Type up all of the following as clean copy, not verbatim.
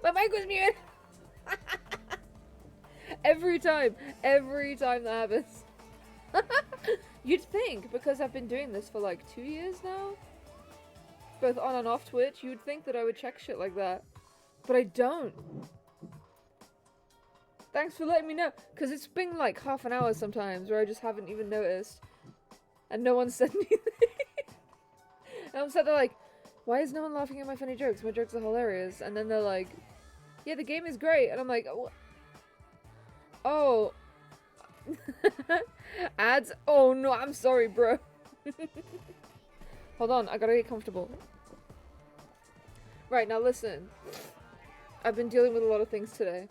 My mic was muted. Every time that happens. You'd think, because I've been doing this for like 2 years now, both on and off Twitch, you'd think that I would check shit like that. But I don't. Thanks for letting me know, because it's been like half an hour sometimes where I just haven't even noticed. And no one said anything. And I'm sat there like, why is no one laughing at my funny jokes? My jokes are hilarious. And then they're like, yeah, the game is great. And I'm like, oh. Ads? Oh no, I'm sorry, bro. Hold on, I gotta get comfortable. Right, now listen. I've been dealing with a lot of things today.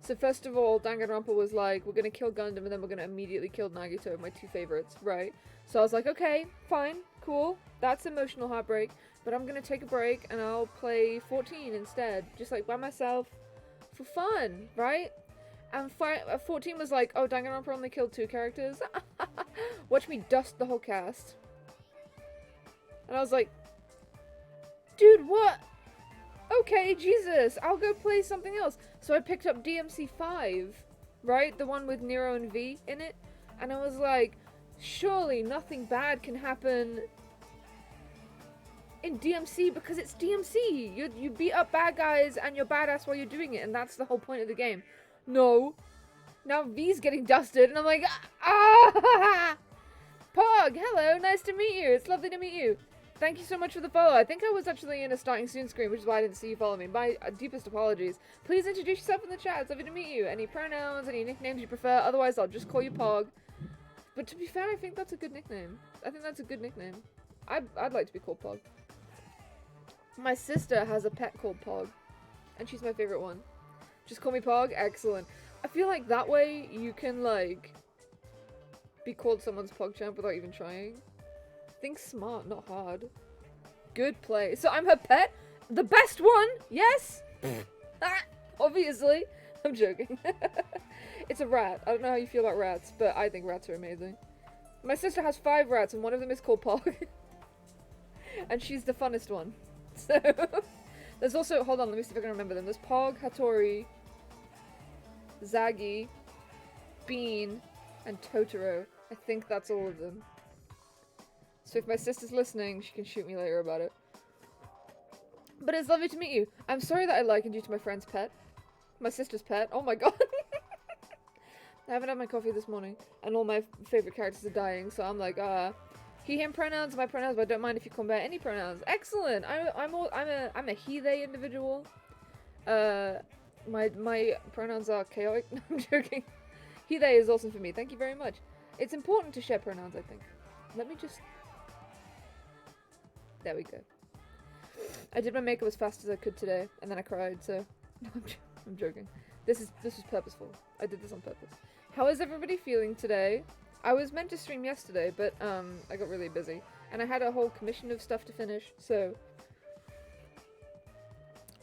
So first of all, Danganronpa was like, we're gonna kill Gundam and then we're gonna immediately kill Nagito, my two favorites, right? So I was like, okay, fine, cool, that's emotional heartbreak, but I'm gonna take a break and I'll play 14 instead, just like by myself, for fun, right? And 14 was like, oh, Danganronpa only killed 2 characters? Watch me dust the whole cast. And I was like, dude, what? Okay, Jesus, I'll go play something else. So I picked up DMC 5, right? The one with Nero and V in it. And I was like, surely nothing bad can happen in DMC because it's DMC. You beat up bad guys and you're badass while you're doing it, and that's the whole point of the game. No. Now V's getting dusted, and I'm like, ah! Pog, hello, nice to meet you. It's lovely to meet you. Thank you so much for the follow. I think I was actually in a starting soon screen, which is why I didn't see you follow me. My deepest apologies. Please introduce yourself in the chat. It's lovely to meet you. Any pronouns, any nicknames you prefer. Otherwise, I'll just call you Pog. But to be fair, I think that's a good nickname. I think that's a good nickname. I'd like to be called Pog. My sister has a pet called Pog, and she's my favorite one. Just call me Pog? Excellent. I feel like that way you can, like, be called someone's PogChamp without even trying. Think smart, not hard. Good play. So I'm her pet? The best one? Yes? Obviously. I'm joking. It's a rat. I don't know how you feel about rats, but I think rats are amazing. My sister has 5 rats, and one of them is called Pog. And she's the funnest one. So, there's also, hold on, let me see if I can remember them. There's Pog, Hattori, Zaggy, Bean, and Totoro. I think that's all of them. So if my sister's listening, she can shoot me later about it. But it's lovely to meet you. I'm sorry that I likened you to my friend's pet. My sister's pet. Oh my god. I haven't had my coffee this morning, and all my favorite characters are dying, so I'm like, he, him pronouns, my pronouns, but I don't mind if you combat any pronouns. Excellent! I'm a he, they individual. My pronouns are chaotic. No, I'm joking. He, they is awesome for me. Thank you very much. It's important to share pronouns, I think. Let me just... There we go. I did my makeup as fast as I could today, and then I cried, so... No, I'm joking. This was purposeful. I did this on purpose. How is everybody feeling today? I was meant to stream yesterday, but I got really busy. And I had a whole commission of stuff to finish, so...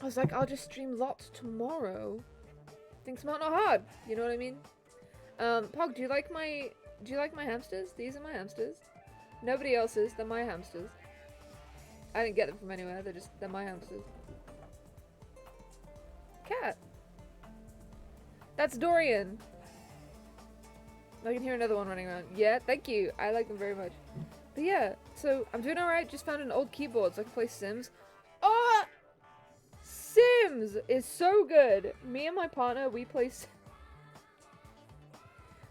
I was like, I'll just stream lots tomorrow. Think smart, not hard. You know what I mean? Pog, do you like my hamsters? These are my hamsters. Nobody else's, they're my hamsters. I didn't get them from anywhere, they're my hamsters. Cat. That's Dorian. I can hear another one running around. Yeah, thank you. I like them very much. But yeah, so I'm doing alright. Just found an old keyboard so I can play Sims. Oh! Sims is so good. Me and my partner, we play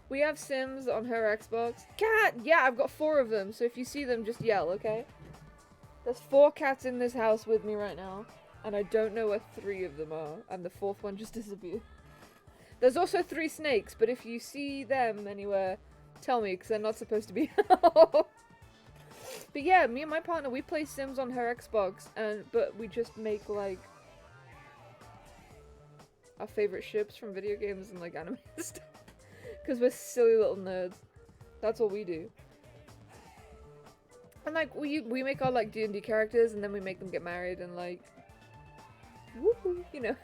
We have Sims on her Xbox. Cat! Yeah, I've got 4 of them, so if you see them, just yell, okay? There's 4 cats in this house with me right now, and I don't know where 3 of them are, and the 4th one just disappeared. There's also 3 snakes, but if you see them anywhere, tell me, because they're not supposed to be. But yeah, me and my partner, we play Sims on her Xbox, but we just make, like, our favorite ships from video games and, like, anime and stuff. Because we're silly little nerds. That's all we do. And, like, we make our, like, D&D characters, and then we make them get married, and, like... Woohoo, you know.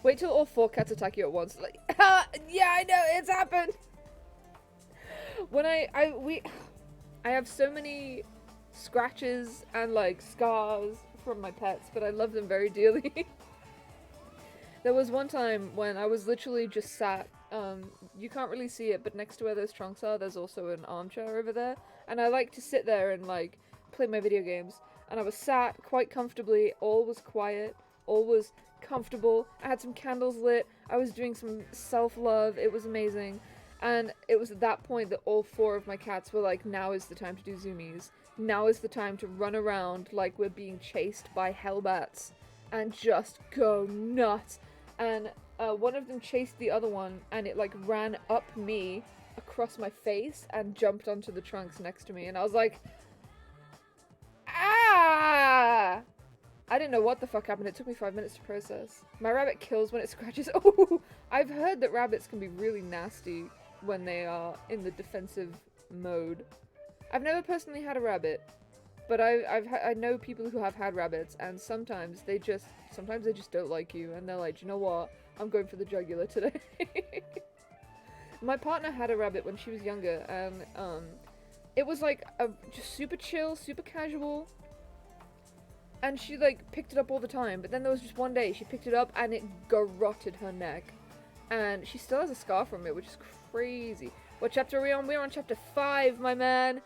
Wait till all 4 cats attack you at once. Like, yeah, I know, it's happened! When I have so many scratches and, like, scars from my pets, but I love them very dearly. There was one time when I was literally just sat, you can't really see it, but next to where those trunks are, there's also an armchair over there, and I like to sit there and, like, play my video games, and I was sat quite comfortably, all was quiet, all was comfortable, I had some candles lit, I was doing some self-love, it was amazing, and it was at that point that all 4 of my cats were like, now is the time to do zoomies, now is the time to run around like we're being chased by hellbats, and just go nuts. And one of them chased the other one, and it like ran up me across my face and jumped onto the trunks next to me, and I was like, ah! I didn't know what the fuck happened. It took me 5 minutes to process. My rabbit kills when it scratches. Oh, I've heard that rabbits can be really nasty when they are in the defensive mode. I've never personally had a rabbit, but I know people who have had rabbits, and sometimes they just don't like you, and they're like, you know what? I'm going for the jugular today. My partner had a rabbit when she was younger, and it was like just super chill, super casual, and she like picked it up all the time. But then there was just one day she picked it up and it garroted her neck, and she still has a scar from it, which is crazy. What chapter are we on? We're on chapter 5, my man.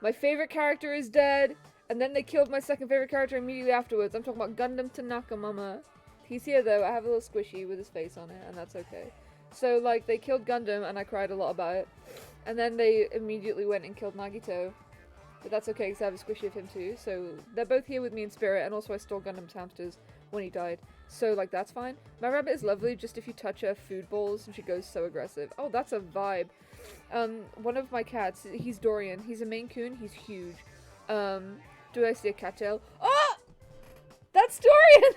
My favorite character is dead, and then they killed my second favorite character immediately afterwards. I'm talking about Gundam Tanaka, mama. He's here though. I have a little squishy with his face on it, and that's okay. So, like, they killed Gundam, and I cried a lot about it. And then they immediately went and killed Nagito. But that's okay, because I have a squishy of him too. So, they're both here with me in spirit, and also I stole Gundam's hamsters when he died. So, like, that's fine. My rabbit is lovely, just if you touch her food bowls, and she goes so aggressive. Oh, that's a vibe. One of my cats, he's Dorian. He's a Maine Coon. He's huge. Do I see a cattail? Oh! That's Dorian!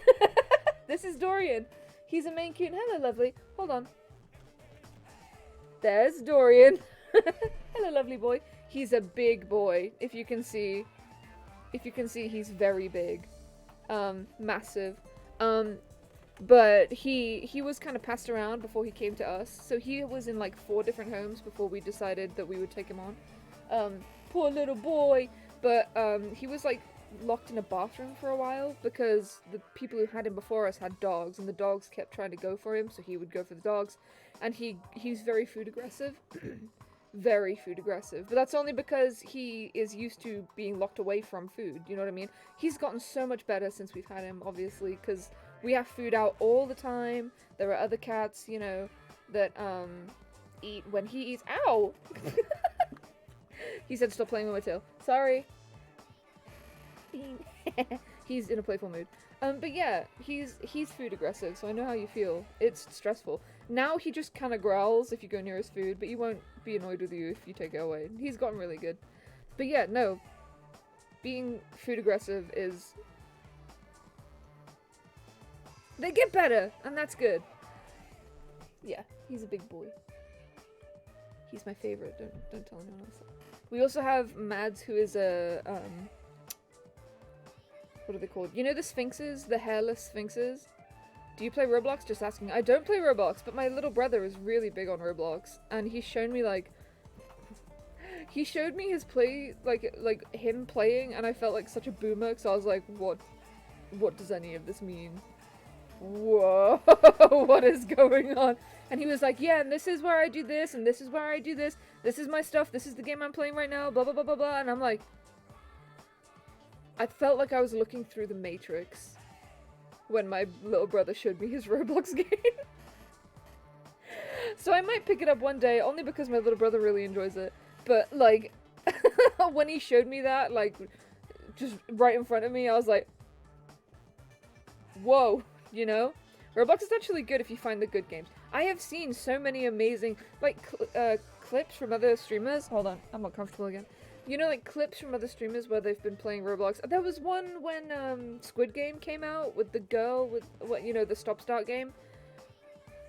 This is Dorian. He's a Maine Coon. Hello, lovely. Hold on. There's Dorian. Hello, lovely boy. He's a big boy. If you can see, he's very big. Massive. But he was kind of passed around before he came to us. So he was in like 4 different homes before we decided that we would take him on. Poor little boy. But he was like locked in a bathroom for a while because the people who had him before us had dogs, and the dogs kept trying to go for him, so he would go for the dogs. And he's very food aggressive. Very food aggressive. But that's only because he is used to being locked away from food, you know what I mean? He's gotten so much better since we've had him, obviously, because we have food out all the time. There are other cats, you know, that eat when he eats. Ow! He said stop playing with my tail. Sorry. He's in a playful mood. But yeah, he's food aggressive, so I know how you feel. It's stressful. Now he just kind of growls if you go near his food, but he won't be annoyed with you if you take it away. He's gotten really good. But yeah, no. Being food aggressive is... They get better, and that's good. Yeah, he's a big boy. He's my favorite. Don't tell anyone else. We also have Mads, who is a what are they called? You know the sphinxes? The hairless sphinxes? Do you play Roblox? Just asking. I don't play Roblox, but my little brother is really big on Roblox, and he's shown me like... He showed me his play, like him playing, and I felt like such a boomer, because I was like, what does any of this mean? Whoa, what is going on? And he was like, yeah, and this is where I do this, and this is where I do this, this is my stuff, this is the game I'm playing right now, blah blah blah blah blah, and I'm like... I felt like I was looking through the Matrix when my little brother showed me his Roblox game. So I might pick it up one day, only because my little brother really enjoys it. But, like, when he showed me that, like, just right in front of me, I was like, whoa, you know? Roblox is actually good if you find the good games. I have seen so many amazing, like, clips from other streamers. Hold on, I'm not comfortable again. You know, like, clips from other streamers where they've been playing Roblox. There was one when, Squid Game came out with the girl with, what, you know, the stop-start game.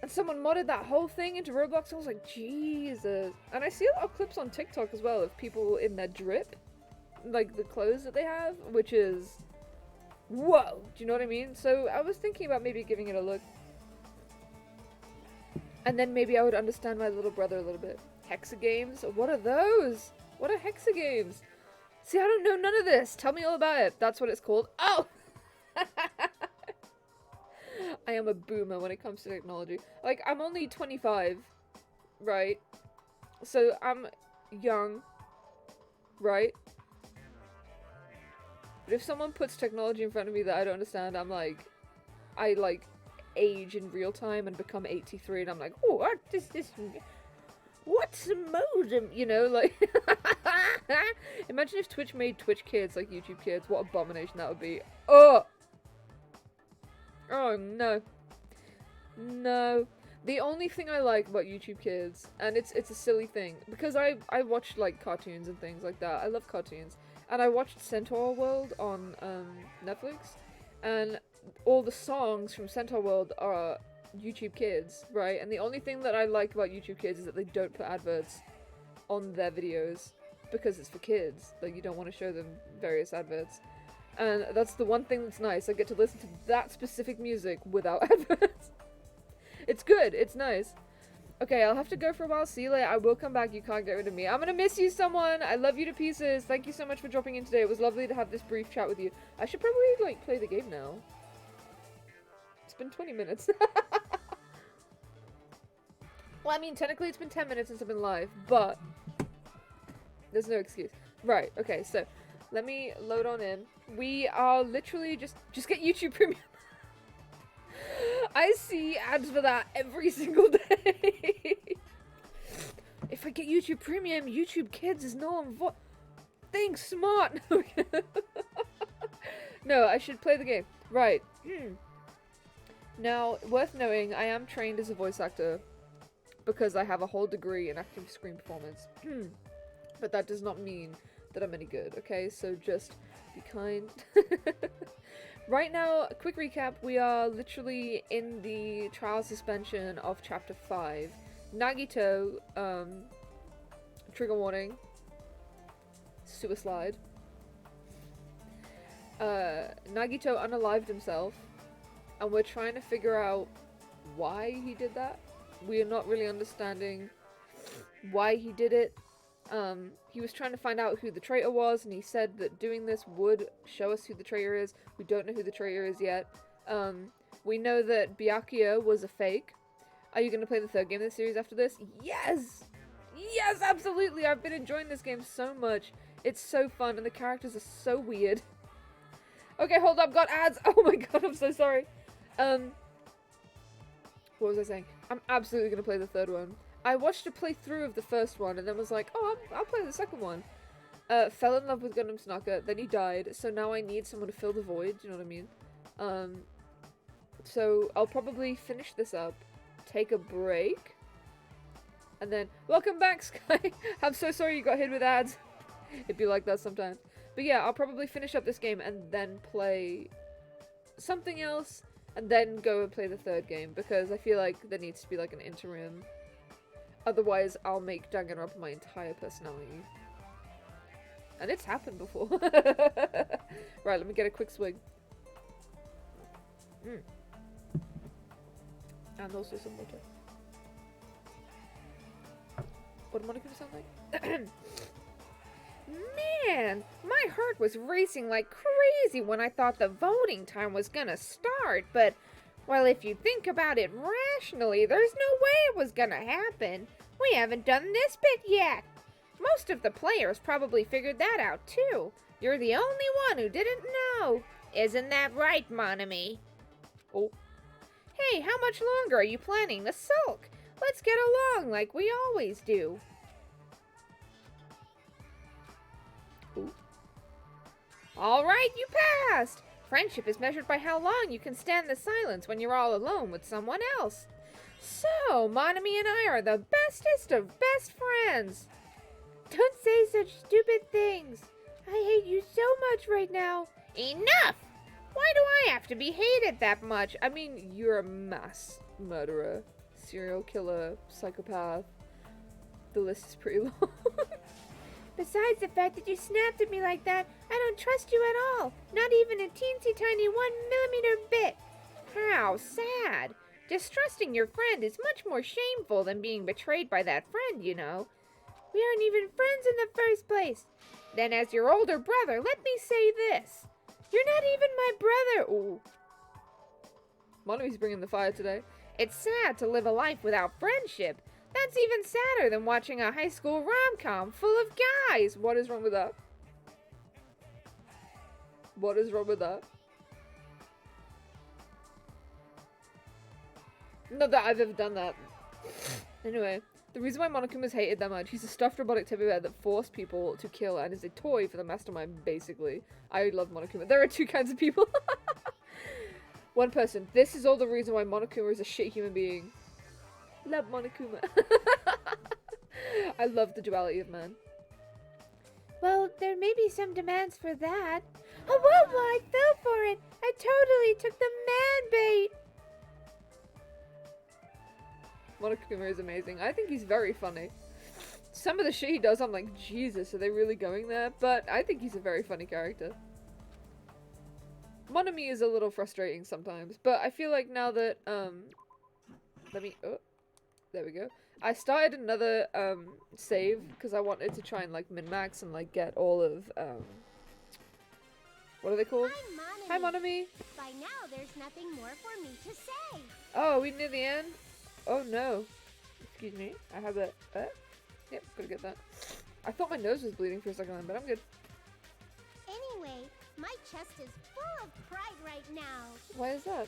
And someone modded that whole thing into Roblox. I was like, Jesus. And I see a lot of clips on TikTok as well of people in their drip. Like, the clothes that they have, which is... Whoa! Do you know what I mean? So, I was thinking about maybe giving it a look. And then maybe I would understand my little brother a little bit. Hexagames? What are those? What are hexagames? See, I don't know none of this. Tell me all about it. That's what it's called. Oh! I am a boomer when it comes to technology. Like, I'm only 25, right? So, I'm young, right? But if someone puts technology in front of me that I don't understand, I'm like, I, like, age in real time and become 83, and I'm like, oh, what is this? What's a modem? You know, like, imagine if Twitch made Twitch kids like YouTube kids. What abomination that would be. Oh! Oh, no. No. The only thing I like about YouTube kids, and it's a silly thing, because I watch, like, cartoons and things like that. I love cartoons. And I watched Centaur World on, Netflix, and all the songs from Centaur World are YouTube Kids, right? And the only thing that I like about YouTube Kids is that they don't put adverts on their videos, because it's for kids. Like, you don't want to show them various adverts. And that's the one thing that's nice. I get to listen to that specific music without adverts. It's good. It's nice. Okay, I'll have to go for a while. See you later. I will come back. You can't get rid of me. I'm gonna miss you, someone. I love you to pieces. Thank you so much for dropping in today. It was lovely to have this brief chat with you. I should probably, like, play the game now. It's been 20 minutes. Well, I mean, technically it's been 10 minutes since I've been live, but there's no excuse. Right, okay, so let me load on in. We are literally just get YouTube Premium. I see ads for that every single day. If I get YouTube Premium, YouTube Kids is null and void. Think smart. No, I should play the game. Right. Now, worth knowing, I am trained as a voice actor because I have a whole degree in acting screen performance. But that does not mean that I'm any good, okay? So just be kind. Right now, a quick recap, we are literally in the trial suspension of Chapter 5. Nagito, trigger warning, suicide. Nagito unalived himself, and we're trying to figure out why he did that. We are not really understanding why he did it. He was trying to find out who the traitor was, and he said that doing this would show us who the traitor is. We don't know who the traitor is yet. We know that Byakuya was a fake. Are you going to play the third game of the series after this? Yes! Yes, absolutely! I've been enjoying this game so much. It's so fun, and the characters are so weird. Okay, hold up, got ads! Oh my god, I'm so sorry. What was I saying? I'm absolutely going to play the third one. I watched a playthrough of the first one and then was like, oh, I'll play the second one. Fell in love with Gundam Snaka, then he died, so now I need someone to fill the void, do you know what I mean? So I'll probably finish this up, take a break, and then, welcome back, Sky! I'm so sorry you got hit with ads. It'd be like that sometimes. But yeah, I'll probably finish up this game and then play something else, and then go and play the third game, because I feel like there needs to be like an interim. Otherwise, I'll make Danganronpa my entire personality. And it's happened before. Right, let me get a quick swig. And also some water. What am I gonna sound like? Man, my heart was racing like crazy when I thought the voting time was gonna start, but... well, if you think about it rationally, there's no way it was gonna happen. We haven't done this bit yet. Most of the players probably figured that out, too. You're the only one who didn't know. Isn't that right, Monami? Oh. Hey, how much longer are you planning to sulk? Let's get along like we always do. Ooh. All right, you passed. Friendship is measured by how long you can stand the silence when you're all alone with someone else. So, Monami and I are the bestest of best friends. Don't say such stupid things. I hate you so much right now. Enough! Why do I have to be hated that much? I mean, you're a mass murderer, serial killer, psychopath. The list is pretty long. Besides the fact that you snapped at me like that, I don't trust you at all. Not even a teensy tiny 1mm bit. How sad. Distrusting your friend is much more shameful than being betrayed by that friend, you know. We aren't even friends in the first place. Then as your older brother, let me say this. You're not even my brother. Ooh. Monomi's bringing the fire today. It's sad to live a life without friendship. That's even sadder than watching a high school rom-com full of guys. What is wrong with that? What is wrong with that? Not that I've ever done that. Anyway, the reason why Monokuma's hated that much, he's a stuffed robotic teddy bear that forced people to kill and is a toy for the mastermind, basically. I love Monokuma. There are two kinds of people. One person. This is all the reason why Monokuma is a shit human being. Love Monokuma. I love the duality of man. Well, there may be some demands for that. Oh, well, I fell for it. I totally took the man bait. Monokuma is amazing. I think he's very funny. Some of the shit he does, I'm like, Jesus, are they really going there? But I think he's a very funny character. Monomi is a little frustrating sometimes, but I feel like now that, oh, there we go. I started another, save, because I wanted to try and, like, min-max and, like, get all of, what are they called? Hi, Monomi. By now, there's nothing more for me to say. Oh, are we near the end? Oh, no. Excuse me. I have a, yep, gotta get that. I thought my nose was bleeding for a second then, but I'm good. Anyway, my chest is full of pride right now. Why is that?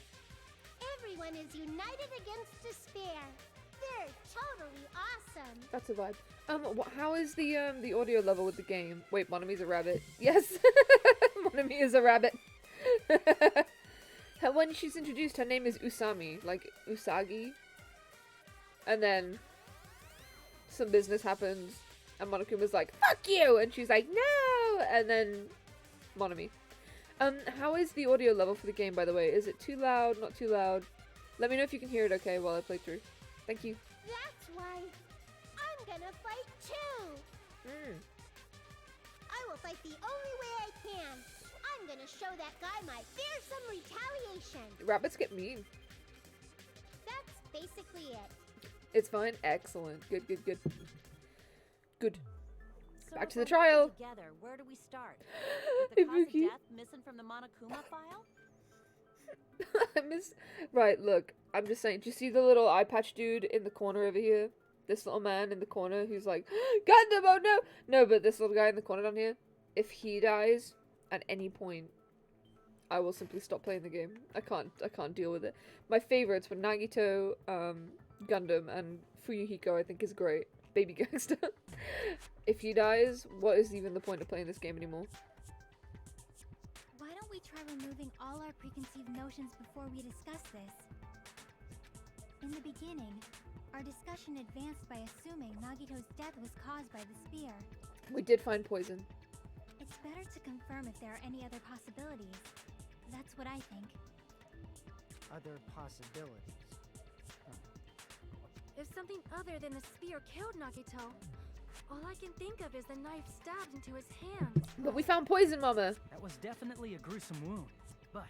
Everyone is united against despair. They're totally awesome. That's a vibe. How is the audio level with the game? Wait, Monomi's a rabbit. Yes! Monomi is a rabbit. When she's introduced, her name is Usami, like Usagi. And then some business happens, and Monokuma's like, fuck you! And she's like, no! And then Monomi. How is the audio level for the game, by the way? Is it too loud, not too loud? Let me know if you can hear it okay while I play through. Thank you. That's why I'm gonna fight too. I will fight the only way I can. I'm gonna show that guy my fearsome retaliation. Rabbits get mean. That's basically it. It's fine. Excellent. Good, good, good. Good. So Back if to the we're trial. working together, where do we start? With the cause of Ibuki. death missing from the Monokuma file? I miss. Right, look. I'm just saying. Do you see the little eye patch dude in the corner over here? This little man in the corner who's like, Gundam, oh no! No, but this little guy in the corner down here, if he dies at any point, I will simply stop playing the game. I can't deal with it. My favorites were Nagito, Gundam, and Fuyuhiko I think is great. Baby Gangster. If he dies, what is even the point of playing this game anymore? Why don't we try removing all our preconceived notions before we discuss this? In the beginning, our discussion advanced by assuming Nagito's death was caused by the spear. We did find poison. It's better to confirm if there are any other possibilities. That's what I think. Other possibilities. If something other than the spear killed Nagito, all I can think of is the knife stabbed into his hand. But we found poison, Mama. That was definitely a gruesome wound, but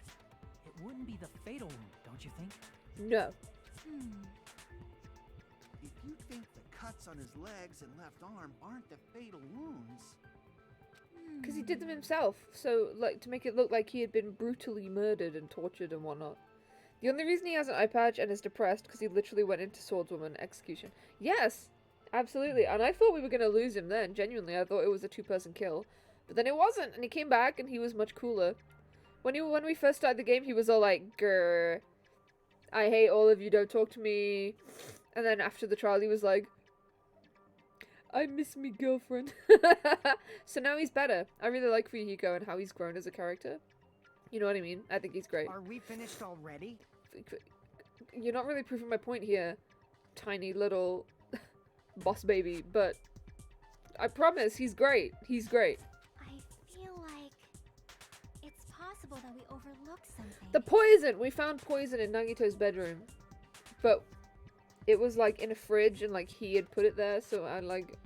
it wouldn't be the fatal wound, don't you think? No. If you think the cuts on his legs and left arm aren't the fatal wounds... Because he did them himself. So, like, to make it look like he had been brutally murdered and tortured and whatnot. The only reason he has an eye patch and is depressed because he literally went into swordswoman execution. Yes! Absolutely. And I thought we were going to lose him then. Genuinely, I thought it was a two-person kill. But then it wasn't. And he came back and he was much cooler. When we first started the game, he was all like, grr. I hate all of you, don't talk to me. And then after the trial, he was like, I miss me girlfriend. So now he's better. I really like Fuyuhiko and how he's grown as a character. You know what I mean? I think he's great. Are we finished already? You're not really proving my point here, tiny little boss baby, but I promise he's great. He's great. I feel like it's possible that we overlooked something. The poison! We found poison in Nagito's bedroom. But it was like in a fridge and like he had put it there, so I like...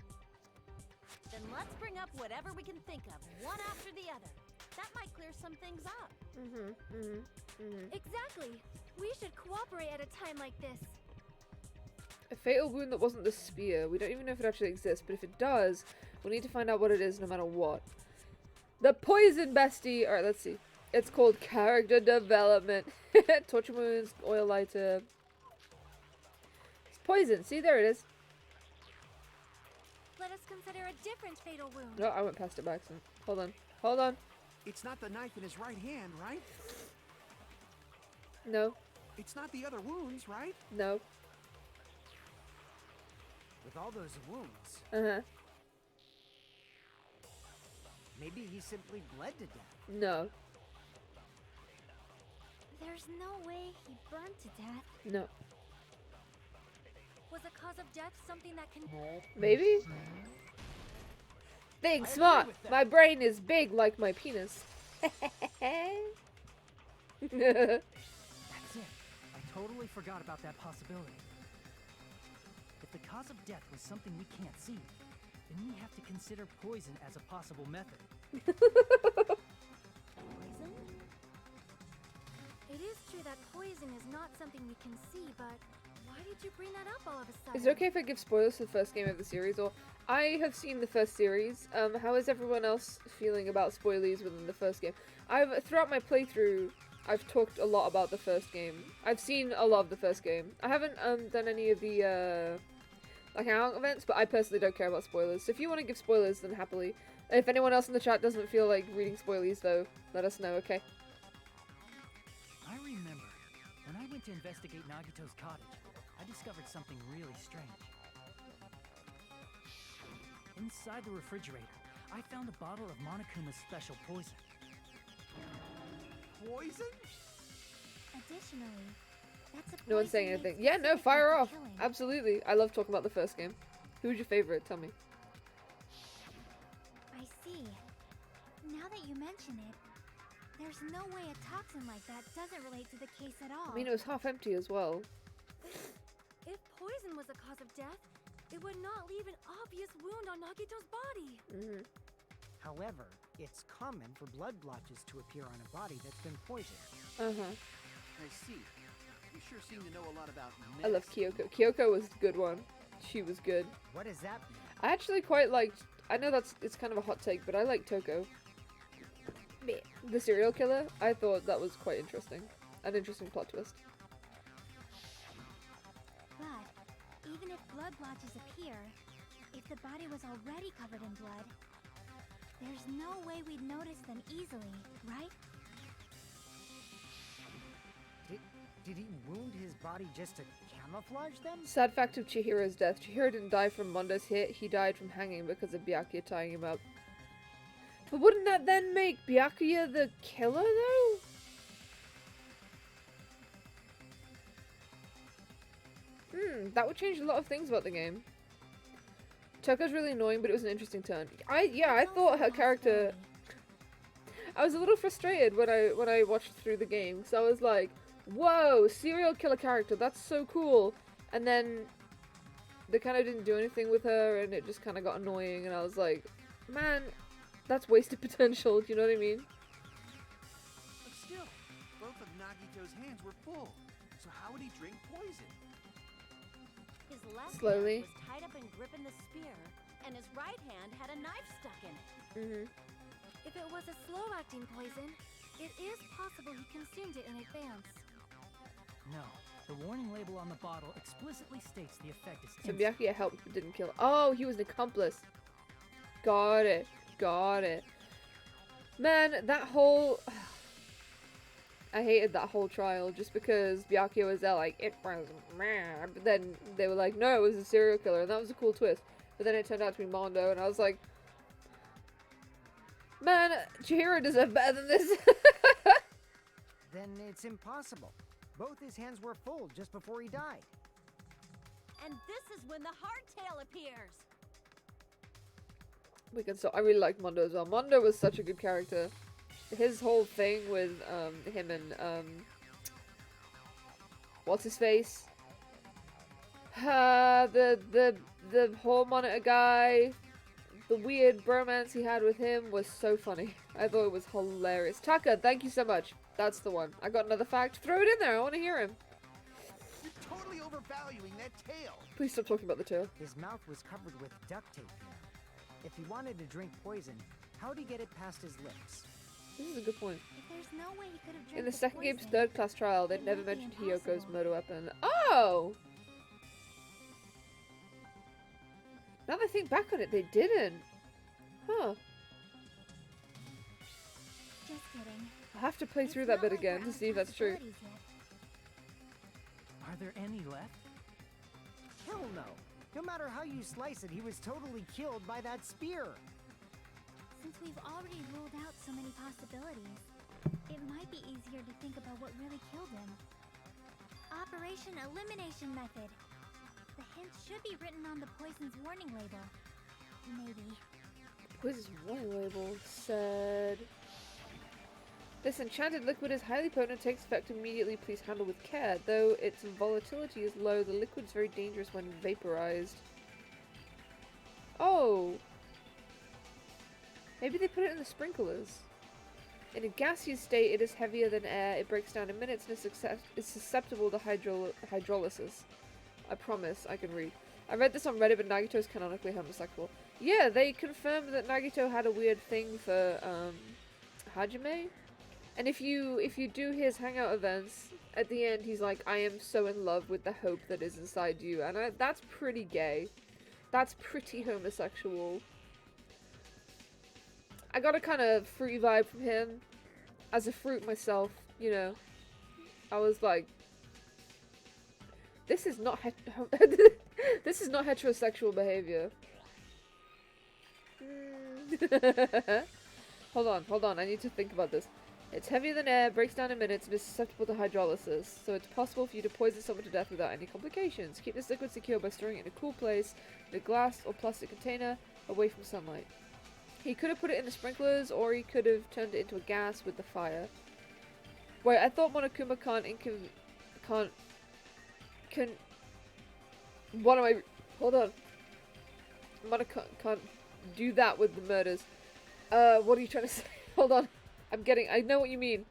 Then let's bring up whatever we can think of, one after the other. That might clear some things up. Exactly. We should cooperate at a time like this. A fatal wound that wasn't the spear. We don't even know if it actually exists, but if it does, we'll need to find out what it is no matter what. The poison bestie! Alright, let's see. It's called character development. Torture wounds, oil lighter. It's poison. See, there it is. Let us consider a different fatal wound. No, I went past it by accident. Hold on. Hold on. It's not the knife in his right hand, right? No. It's not the other wounds, right? No. With all those wounds, Uh-huh. maybe he simply bled to death. No. There's no way he burned to death. No. Was a cause of death something that can... Maybe? Think smart. My brain is big like my penis. That's it. I totally forgot about that possibility. If the cause of death was something we can't see, then we have to consider poison as a possible method. Poison? It is true that poison is not something we can see, but why did you bring that up all of a sudden? Is it okay if I give spoilers for the first game of the series? Or I have seen the first series. How is everyone else feeling about spoilies within the first game? Throughout my playthrough, I've talked a lot about the first game. I've seen a lot of the first game. I haven't done any of the like hangout events, but I personally don't care about spoilers. So if you want to give spoilers, then happily. If anyone else in the chat doesn't feel like reading spoilies, though, let us know, okay? I remember when I went to investigate Nagito's cottage, I discovered something really strange. Inside the refrigerator, I found a bottle of Monokuma's special poison. Poison? Additionally, that's a No one's saying poison made anything. Yeah, no, specifically fire for off. killing. Absolutely. I love talking about the first game. Who's your favorite? Tell me. I see. Now that you mention it, there's no way a toxin like that doesn't relate to the case at all. I mean, it was half empty as well. If poison was the cause of death, it would not leave an obvious wound on Nagito's body. Mm-hmm. However, it's common for blood blotches to appear on a body that's been poisoned. Uh-huh. I see. You sure seem to know a lot about I love medicine. Kyoko. Kyoko was a good one. She was good. What does that mean? I actually quite liked... I know it's kind of a hot take, but I like Toko. The serial killer. I thought that was quite interesting. An interesting plot twist. But even if blood blotches appear, if the body was already covered in blood, there's no way we'd notice them easily, right? Did he wound his body just to camouflage them? Sad fact of Chihiro's death. Chihiro didn't die from Mondo's hit. He died from hanging because of Byakuya tying him up. But wouldn't that then make Byakuya the killer, though? That would change a lot of things about the game. Toko's really annoying, but it was an interesting turn. I thought her character... I was a little frustrated when I watched through the game, so I was like, whoa, serial killer character, that's so cool. And then they kind of didn't do anything with her, and it just kind of got annoying, and I was like, man, that's wasted potential, do you know what I mean? But still, both of Nagito's hands were full. So how would he drink poison? His left Slowly. hand was tied up and gripping the spear, and his right hand had a knife stuck in it. If it was a slow-acting poison, it is possible he consumed it in advance. No, the warning label on the bottle explicitly states the effect is So instant. Byakuya helped but didn't kill. Oh, he was an accomplice. Got it. Got it. Man, that whole... I hated that whole trial just because Byakuya was there like, it was mad. But then they were like, no, it was a serial killer. And that was a cool twist. But then it turned out to be Mondo, and I was like, man, Chihiro deserved better than this. Then it's impossible. Both his hands were full just before he died. And this is when the hardtail appears. We can stop. I really liked Mondo as well. Mondo was such a good character. His whole thing with him and what's his face? The hall monitor guy, the weird bromance he had with him was so funny. I thought it was hilarious. Taka, thank you so much. That's the one. I got another fact. Throw it in there. I want to hear him. You're totally overvaluing that tail. Please stop talking about the tail. His mouth was covered with duct tape. If he wanted to drink poison, how'd he get it past his lips? This is a good point. If there's no way he could have drank In the second game's poison, third-class trial, they it never might be mentioned Hiyoko's impossible. murder weapon. Oh! Now that I think back on it, they didn't. Huh. Just kidding. I'll have to play It's through that not bit like again we're to out see if of that's true. possibilities yet. Are there any left? Hell no. No matter how you slice it, he was totally killed by that spear. Since we've already ruled out so many possibilities, it might be easier to think about what really killed him. Operation Elimination Method. The hint should be written on the poison's warning label. Maybe. Poison's warning label said... This enchanted liquid is highly potent and takes effect immediately. Please handle with care. Though its volatility is low, the liquid is very dangerous when vaporized. Oh! Maybe they put it in the sprinklers. In a gaseous state, it is heavier than air. It breaks down in minutes and is susceptible to hydrolysis. I promise, I can read. I read this on Reddit, but Nagito is canonically homosexual. Yeah, they confirmed that Nagito had a weird thing for Hajime. And if you do his hangout events, at the end he's like, I am so in love with the hope that is inside you. And that's pretty gay. That's pretty homosexual. I got a kind of fruity vibe from him. As a fruit myself, you know. I was like, this is not this is not heterosexual behavior. Hold on, I need to think about this. It's heavier than air, breaks down in minutes, and is susceptible to hydrolysis, so it's possible for you to poison someone to death without any complications. Keep this liquid secure by storing it in a cool place, in a glass or plastic container, away from sunlight. He could have put it in the sprinklers, or he could have turned it into a gas with the fire. Wait, I thought Monokuma what am I... Hold on. Monokuma can't do that with the murders. What are you trying to say? Hold on. I know what you mean.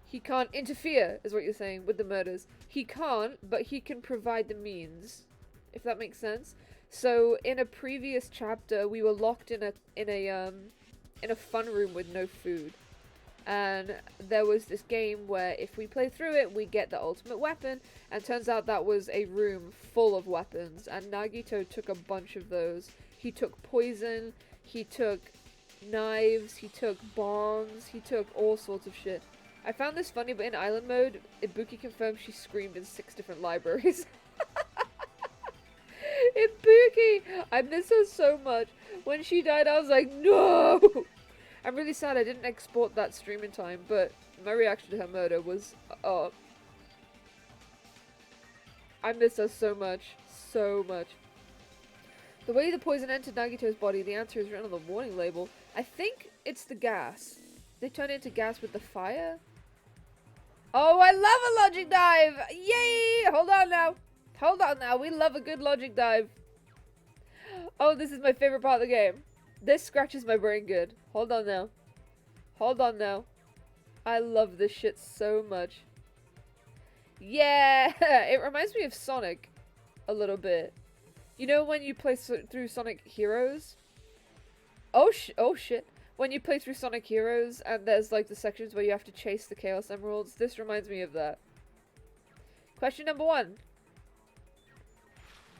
He can't interfere, is what you're saying, with the murders. He can't, but he can provide the means. If that makes sense. So, in a previous chapter, we were locked in a fun room with no food. And there was this game where if we play through it, we get the ultimate weapon. And turns out that was a room full of weapons. And Nagito took a bunch of those. He took poison, he took knives, he took bombs, he took all sorts of shit. I found this funny, but in island mode, Ibuki confirmed she screamed in 6 different libraries. Ibuki! I miss her so much. When she died, I was like, no! I'm really sad I didn't export that stream in time, but my reaction to her murder was, I miss her so much. So much. The way the poison entered Nagito's body, the answer is written on the warning label. I think it's the gas. They turn it into gas with the fire? Oh, I love a logic dive! Yay! Hold on now. Hold on now. We love a good logic dive. Oh, this is my favorite part of the game. This scratches my brain good. Hold on now. Hold on now. I love this shit so much. Yeah! It reminds me of Sonic. A little bit. You know when you play through Sonic Heroes? Oh shit. When you play through Sonic Heroes and there's like the sections where you have to chase the Chaos Emeralds, this reminds me of that. Question number 1.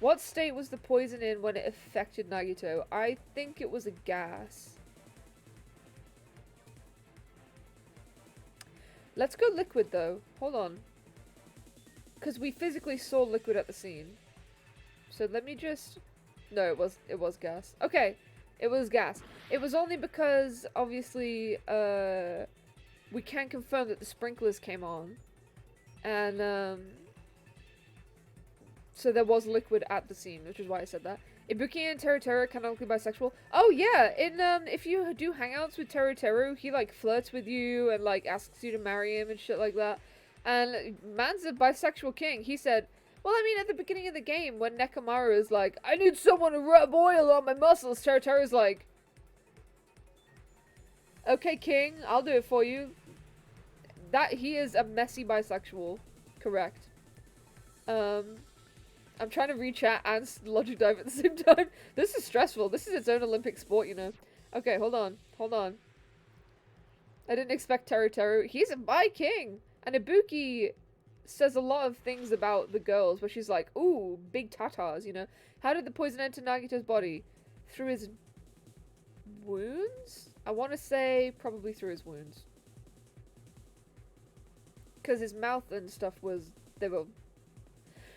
What state was the poison in when it affected Nagito? I think it was a gas. Let's go liquid though. Hold on. Because we physically saw liquid at the scene. So let me just... No, it was gas. Okay, it was gas. It was only because, obviously, we can confirm that the sprinklers came on. And, so there was liquid at the scene, which is why I said that. Ibuki and Teruteru are canonically bisexual. Oh yeah, if you do hangouts with Teruteru, he like flirts with you and like asks you to marry him and shit like that. And man's a bisexual king. He said, well, I mean, at the beginning of the game, when Nekomaru is like, I need someone to rub oil on my muscles, Teruteru's like, okay, king, I'll do it for you. That, he is a messy bisexual. Correct. I'm trying to read chat and logic dive at the same time. This is stressful. This is its own Olympic sport, you know. Okay, hold on. Hold on. I didn't expect Teru. He's my king! And Ibuki says a lot of things about the girls, where she's like, ooh, big tatas, you know? How did the poison enter Nagito's body? Through his wounds? I want to say probably through his wounds. Because his mouth and stuff was... They were...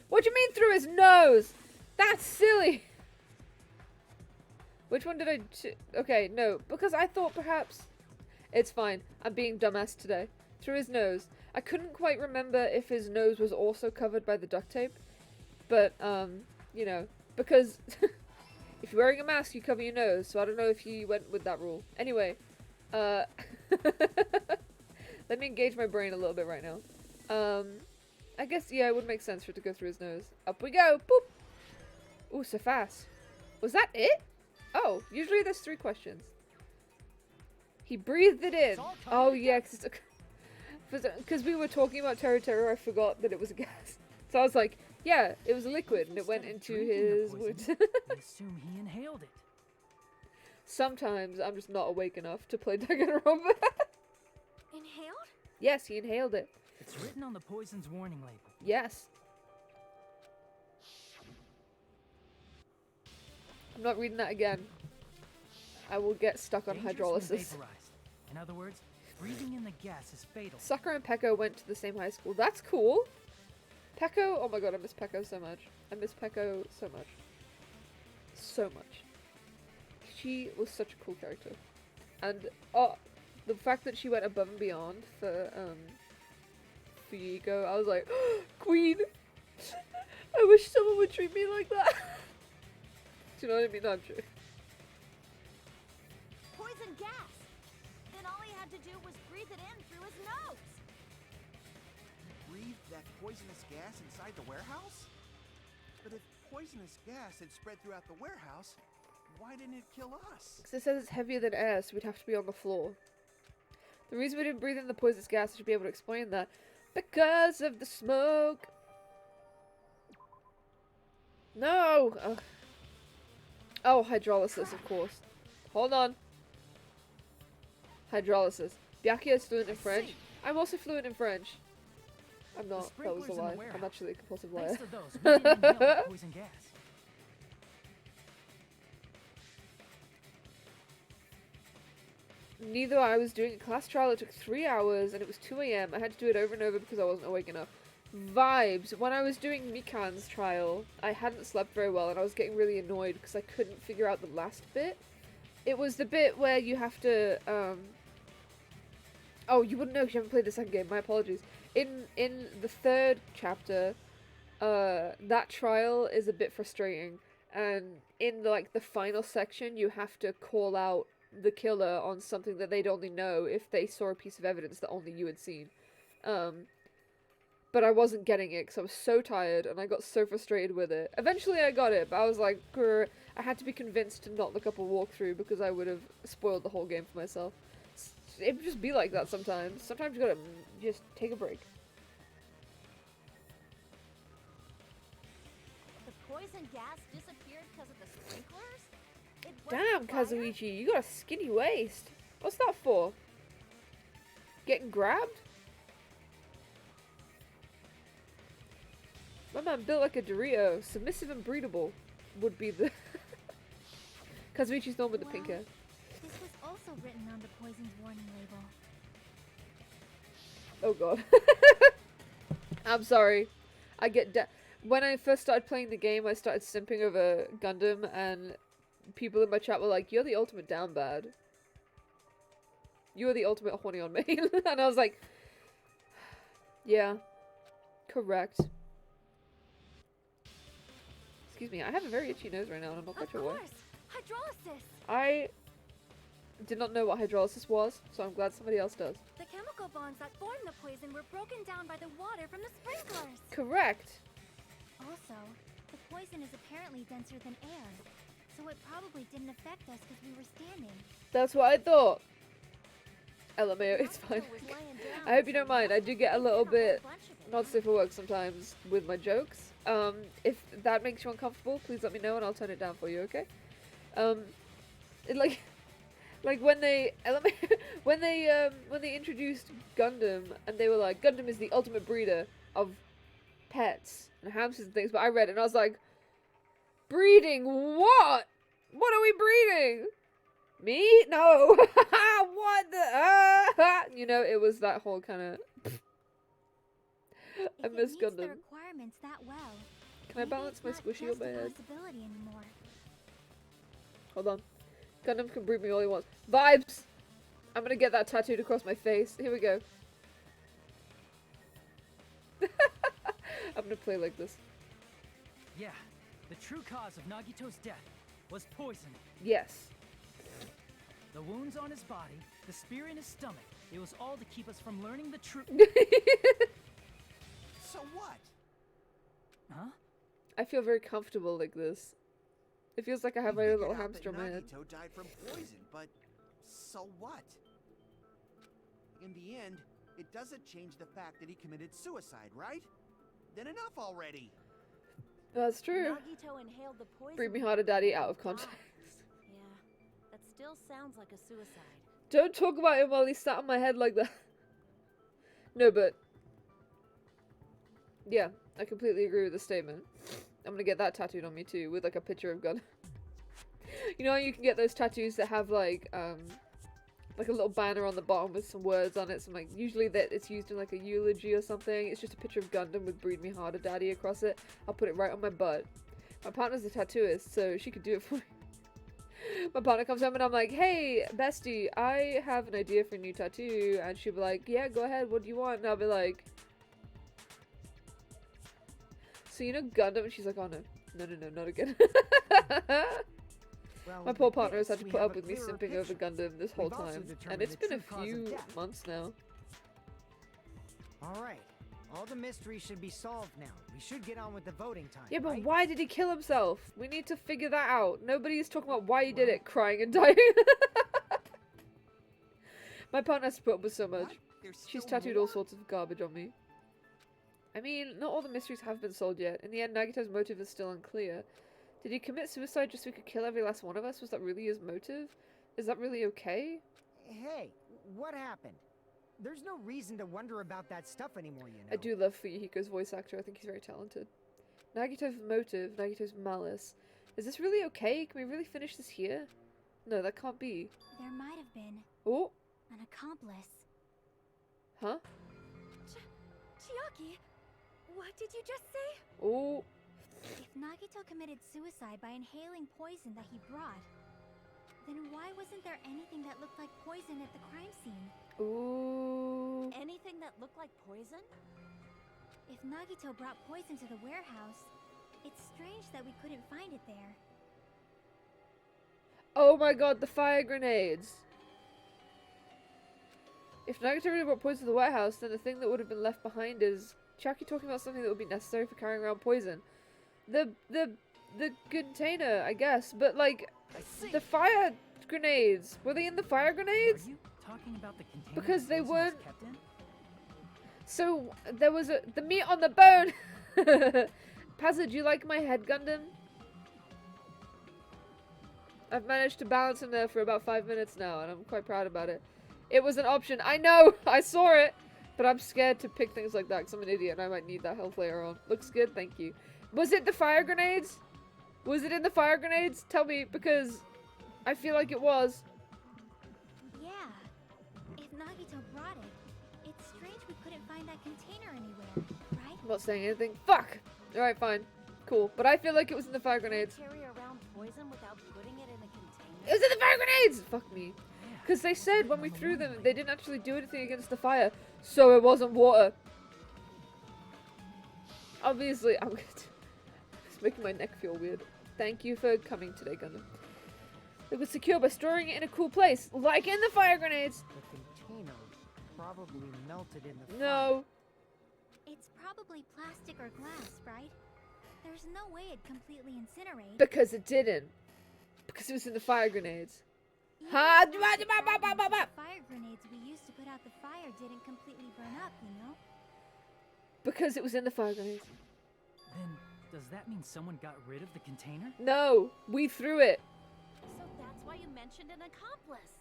What do you mean through his nose? That's silly! Which one did I... Okay, no. Because I thought perhaps... It's fine. I'm being dumbass today. Through his nose. I couldn't quite remember if his nose was also covered by the duct tape. But, you know. Because... if you're wearing a mask, you cover your nose. So I don't know if he went with that rule. Anyway. Let me engage my brain a little bit right now. I guess, yeah, it would make sense for it to go through his nose. Up we go! Boop! Ooh, so fast. Was that it? Oh, usually there's 3 questions. He breathed it in. Oh, yeah, because we were talking about Teru, I forgot that it was a gas. So I was like, yeah, it was a liquid, and it went into his wound. I assume he inhaled it. Sometimes I'm just not awake enough to play Danganronpa. Inhaled? Yes, he inhaled it. It's written on the poison's warning label. Yes. I'm not reading that again. I will get stuck on Dangerous when hydrolysis. vaporized. In other words, breathing in the gas is fatal. Sakura and Peko went to the same high school. That's cool. Peko, oh my god, I miss Peko so much. I miss Peko so much. So much. She was such a cool character. And, the fact that she went above and beyond for Yuiko, I was like, Queen! I wish someone would treat me like that. Do you know what I mean? No, I'm true. Poison gas! Then all he had to do was breathe it in through his nose! Breathed that poisonous gas inside the warehouse? But if poisonous gas had spread throughout the warehouse, why didn't it kill us? Because it says it's heavier than air, so we'd have to be on the floor. The reason we didn't breathe in the poisonous gas, I should be able to explain that. Because of the smoke! No! Ugh. Oh, hydrolysis, of course. Hold on. Hydrolysis. Byakuya is fluent in French. I'm also fluent in French. I'm not. That was a lie. I'm actually a compulsive liar. Thanks to those, we didn't inhale the poison gas. Neither I was doing a class trial. It took 3 hours and it was 2 AM. I had to do it over and over because I wasn't awake enough. Vibes. When I was doing Mikan's trial, I hadn't slept very well and I was getting really annoyed because I couldn't figure out the last bit. It was the bit where you have to, Oh, you wouldn't know because you haven't played the second game. My apologies. In the 3rd chapter, that trial is a bit frustrating. And in the final section, you have to call out the killer on something that they'd only know if they saw a piece of evidence that only you had seen. But I wasn't getting it because I was so tired and I got so frustrated with it. Eventually I got it, but I was like, grr. I had to be convinced to not look up a walkthrough because I would have spoiled the whole game for myself. It would just be like that sometimes. Sometimes you gotta just take a break. The poison gas disappeared because of the sprinklers? It Damn, wasn't fire? Kazuichi, you got a skinny waist. What's that for? Getting grabbed? My man built like a Dorito. Submissive and breedable would be the... Kazuichi's the one with the pink hair. This was also written on the poison's warning label. Oh god. I'm sorry. I get when I first started playing the game, I started simping over Gundam, and people in my chat were like, "You're the ultimate down bad. You're the ultimate horny on main." And I was like, yeah, correct. Excuse me, I have a very itchy nose right now, and I'm not quite Of sure why. course! Hydrolysis! I did not know what hydrolysis was, so I'm glad somebody else does. The chemical bonds that form the poison were broken down by the water from the sprinklers. Correct. Also, the poison is apparently denser than air, so it probably didn't affect us because we were standing. That's what I thought. LMAO, it's fine. Nagito was laying down, I hope you so don't mind. I do get a he little ate whole bit bunch of it. not safe for work sometimes with my jokes. If that makes you uncomfortable, please let me know and I'll turn it down for you, okay? Like when they when they introduced Gundam and they were like, Gundam is the ultimate breeder of pets and hamsters and things, but I read it and I was like, breeding what? What are we breeding? Me? No. What the you know, it was that whole kind of I miss If it meets the Gundam. requirements that well, Can I maybe balance it's my not squishy just on my a head? possibility anymore. Hold on. Gundam can breed me all he wants. Vibes! I'm gonna get that tattooed across my face. Here we go. I'm gonna play like this. Yeah, the true cause of Nagito's death was poison. Yes. The wounds on his body, the spear in his stomach, it was all to keep us from learning the truth. So what? Huh? I feel very comfortable like this. It feels like I have my We own figured little out hamster that on my head. Nagito died from poison, but so what? In the end, it doesn't change the fact that he committed suicide, right? Then enough already. That's true. Nagito inhaled the poison. Breed me harder, daddy, out of Ah, context. yeah, that still sounds like a suicide. Don't talk about him while he's sat on my head like that. No, but... yeah, I completely agree with the statement. I'm gonna get that tattooed on me too, with like a picture of Gun. You know how you can get those tattoos that have like a little banner on the bottom with some words on it, some like, usually that it's used in like a eulogy or something. It's just a picture of Gundam with breed me harder daddy across it. I'll put it right on my butt. My partner's a tattooist, so she could do it for me. My partner comes home and I'm like, hey, bestie, I have an idea for a new tattoo. And she'll be like, yeah, go ahead, what do you want? And I'll be like, so you know Gundam? And she's like, oh no, not again. Well, My poor with partner has had this, to we put have up a with me clearer simping over picture. Gundam this whole We've also time. determined And it's the been a true cause of few death. months now. All right. All the mysteries should be solved now. We should get on with the voting time. Yeah, but right? why did he kill himself? We need to figure that out. Nobody's talking about why he did it, crying and dying. My partner has to put up with so much. What? There's She's still tattooed more? all sorts of garbage on me. I mean, not all the mysteries have been solved yet. In the end, Nagito's motive is still unclear. Did he commit suicide just so he could kill every last one of us? Was that really his motive? Is that really okay? Hey, what happened? There's no reason to wonder about that stuff anymore, you know. I do love Fuyuhiko's voice actor. I think he's very talented. Nagito's motive, Nagito's malice. Is this really okay? Can we really finish this here? No, that can't be. There might have been Oh, an accomplice. huh? Chiaki, what did you just say? Oh, If Nagito committed suicide by inhaling poison that he brought, then why wasn't there anything that looked like poison at the crime scene? ooh. Anything that looked like poison? If Nagito brought poison to the warehouse, it's strange that we couldn't find it there. Oh my god, the fire grenades. If Nagito really brought poison to the warehouse, then the thing that would have been left behind is Chiaki talking about something that would be necessary for carrying around poison. The container, I guess, but like the fire grenades. Were they in the fire grenades? Are you talking about the container Because the they poison was weren't- kept in? So there was the meat on the bone. Pazza, do you like my head Gundam? I've managed to balance him there for about 5 minutes now, and I'm quite proud about it. It was an option. I know! I saw it! But I'm scared to pick things like that because I'm an idiot and I might need that health later on. Looks good, thank you. Was it the fire grenades? Was it in the fire grenades? Tell me, because I feel like it was. Yeah. If Nagito brought it, it's strange we couldn't find that container anywhere, right? I'm not saying anything. Fuck! Alright, fine. Cool. But I feel like it was in the fire grenades. Carry around poison without putting it in a container? It was in the fire grenades! Fuck me. Yeah, Because they it's said written when on we the threw them, warning they didn't actually do anything against the fire. So it wasn't water. Obviously, I'm good. It's making my neck feel weird. Thank you for coming today, Gundam. It was secure by storing it in a cool place, like in the fire grenades. The container probably melted in the fire. No. It's probably plastic or glass, right? There's no way it'd completely incinerate. Because it didn't. Because it was in the fire grenades. Even Ha- if ba- the ba- ba- ba- ba- ba- fire grenades we used to put out the fire didn't completely burn up, you know? Because it was in the fire grenades. Then, does that mean someone got rid of the container? No. We threw it. So that's why you mentioned an accomplice.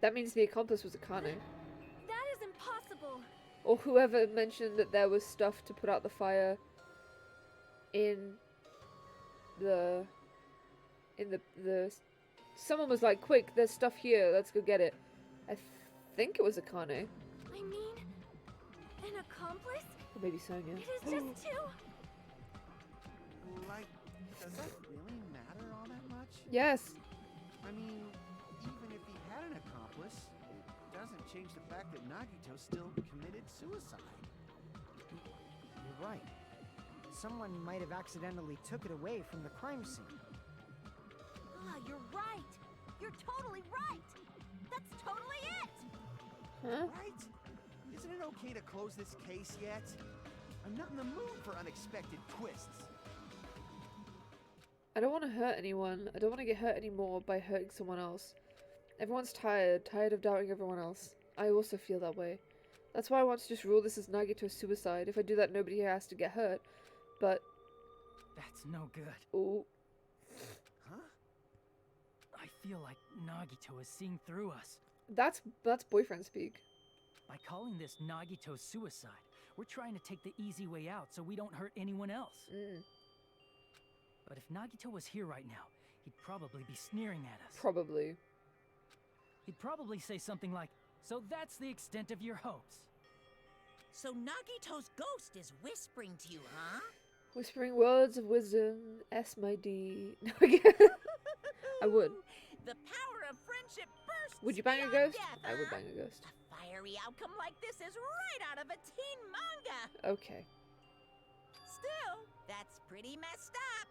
That means the accomplice was Akane. That is impossible. Or whoever mentioned that there was stuff to put out the fire in the someone was like, quick, there's stuff here, let's go get it. I think it was Akane. I mean, an accomplice? Or maybe Sonia. It is just two. Like, does that really matter all that much? Yes. I mean, even if he had an accomplice, it doesn't change the fact that Nagito still committed suicide. You're right. Someone might have accidentally took it away from the crime scene. Ah, you're right. You're totally right. That's totally it. Huh? Right? Isn't it okay to close this case yet? I'm not in the mood for unexpected twists. I don't want to hurt anyone. I don't want to get hurt anymore by hurting someone else. Everyone's tired of doubting everyone else. I also feel that way. That's why I want to just rule this as Nagito's suicide. If I do that, nobody here has to get hurt. But... That's no good. Ooh. Huh? I feel like Nagito is seeing through us. That's boyfriend speak. By calling this Nagito's suicide, we're trying to take the easy way out so we don't hurt anyone else. But if Nagito was here right now, he'd probably be sneering at us. Probably. He'd probably say something like, "So that's the extent of your hopes." So Nagito's ghost is whispering to you, huh? Whispering words of wisdom, S my D. I would. The power of friendship bursts. Would you bang a beyond ghost? death, I would huh? bang a ghost. A fiery outcome like this is right out of a teen manga. Okay. Still, that's pretty messed up.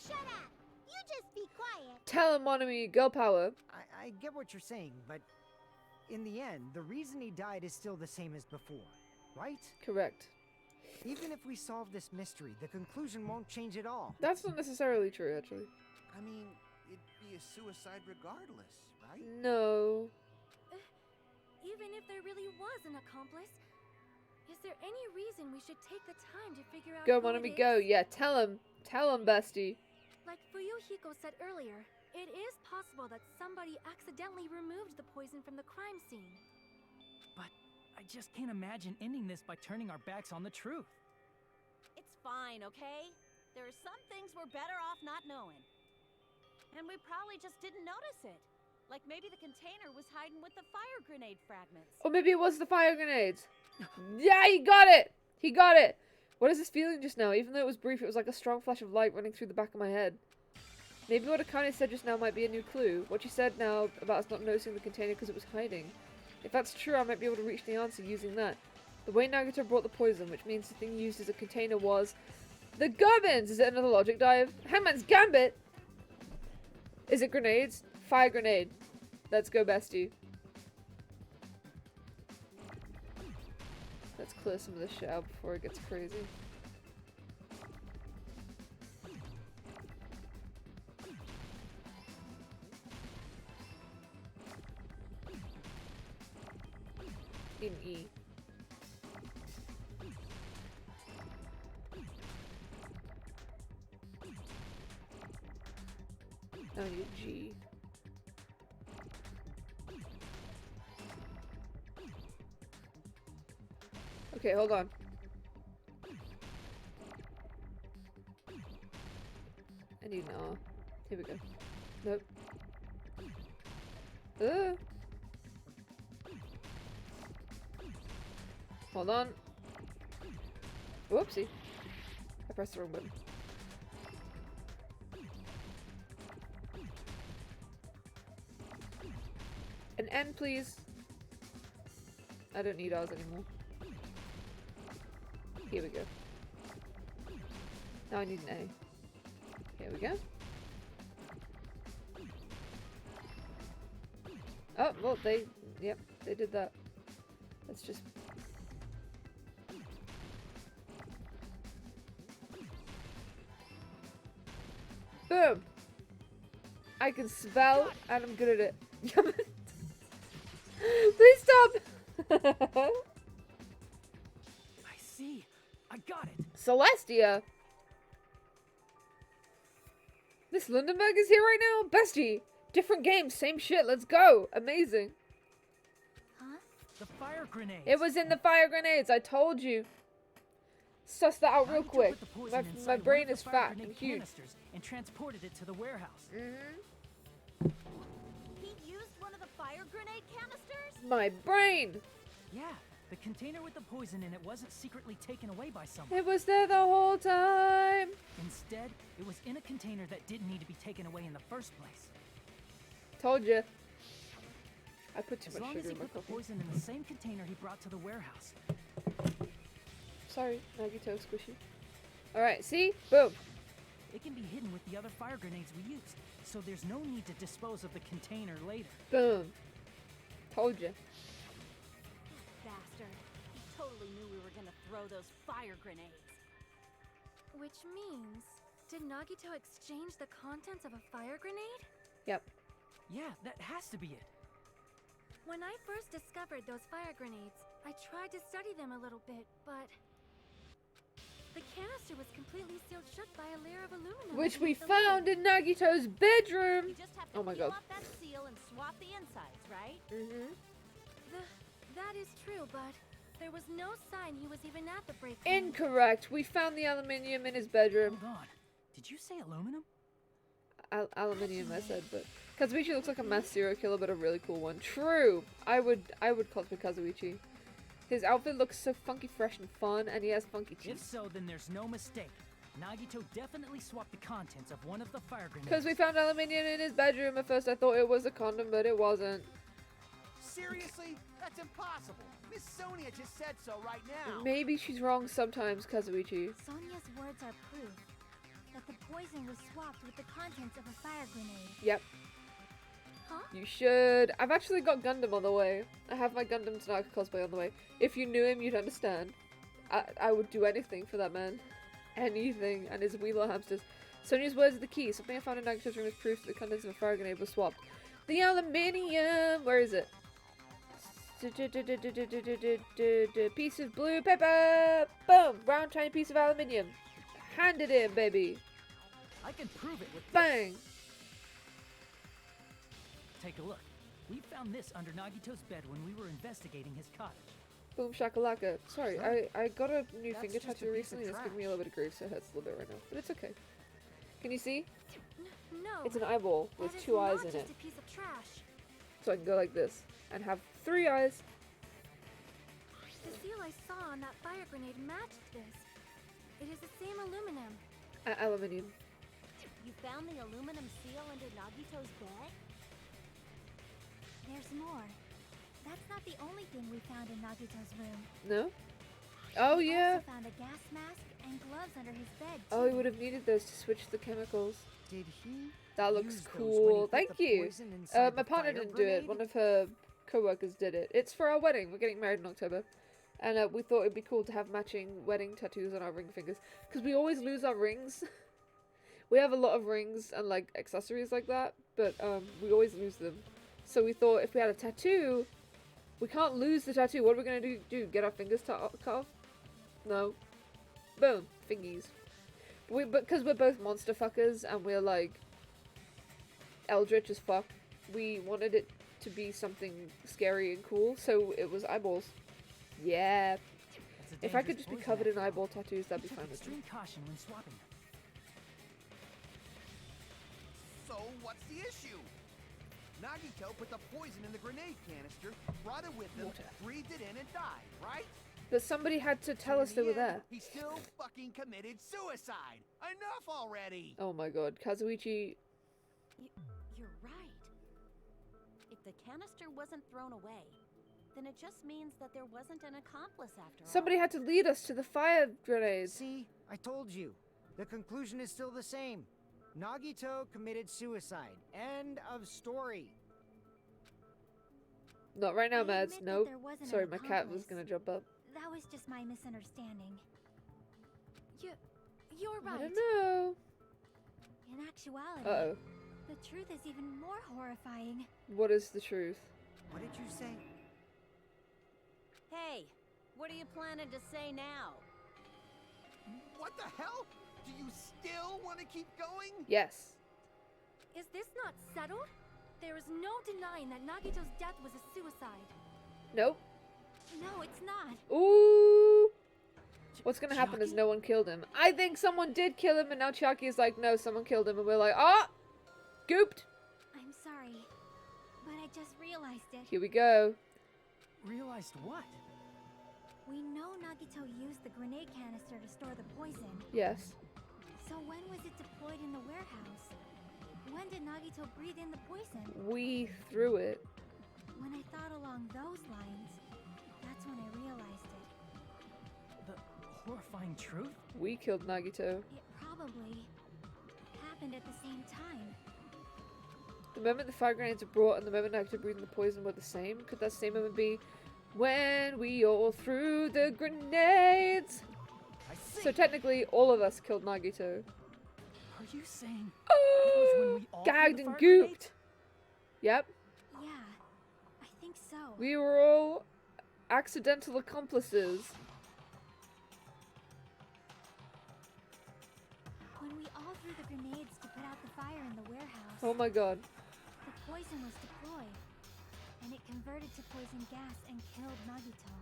Shut up! You just be quiet. Tell him, Monami, girl power. I get what you're saying, but in the end, the reason he died is still the same as before, right? Correct. Even if we solve this mystery, the conclusion won't change at all. That's not necessarily true, actually. I mean, it'd be a suicide regardless, right? No. Even if there really was an accomplice, is there any reason we should take the time to figure out Go, who Monami, it go. is? Yeah, tell him. Tell him, bestie. Like Fuyuhiko said earlier, it is possible that somebody accidentally removed the poison from the crime scene. But I just can't imagine ending this by turning our backs on the truth. It's fine, okay? There are some things we're better off not knowing. And we probably just didn't notice it. Like maybe the container was hiding with the fire grenade fragments. Or maybe it was the fire grenades. Yeah, he got it! He got it! What is this feeling just now? Even though it was brief, it was like a strong flash of light running through the back of my head. Maybe what Akane said just now might be a new clue. What she said now about us not noticing the container because it was hiding. If that's true, I might be able to reach the answer using that. The way Nagito brought the poison, which means the thing used as a container was... the gubbins! Is it another logic dive? Hangman's Gambit! Is it grenades? Fire grenade. Let's go, bestie. Let's clear some of this shit out before it gets crazy. In E. Now I need G. Okay, hold on. I need an R. Here we go. Nope. Hold on. Whoopsie. I pressed the wrong button. An N, please. I don't need R's anymore. Here we go. Now I need an A. Here we go. Oh, well, yep, they did that. Let's just... boom! I can spell, and I'm good at it. Please stop! I see. I got it. Celestia! Miss Lindenberg is here right now? Bestie! Different game, same shit. Let's go. Amazing. Huh? The fire grenade. It was in the fire grenades. I told you. Suss that out real Nagito quick. put the poison My inside brain one of is the fire fat grenade and huge. canisters and transported it to the warehouse. He used one of the fire grenade canisters? My brain. Yeah, the container with the poison in it wasn't secretly taken away by someone. It was there the whole time. Instead, it was in a container that didn't need to be taken away in the first place. Told you. I put too As much long as sugar he in my put the coffee. poison in the same container he brought to the warehouse. Sorry, Nagito squishy. Alright, see? Boom. It can be hidden with the other fire grenades we used, so there's no need to dispose of the container later. Boom. Told you. Bastard. He totally knew we were gonna throw those fire grenades. Which means, did Nagito exchange the contents of a fire grenade? Yep. Yeah, that has to be it. When I first discovered those fire grenades, I tried to study them a little bit, but the canister was completely sealed shut by a layer of aluminum. Which we underneath the lid. found in Nagito's bedroom. You just have to Oh my peel God. off that seal and swap the insides, right? That is true, but there was no sign he was even at the break room. Incorrect. We found the aluminium in his bedroom. Hold on. Did you say aluminum? Aluminium, I said, but Kazuichi looks like a mass serial killer, but a really cool one. True. I would cosplay Kazuichi. His outfit looks so funky, fresh, and fun, and he has funky If teeth. so, then there's no mistake. Nagito definitely swapped the contents of one of the fire grenades. Because we found aluminium in his bedroom. At first, I thought it was a condom, but it wasn't. Seriously? That's impossible. Miss Sonia just said so right now. Maybe she's wrong sometimes, Kazuichi. Sonia's words are proof that the poison was swapped with the contents of a fire grenade. Yep. Huh? You should. I've actually got Gundam on the way. I have my Gundam Tanaka cosplay on the way. If you knew him, you'd understand. I would do anything for that man. Anything. And his Wheeler hamsters. Sonia's words are the key. Something I found in Nagito's room is proof that the contents of a fire grenade were swapped. The aluminium! Where is it? Piece of blue paper! Boom! Round tiny piece of aluminium. Hand it in, baby. I can prove it with this. Bang! Take a look. We found this under Nagito's bed when we were investigating his cottage. Boom shakalaka. Sorry, I got a new That's finger just a tattoo piece recently. of It's giving me a little bit of grief, so it hurts a little bit right now. But it's okay. Can you see? No. It's an eyeball with that is 2 eyes not in just it. a piece of trash. So I can go like this and have 3 eyes. The seal I saw on that fire grenade matched this. It is the same aluminum. Aluminium. You found the aluminum seal under Nagito's bed? There's more. That's not the only thing we found in Nagito's room. No? Oh We yeah. also found a gas mask and gloves under his bed, too. Oh, he would have needed those to switch the chemicals. Did he? That looks use those when cool. he put Thank the you. poison inside My the partner fire didn't do it. grenade? One of her co-workers did it. It's for our wedding. We're getting married in October. And we thought it'd be cool to have matching wedding tattoos on our ring fingers. Because we always lose our rings. We have a lot of rings and like accessories like that. But we always lose them. So we thought if we had a tattoo, we can't lose the tattoo. What are we going to do? Get our fingers cut off? No. Boom. Fingies. Because we're both monster fuckers and we're like eldritch as fuck, we wanted it to be something scary and cool, so it was eyeballs. Yeah. That's a If I could dangerous just be poison covered in after all. eyeball tattoos, that'd We be took fine with me. extreme caution when swapping them. So what's the issue? Nagito put the poison in the grenade canister, brought it with him, Water. breathed it in, and died, right? But somebody had to tell So us in they the were end, there. He still fucking committed suicide. Enough already. Oh my god. Kazuichi. You're right. If the canister wasn't thrown away, then it just means that there wasn't an accomplice after Somebody all. had to lead us to the fire grenades. See, I told you. The conclusion is still the same. Nagito committed suicide. End of story. Not right now, I Mads. admit that Nope. there wasn't Sorry, an my cat was accomplice. gonna jump up. That was just my misunderstanding. You're I right. don't know. In actuality, Uh-oh. the truth is even more horrifying. What is the truth? What did you say? Hey, what are you planning to say now? What the hell? Do you still want to keep going? Yes. Is this not settled? there is no denying that Nagito's death was a suicide. Nope. No, it's not. Ooh. What's gonna happen is Chiaki? no one killed him. I think someone did kill him, and now Chiaki is like, no, someone killed him, and we're like, ah, gooped. I'm sorry, but I just realized it. Here we go. Realized what? We know Nagito used the grenade canister to store the poison. Yes. So when was it deployed in the warehouse? When did Nagito breathe in the poison? We threw it. When I thought along those lines, that's when I realized it. The horrifying truth? We killed Nagito. It probably happened at the same time. The moment the fire grenades were brought and the moment Nagito breathed in the poison were the same. Could that same moment be when we all threw the grenades? I see. So technically, all of us killed Nagito. Are you saying it was when we all threw Gagged the and fire grenades? gooped. Yep. Yeah, I think so. We were all accidental accomplices. When we all threw the grenades to put out the fire in the warehouse, Oh my god. the poison was deployed, and it converted to poison gas and killed Nagito.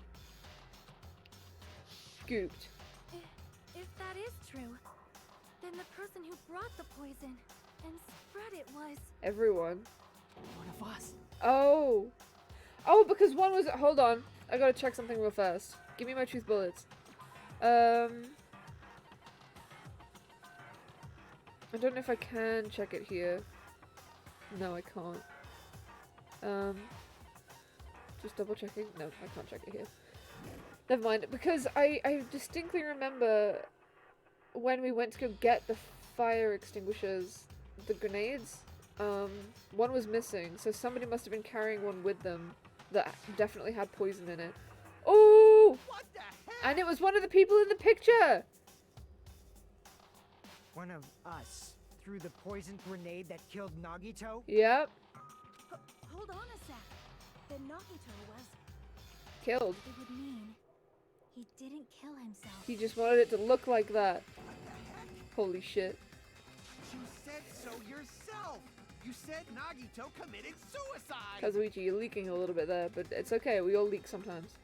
Gooped. If that is true, then the person who brought the poison and spread it was... Everyone. One of us. Oh. Oh, because one was... Hold on. I gotta check something real fast. Give me my truth bullets. I don't know if I can check it here. No, I can't. Just double checking. No, I can't check it here. Never mind. Because I distinctly remember when we went to go get the fire extinguishers, the grenades, one was missing. So somebody must have been carrying one with them that definitely had poison in it. Oh! What the heck? And it was one of the people in the picture! One of us threw the poison grenade that killed Nagito? Yep. Hold on a sec. Then Nagito was... Killed. It would mean he didn't kill himself. He just wanted it to look like that. Holy shit. You said so yourself. You said Nagito committed suicide. Kazuichi, you're leaking a little bit there, but it's okay. We all leak sometimes.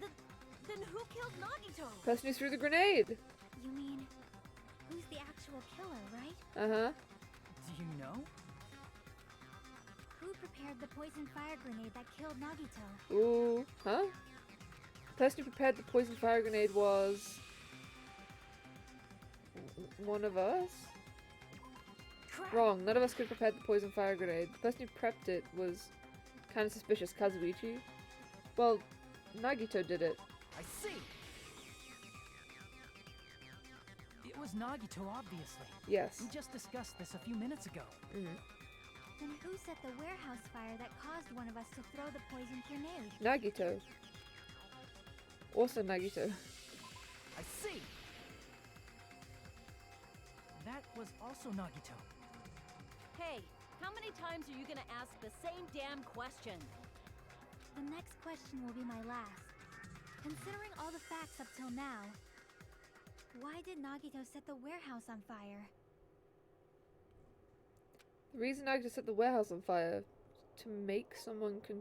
Then who killed Nagito? Person who threw the grenade. You mean, who's the actual killer, right? Uh-huh. Do you know? Who prepared the poison fire grenade that killed Nagito? Ooh. Huh? The person who prepared the poison fire grenade was... one of us? Crap. Wrong. None of us could have prepared the poison fire grenade. The person who prepped it was kind of suspicious. Kazuichi. Well, Nagito did it. I see. It was Nagito, obviously. Yes. We just discussed this a few minutes ago. Mhm. Then who set the warehouse fire that caused one of us to throw the poison grenade? Nagito. Also Nagito. I see. That was also Nagito. Hey, how many times are you gonna ask the same damn question? The next question will be my last. Considering all the facts up till now, why did Nagito set the warehouse on fire? The reason Nagito set the warehouse on fire to make someone throw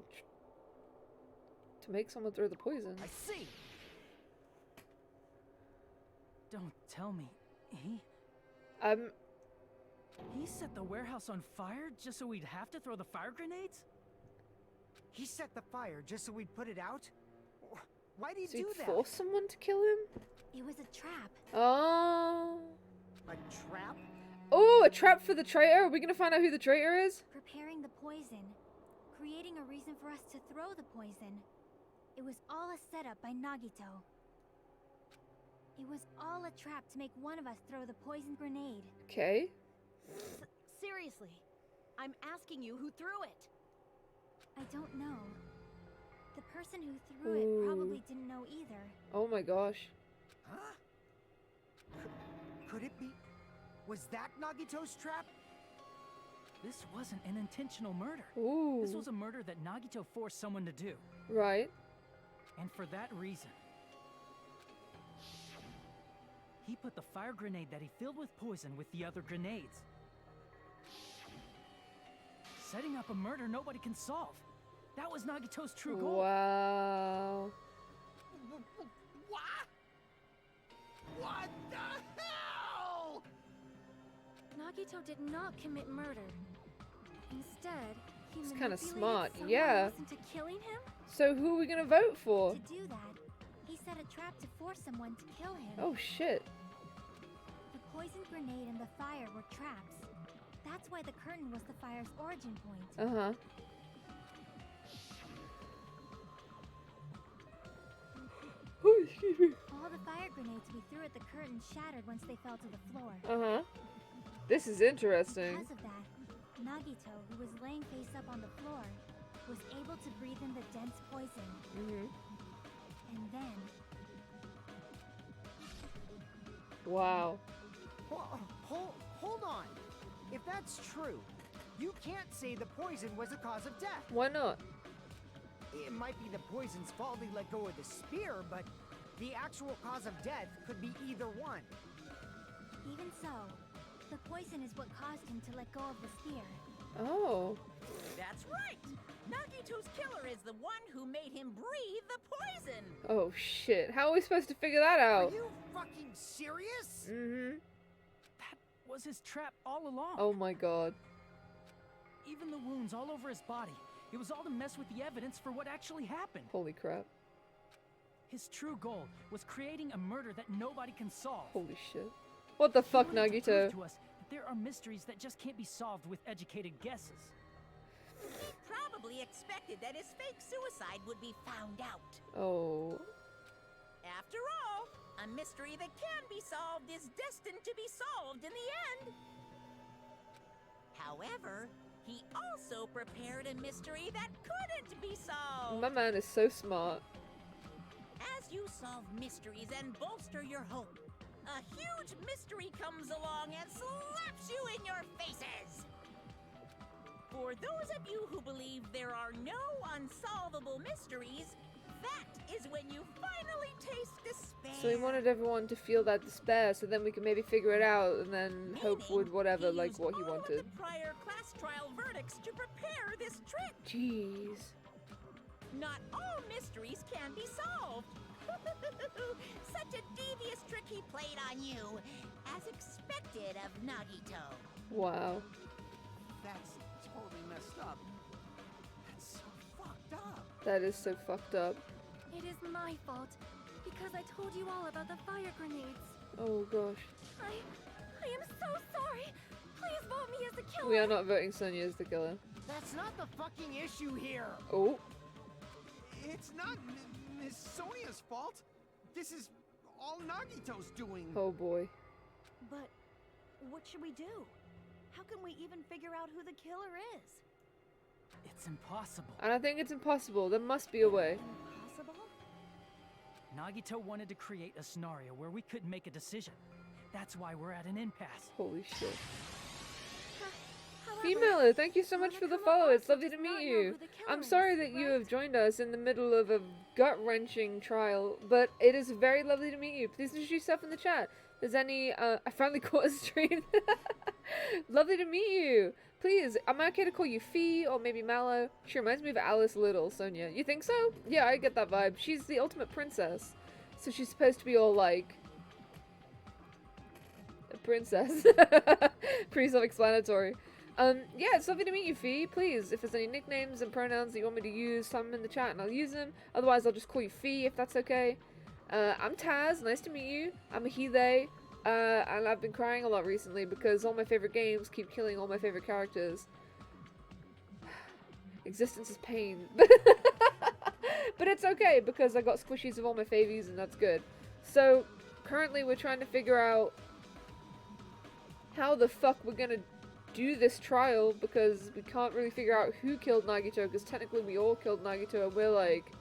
the poison. I see. Don't tell me. He set the warehouse on fire just so we'd have to throw the fire grenades? He set the fire just so we'd put it out? Why'd he So do he'd that? force someone to kill him? It was a trap. Oh. A trap? Oh, a trap for the traitor? Are we gonna find out who the traitor is? Preparing the poison, creating a reason for us to throw the poison. It was all a setup by Nagito. It was all a trap to make one of us throw the poison grenade. Okay. Seriously, I'm asking you who threw it. I don't know. The person who threw it probably didn't know either. Oh my gosh. Huh? Could it be? Was that Nagito's trap? This wasn't an intentional murder. Ooh. This was a murder that Nagito forced someone to do. Right. And for that reason, he put the fire grenade that he filled with poison with the other grenades. Setting up a murder nobody can solve. That was Nagito's true goal. Wow. What? What the hell? Nagito did not commit murder. Instead, he It's kinda manipulated smart, someone yeah. else into killing him? So who are we gonna vote for? To do that, he set a trap to force someone to kill him. Oh shit. The poison grenade and the fire were traps. That's why the curtain was the fire's origin point. Uh-huh. Oh, excuse me. All the fire grenades we threw at the curtain shattered once they fell to the floor. Uh-huh. This is interesting. Because of that, Nagito, who was laying face up on the floor, was able to breathe in the dense poison. Mm-hmm. And then, Wow. Hold on. If that's true, you can't say the poison was the cause of death. Why not? It might be the poison's fault he let go of the spear, but the actual cause of death could be either one. even so, the poison is what caused him to let go of the spear. Oh. That's right! Nagito's killer is the one who made him breathe the poison! Oh shit. How are we supposed to figure that Are out? you fucking serious? Mm-hmm. That was his trap all along. Oh my god. Even the wounds all over his body. It was all to mess with the evidence for what actually happened. Holy crap. His true goal was creating a murder that nobody can solve. Holy shit. What the fuck, He wanted to Nagito? prove to us that there are mysteries that just can't be solved with educated guesses. He probably expected that his fake suicide would be found out. Oh. After all, a mystery that can be solved is destined to be solved in the end. However, he also prepared a mystery that couldn't be solved. My man is so smart. As you solve mysteries and bolster your hope, a huge mystery comes along and slaps you in your faces. For those of you who believe there are no unsolvable mysteries, that is when you finally taste despair. So he wanted everyone to feel that despair, so then we can maybe figure it out and then hope Meaning, with whatever, he like used what he all of wanted. the prior class trial verdicts to prepare this trick. Jeez. Not all mysteries can be solved. Such a devious trick he played on you, as expected of Nagito. Wow. That's totally messed up. That's so fucked up. That is so fucked up. It is my fault, because I told you all about the fire grenades. Oh gosh. I am so sorry. Please vote me as the killer. We are not voting Sonya as the killer. That's not the fucking issue here. Oh. It's not Miss Sonia's fault. This is all Nagito's doing. Oh boy. But what should we do? How can we even figure out who the killer is? It's impossible. And I think it's impossible. There must be a way. Impossible? Nagito wanted to create a scenario where we couldn't make a decision. That's why we're at an impasse. Holy shit. However, Female, thank you so much for the follow. It's lovely to does not meet know you. who the killer I'm sorry is, that you right? have joined us in the middle of a gut-wrenching trial, but it is very lovely to meet you. Please introduce yourself in the chat. There's any, I finally caught a stream. Lovely to meet you. Please, am I okay to call you Fee or maybe Mallow? She reminds me of Alice Little, Sonia. You think so? Yeah, I get that vibe. She's the ultimate princess. So she's supposed to be all like... a princess. Pretty self-explanatory. Yeah, it's lovely to meet you, Fee. Please, if there's any nicknames and pronouns that you want me to use, tell them in the chat and I'll use them. Otherwise, I'll just call you Fee if that's okay. I'm Taz. Nice to meet you. I'm a he, they. And I've been crying a lot recently because all my favorite games keep killing all my favorite characters. Existence is pain. But it's okay because I got squishies of all my favies and that's good. So, currently we're trying to figure out how the fuck we're gonna do this trial because we can't really figure out who killed Nagito because technically we all killed Nagito and we're like...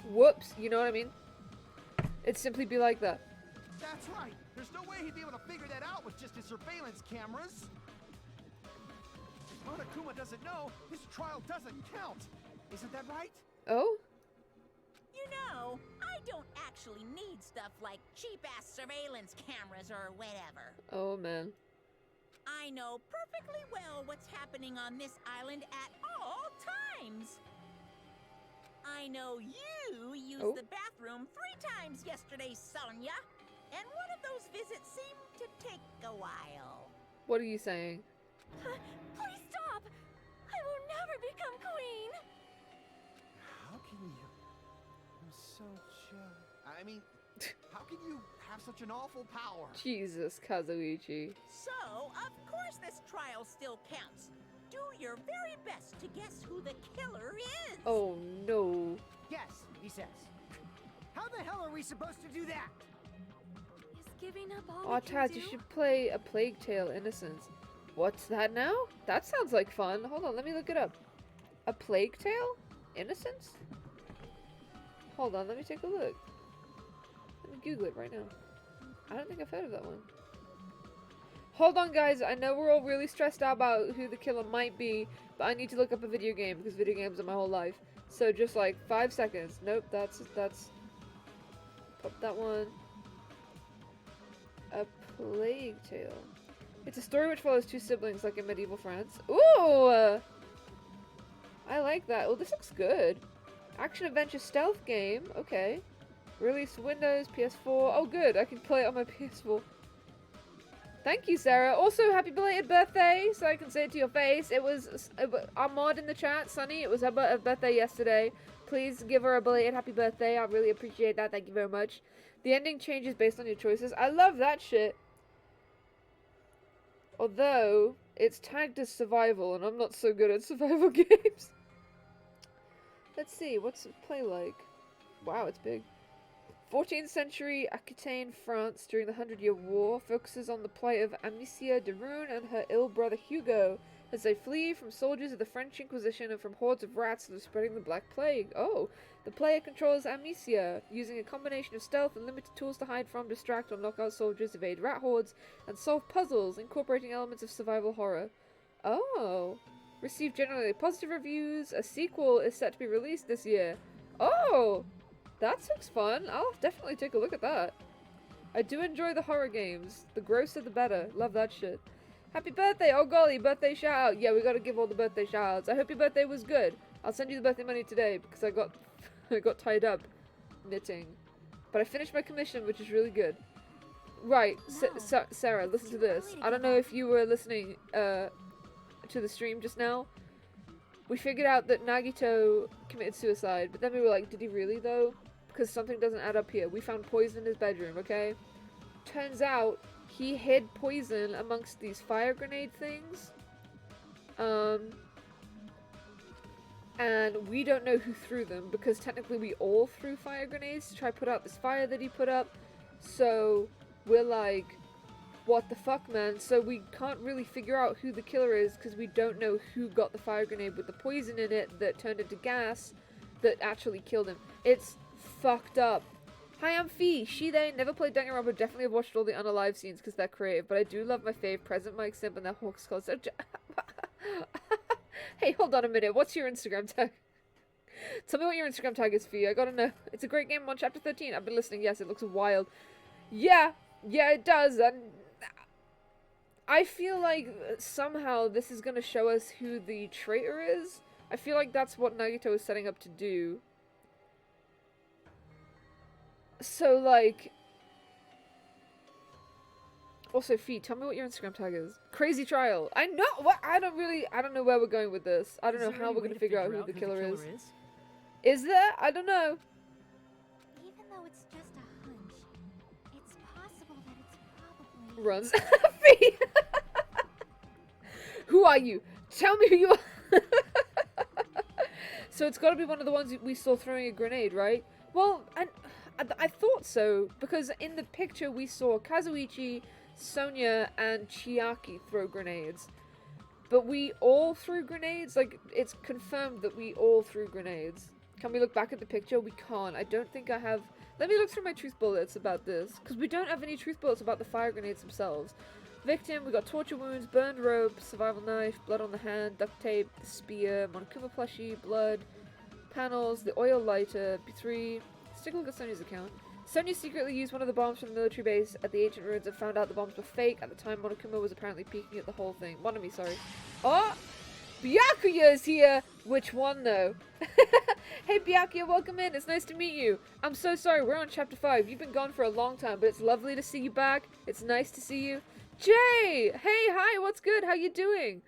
Whoops, you know what I mean? It'd simply be like that. That's right. There's no way he'd be able to figure that out with just his surveillance cameras. If Monokuma doesn't know, his trial doesn't count. Isn't that right? Oh? You know, I don't actually need stuff like cheap-ass surveillance cameras or whatever. Oh, man. I know perfectly well what's happening on this island at all times. I know you used the bathroom 3 times yesterday, Sonia. And one of those visits seemed to take a while. What are you saying? Please stop! I will never become queen! How can you? I'm so jealous. I mean, how can you have such an awful power? Jesus, Kazuichi. So, of course this trial still counts. Do your very best to guess who the killer is. Oh, no. Yes, he says. How the hell are we supposed to do that? Is giving up all Oh, we can Taz, you do? should play A Plague Tale: Innocence. What's that now? That sounds like fun. Hold on, let me look it up. A Plague Tale? Innocence? Hold on, let me take a look. Let me Google it right now. I don't think I've heard of that one. Hold on, guys. I know we're all really stressed out about who the killer might be, but I need to look up a video game because video games are my whole life. So just like 5 seconds. Nope, that's pop that one. A Plague Tale. It's a story which follows 2 siblings like in medieval France. Ooh! I like that. Oh, this looks good. Action adventure stealth game. Okay. Released Windows, PS4. Oh, good. I can play it on my PS4. Thank you, Sarah. Also, happy belated birthday, so I can say it to your face. It was our mod in the chat, Sunny. It was her birthday yesterday. Please give her a belated happy birthday. I really appreciate that. Thank you very much. The ending changes based on your choices. I love that shit. Although, it's tagged as survival, and I'm not so good at survival games. Let's see, what's it play like? Wow, it's big. 14th century Aquitaine, France, during the 100-Year War, focuses on the plight of Amicia de Rune and her ill brother Hugo, as they flee from soldiers of the French Inquisition and from hordes of rats that are spreading the Black Plague. Oh, the player controls Amicia, using a combination of stealth and limited tools to hide from, distract, or knock out soldiers, evade rat hordes, and solve puzzles, incorporating elements of survival horror. Oh. Received generally positive reviews. A sequel is set to be released this year. Oh! That looks fun. I'll definitely take a look at that. I do enjoy the horror games. The grosser the better. Love that shit. Happy birthday! Oh golly, birthday shout out. Yeah, we gotta give all the birthday shout outs. I hope your birthday was good. I'll send you the birthday money today because I got tied up knitting. But I finished my commission, which is really good. Right, Wow. Sarah, listen to this. I don't know if you were listening to the stream just now. We figured out that Nagito committed suicide, but then we were like, did he really though? Because something doesn't add up here. We found poison in his bedroom, okay? Turns out he hid poison amongst these fire grenade things. And we don't know who threw them because technically we all threw fire grenades to try to put out this fire that he put up. So we're like, what the fuck, man? So we can't really figure out who the killer is because we don't know who got the fire grenade with the poison in it that turned into gas that actually killed him. It's fucked up. Hi, I'm Fee. She, they never played Danganronpa. Definitely have watched all the unalive scenes because they're creative. But I do love my fave, Present Mike Simp and their Hawks Cause. Hey, hold on a minute. What's your Instagram tag? Tell me what your Instagram tag is, Fee. I gotta know. It's a great game. I'm on chapter 13. I've been listening. Yes, it looks wild. Yeah, it does. And I feel like somehow this is gonna show us who the traitor is. I feel like that's what Nagito is setting up to do. So, like... Also, Fee, tell me what your Instagram tag is. Crazy Trial. I know! What? I don't know where we're going with this. I don't know how we're gonna figure out who the killer is. Is there? I don't know. Even though it's just a hunch, it's possible that it's probably... Runs. Fee! Who are you? Tell me who you are! So it's gotta be one of the ones we saw throwing a grenade, right? Well, I thought so, because in the picture we saw Kazuichi, Sonia, and Chiaki throw grenades. But we all threw grenades? Like, it's confirmed that we all threw grenades. Can we look back at the picture? We can't. I don't think I have... Let me look through my truth bullets about this, because we don't have any truth bullets about the fire grenades themselves. Victim, we got torture wounds, burned rope, survival knife, blood on the hand, duct tape, the spear, Monokuma plushie, blood, panels, the oil lighter, B3... Let's take a look at Sonya's account. Sonya secretly used one of the bombs from the military base at the ancient ruins and found out the bombs were fake. At the time, Monokuma was apparently peeking at the whole thing. Monomi, sorry. Oh! Byakuya's here! Which one, though? Hey, Byakuya, welcome in. It's nice to meet you. I'm so sorry. We're on Chapter 5. You've been gone for a long time, but it's lovely to see you back. It's nice to see you. Jay! Hey, hi, what's good? How you doing?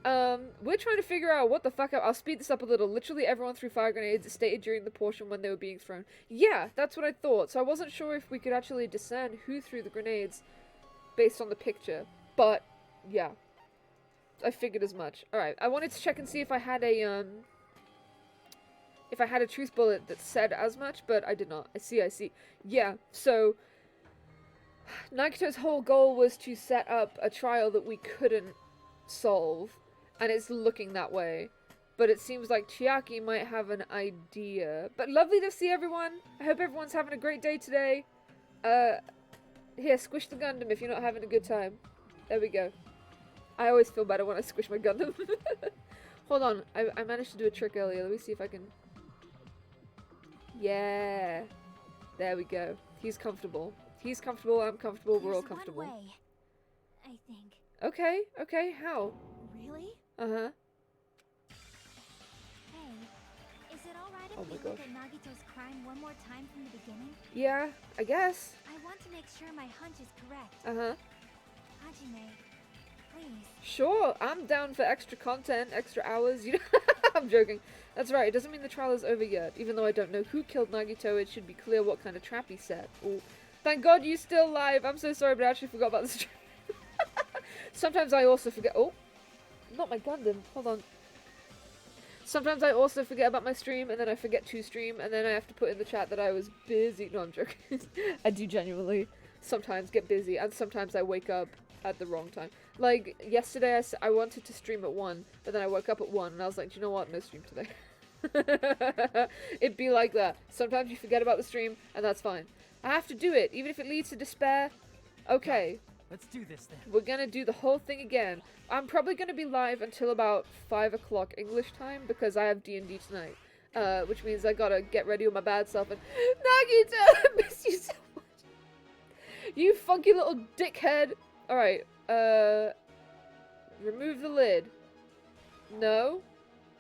We're trying to figure out what the fuck. I'll speed this up a little. Literally everyone threw fire grenades. It stated during the portion when they were being thrown. Yeah, that's what I thought. So I wasn't sure if we could actually discern who threw the grenades based on the picture. But, yeah. I figured as much. Alright, I wanted to check and see if I had a, if I had a truth bullet that said as much, but I did not. I see. Yeah, so Nagito's whole goal was to set up a trial that we couldn't solve, and it's looking that way. But it seems like Chiaki might have an idea. But lovely to see everyone. I hope everyone's having a great day today. Here, squish the Gundam if you're not having a good time. There we go. I always feel better when I squish my Gundam. Hold on, I managed to do a trick earlier. Let me see if I can... Yeah. There we go. He's comfortable. He's comfortable, I'm comfortable, we're all comfortable. One way, I think. Okay, how? Really? Uh-huh. Hey, is it alright if Oh we my look gosh. at Nagito's crime one more time from the beginning? Yeah, I guess. I want to make sure my hunch is correct. Uh-huh. Hajime, please. Sure, I'm down for extra content, extra hours, you know. I'm joking. That's right, it doesn't mean the trial is over yet. Even though I don't know who killed Nagito, it should be clear what kind of trap he set. Ooh. Thank God you're still live. I'm so sorry, but I actually forgot about this stream. Sometimes I also forget. Oh, not my Gundam. Hold on. Sometimes I also forget about my stream, and then I forget to stream, and then I have to put in the chat that I was busy. No, I'm joking. I do genuinely sometimes get busy, and sometimes I wake up at the wrong time. Like, yesterday I wanted to stream at 1, but then I woke up at 1, and I was like, do you know what? No stream today. It'd be like that. Sometimes you forget about the stream, and that's fine. I have to do it, even if it leads to despair. Okay. Let's do this then. We're gonna do the whole thing again. I'm probably gonna be live until about 5 o'clock English time because I have D&D tonight. Which means I gotta get ready with my bad self and Nagito, I miss you so much. You funky little dickhead. Alright, remove the lid. No?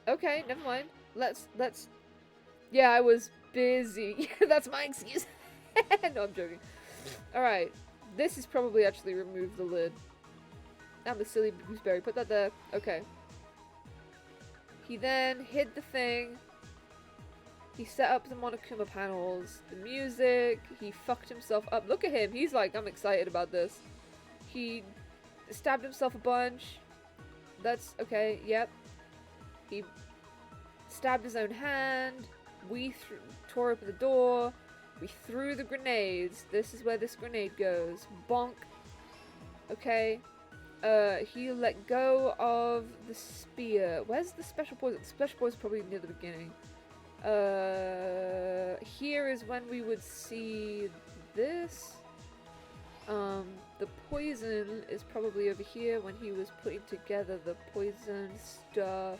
Okay, never mind. Let's yeah, I was busy. That's my excuse. No, I'm joking. Alright. This is probably actually remove the lid. I'm a silly gooseberry. Put that there. Okay. He then hid the thing. He set up the Monokuma panels. The music. He fucked himself up. Look at him. He's like, I'm excited about this. He stabbed himself a bunch. That's okay. Yep. He stabbed his own hand. We tore open the door. We threw the grenades. This is where this grenade goes. Bonk. Okay. He let go of the spear. Where's the special poison? The special poison is probably near the beginning. Here is when we would see this. The poison is probably over here when he was putting together the poison stuff.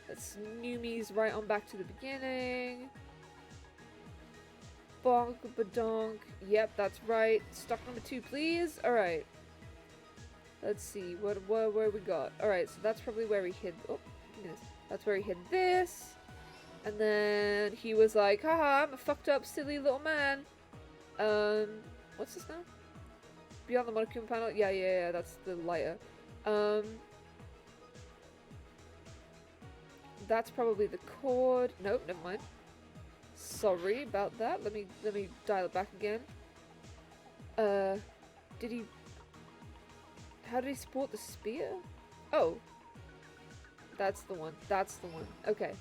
That's Numi's right on back to the beginning. Bonk, badonk. Yep, that's right. Stock number 2, please. Alright. Let's see. Where we got? Alright, so that's probably where he hid. Oh, goodness. That's where he hid this. And then he was like, haha, I'm a fucked up, silly little man. What's this now? Beyond the Monokuma panel? Yeah, that's the lighter. That's probably the cord. Nope, never mind. Sorry about that. Let me dial it back again. Did he... How did he sport the spear? Oh. That's the one. That's the one. Okay.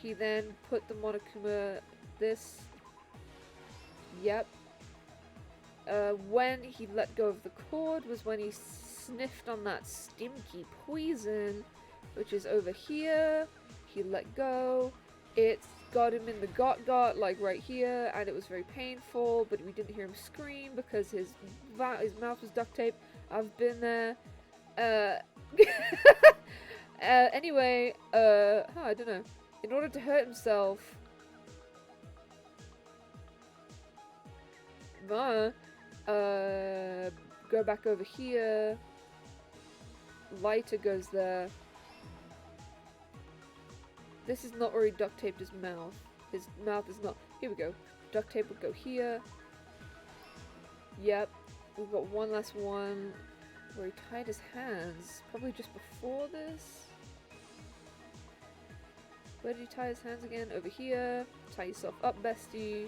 He then put the Monokuma... This... Yep. When he let go of the cord was when he sniffed on that stinky poison, which is over here. He let go. It got him in the got, like right here, and it was very painful, but we didn't hear him scream because his mouth was duct taped. I've been there. Anyway, I don't know. In order to hurt himself, Go back over here. Lighter goes there. This is not where he duct taped his mouth. His mouth is not. Here we go. Duct tape would go here. Yep. We've got one last one where he tied his hands. Probably just before this. Where did he tie his hands again? Over here. Tie yourself up, bestie.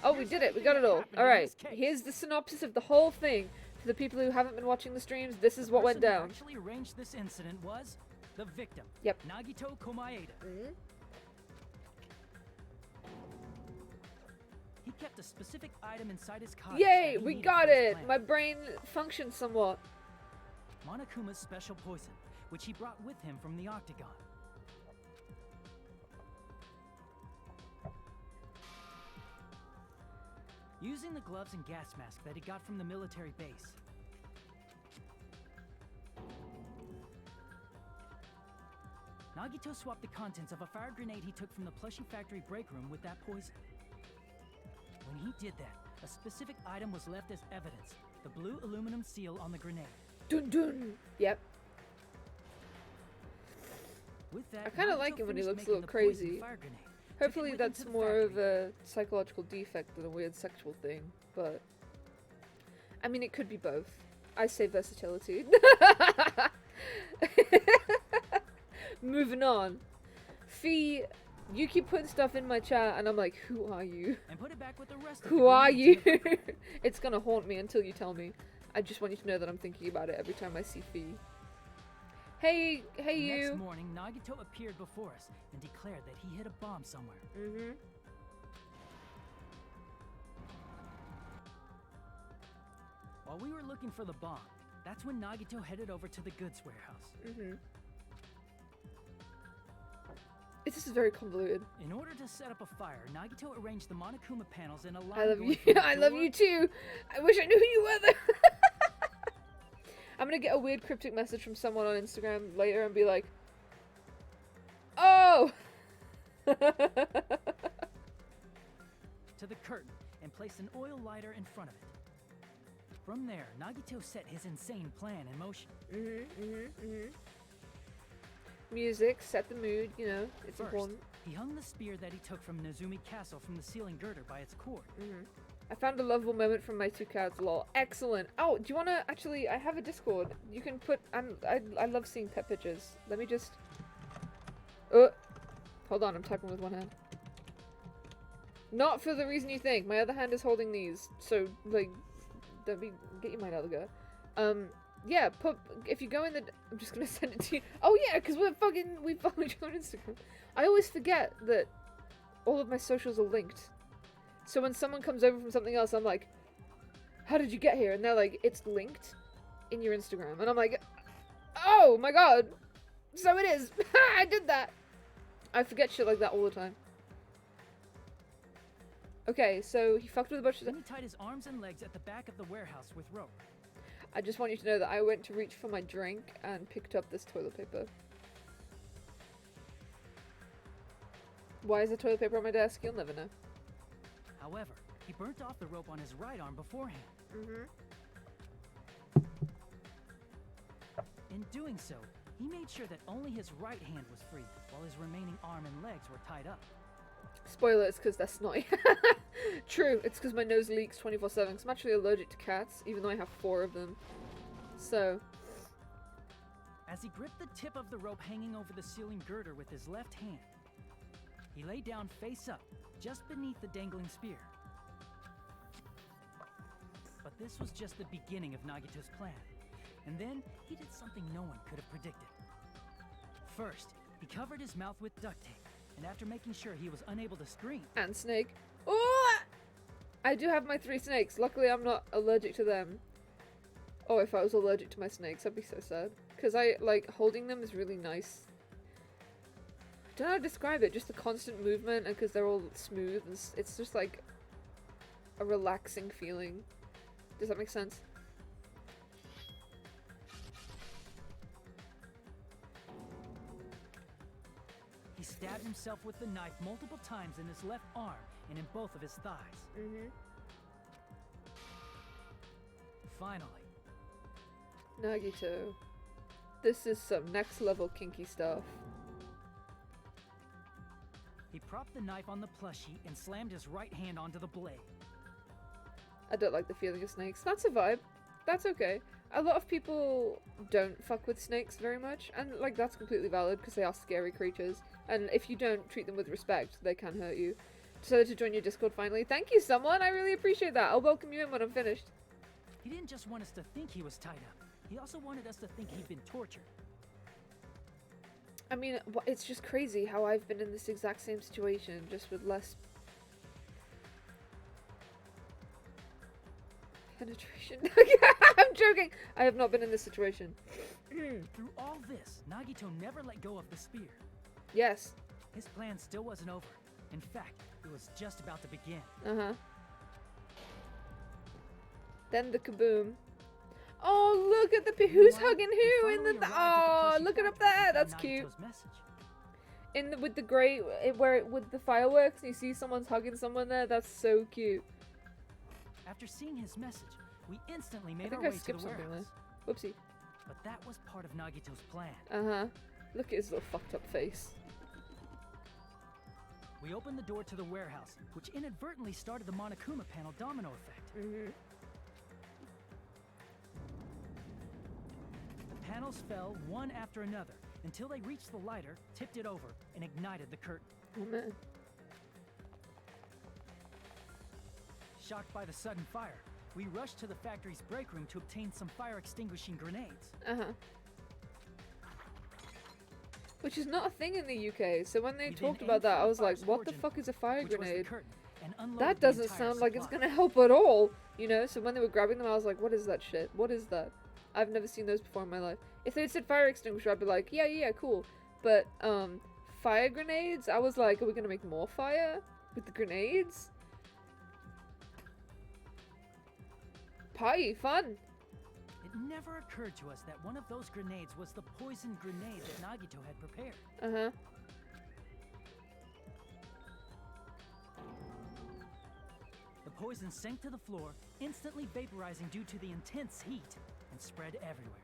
Oh, we did it. We got it all. Alright. Here's the synopsis of the whole thing. For the people who haven't been watching the streams, this is what went down. The person who actually arranged this incident was the victim. Yep. Nagito Komaeda. He kept a specific item inside his cottage. Yay! that he We needed got for his it! plan. My brain functioned somewhat. Monokuma's special poison, which he brought with him from the Octagon. Using the gloves and gas mask that he got from the military base, Nagito swapped the contents of a fire grenade he took from the plushie factory break room with that poison. When he did that, a specific item was left as evidence: the blue aluminum seal on the grenade. Dun dun! Yep. With that, I kinda Nagito like it when he finished looks a little making the poison crazy. fire grenade. Hopefully with him that's to the more of factory. a psychological defect than a weird sexual thing, but... I mean, it could be both. I say versatility. Moving on. Fee, you keep putting stuff in my chat and I'm like, who are you? And put it back with the rest of Who the are you? grenades in the It's gonna haunt me until you tell me. I just want you to know that I'm thinking about it every time I see Fee. Hey The next you! morning, Nagito appeared before us and declared that he hid a bomb somewhere. Mm-hmm. While we were looking for the bomb, that's when Nagito headed over to the goods warehouse. Mm-hmm. This is very convoluted. In order to set up a fire, Nagito arranged the Monokuma panels in a line I love going you. from the I love door- you too. I wish I knew who you were though. I'm gonna get a weird cryptic message from someone on Instagram later and be like, oh! to the curtain and placed an oil lighter in front of it. From there, Nagito set his insane plan in motion. Music, set the mood, you know, it's First, important. he hung the spear that he took from Nezumi Castle from the ceiling girder by its cord. I found a lovable moment from my two cats, lol. Excellent. Oh, do you wanna, actually, I have a Discord. You can put, I love seeing pet pictures. Let me just, hold on, I'm typing with one hand. Not for the reason you think. My other hand is holding these, so, like, get your mind out of the gutter. Yeah, if you go in the, I'm just gonna send it to you. Oh yeah, because we follow each other on Instagram. I always forget that all of my socials are linked. So when someone comes over from something else, I'm like, how did you get here? And they're like, it's linked in your Instagram. And I'm like, oh my god, so it is. I did that. I forget shit like that all the time. Okay, so he fucked with a bunch of Then he tied his arms and legs at the back of the warehouse with rope. I just want you to know that I went to reach for my drink and picked up this toilet paper. Why is the toilet paper on my desk? You'll never know. However, he burnt off the rope on his right arm beforehand. In doing so, he made sure that only his right hand was free, while his remaining arm and legs were tied up. Spoiler, it's because they're snotty. True, it's because my nose leaks 24/7, because I'm actually allergic to cats, even though I have 4 of them. So, As he gripped the tip of the rope hanging over the ceiling girder with his left hand, he lay down face up, just beneath the dangling spear. But this was just the beginning of Nagito's plan. And then, he did something no one could have predicted. First, he covered his mouth with duct tape, and after making sure he was unable to scream, and snake. Oh! I do have my 3 snakes. Luckily, I'm not allergic to them. Oh, if I was allergic to my snakes, I'd be so sad. Because holding them is really nice. I don't know how to describe it. Just the constant movement, and because they're all smooth, and it's just like a relaxing feeling. Does that make sense? he stabbed himself with the knife multiple times in his left arm and in both of his thighs. finally. Nagito. This is some next level kinky stuff. He propped the knife on the plushie and slammed his right hand onto the blade. I don't like the feeling of snakes. That's a vibe. That's okay. A lot of people don't fuck with snakes very much, and like that's completely valid because they are scary creatures. And if you don't treat them with respect, they can hurt you. Decided to join your Discord finally. Thank you, someone. I really appreciate that. I'll welcome you in when I'm finished. He didn't just want us to think he was tied up. He also wanted us to think he'd been tortured. I mean, it's just crazy how I've been in this exact same situation, just with less penetration. I'm joking. I have not been in this situation. Through all this, Nagito never let go of the spear. Yes. His plan still wasn't over. In fact, it was just about to begin. Uh-huh. Then the kaboom. Oh, look at the who's hugging who in the oh, look it up there. That's cute. In the with the gray with the fireworks, and you see someone's hugging someone there. That's so cute. After seeing his message, we instantly made our I way to the skipped something warehouse. there. Whoopsie. But that was part of Nagito's plan. Uh-huh. Look at his little fucked up face. We opened the door to the warehouse, which inadvertently started the Monokuma panel domino effect. Mm-hmm. The panels fell one after another until they reached the lighter, tipped it over, and ignited the curtain. Oh man. Shocked by the sudden fire, we rushed to the factory's break room to obtain some fire extinguishing grenades. Uh-huh. Which is not a thing in the UK, so when they talked about that, I was like, what the fuck is a fire grenade? That doesn't sound like it's gonna help at all, you know? So when they were grabbing them, I was like, what is that shit? What is that? I've never seen those before in my life. If they said fire extinguisher, I'd be like, yeah, yeah, cool. But, fire grenades? I was like, are we gonna make more fire with the grenades? Pie, fun! It never occurred to us that one of those grenades was the poison grenade that Nagito had prepared. Uh-huh. The poison sank to the floor, instantly vaporizing due to the intense heat, and spread everywhere.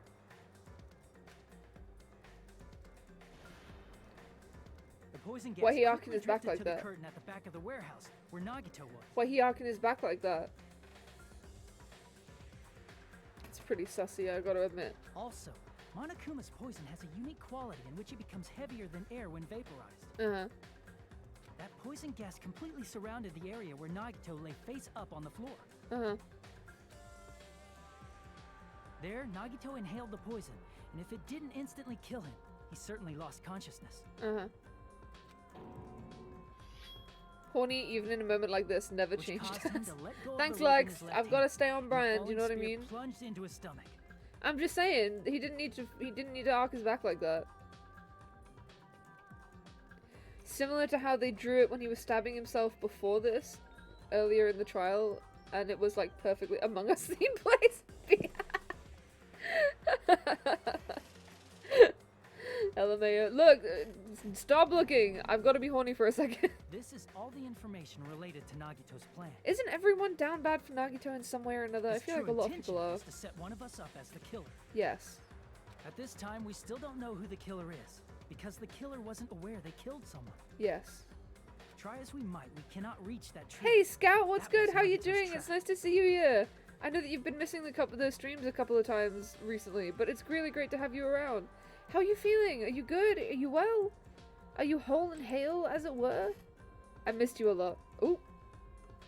The poison gas Why he arcing quickly his back drifted like to that? the curtain at the back of the warehouse, where Nagito was. Why he arcing his back like that? It's pretty sussy, I gotta admit. Also, Monokuma's poison has a unique quality in which it becomes heavier than air when vaporized. Uh-huh. That poison gas completely surrounded the area where Nagito lay face up on the floor. Uh-huh. There, Nagito inhaled the poison, and if it didn't instantly kill him, he certainly lost consciousness. Uh-huh. Horny, even in a moment like this, never Which changed caused him us. to let go of Thanks, the rope in Lex. his left I've got to hand, stay on and the brand. falling You know what I spear mean? Plunged into his stomach. I'm just saying, he didn't need to arc his back like that. Similar to how they drew it when he was stabbing himself before this, earlier in the trial, and it was like perfectly Among Us theme place. LMAO. Look, stop looking. I've got to be horny for a second. This is all the information related to Nagito's plan. Isn't everyone down bad for Nagito in some way or another? I His feel like a true lot of intention people are. was to set one of us up as the killer. Yes. At this time, we still don't know who the killer is, because the killer wasn't aware they killed someone. Yes. Try as we might, we cannot reach that truth. Hey Scout, what's That good? was How you Nagito's doing? trap. It's nice to see you here. I know that you've been missing the streams a couple of times recently, but it's really great to have you around. How are you feeling? Are you good? Are you well? Are you whole and hale, as it were? I missed you a lot. Oh,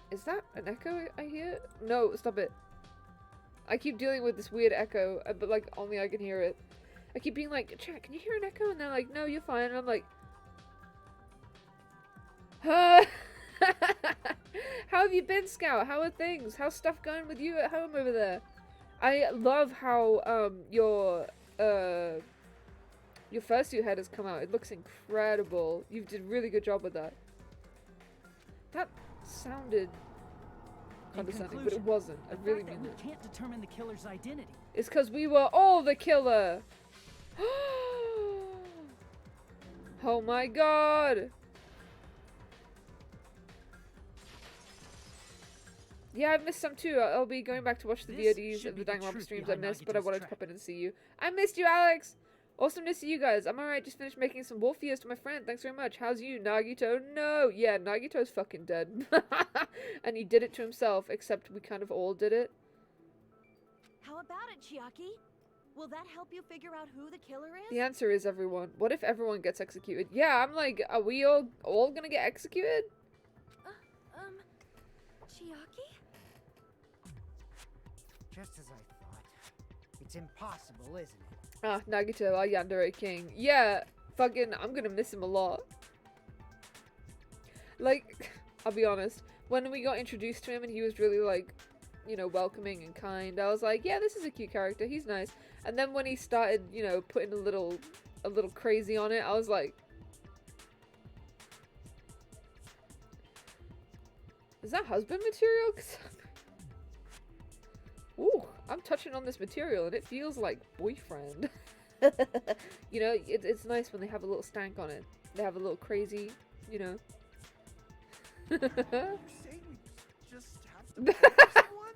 is that an echo I hear? No, stop it. I keep dealing with this weird echo, but like only I can hear it. I keep being like, chat, can you hear an echo? And they're like, no, you're fine. And I'm like, huh? How have you been, Scout? How are things? How's stuff going with you at home over there? I love how your fursuit head has come out. It looks incredible. You did a really good job with that. That sounded condescending, but it wasn't. I really mean it. We can't determine the killer's identity. It's because we were all the killer. Oh my god. Yeah, I've missed some too. I'll be going back to watch the This VODs should of the be the Danganronpa truth streams I behind missed, but I Nagito's wanted to trap. pop in and see you. I missed you, Alex! Awesome to see you guys. I'm alright, just finished making some Wolfias to my friend. Thanks very much. How's you, Nagito? No! Yeah, Nagito's fucking dead. And he did it to himself, except we kind of all did it. How about it, Chiaki? Will that help you figure out who the killer is? The answer is everyone. What if everyone gets executed? Yeah, I'm like, are we all gonna get executed? Chiaki? Just as I thought. It's impossible, isn't it? Ah, Nagito, our Yandere king. Yeah, fucking, I'm gonna miss him a lot. Like, I'll be honest, when we got introduced to him and he was really, like, you know, welcoming and kind, I was like, yeah, this is a cute character, he's nice. And then when he started, you know, putting a little crazy on it, I was like, is that husband material? 'Cause ooh, I'm touching on this material and it feels like boyfriend. You know, it's nice when they have a little stank on it. They have a little crazy, you know. You're saying we just have to pick someone?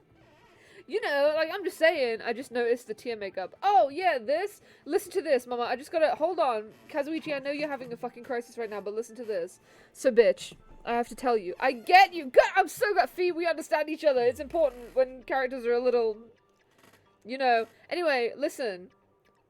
You know, like, I'm just saying, I just noticed the tear makeup. Oh, yeah, this? Listen to this, mama. I just gotta, hold on. Kazuichi, I know you're having a fucking crisis right now, but listen to this. So, bitch, I have to tell you. I get you. God, I'm so glad, Fee, we understand each other. It's important when characters are a little, you know. Anyway, listen.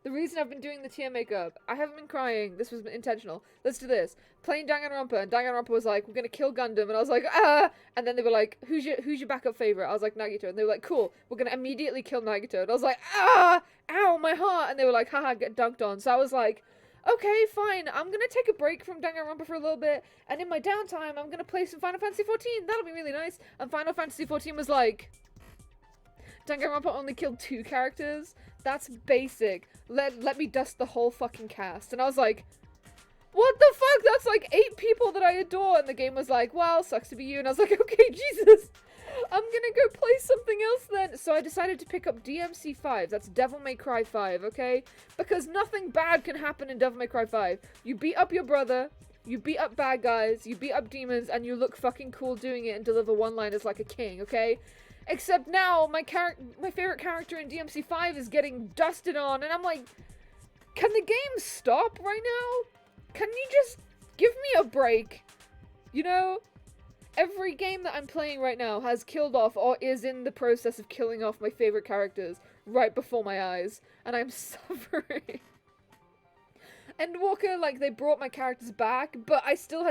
The reason I've been doing the tear makeup, I haven't been crying. This was intentional. Let's do this. Playing Danganronpa, and Danganronpa was like, we're gonna kill Gundam, and I was like, ah! And then they were like, who's your backup favorite? I was like, Nagito, and they were like, cool, we're gonna immediately kill Nagito. And I was like, ah! Ow, my heart! And they were like, haha, get dunked on. So I was like, okay, fine, I'm gonna take a break from Danganronpa for a little bit, and in my downtime, I'm gonna play some Final Fantasy XIV. That'll be really nice. And Final Fantasy XIV was like, Danganronpa only killed 2 characters. That's basic. Let me dust the whole fucking cast. And I was like, what the fuck? That's like 8 people that I adore. And the game was like, well, sucks to be you. And I was like, okay, Jesus. I'm gonna go play something else then. So I decided to pick up DMC 5. That's Devil May Cry 5, okay? Because nothing bad can happen in Devil May Cry 5. You beat up your brother. You beat up bad guys. You beat up demons. And you look fucking cool doing it and deliver one-liners like a king, okay? Except now, my favorite character in DMC 5 is getting dusted on, and I'm like, can the game stop right now? Can you just give me a break? You know? Every game that I'm playing right now has killed off or is in the process of killing off my favorite characters right before my eyes, and I'm suffering. Endwalker, like, they brought my characters back, but I still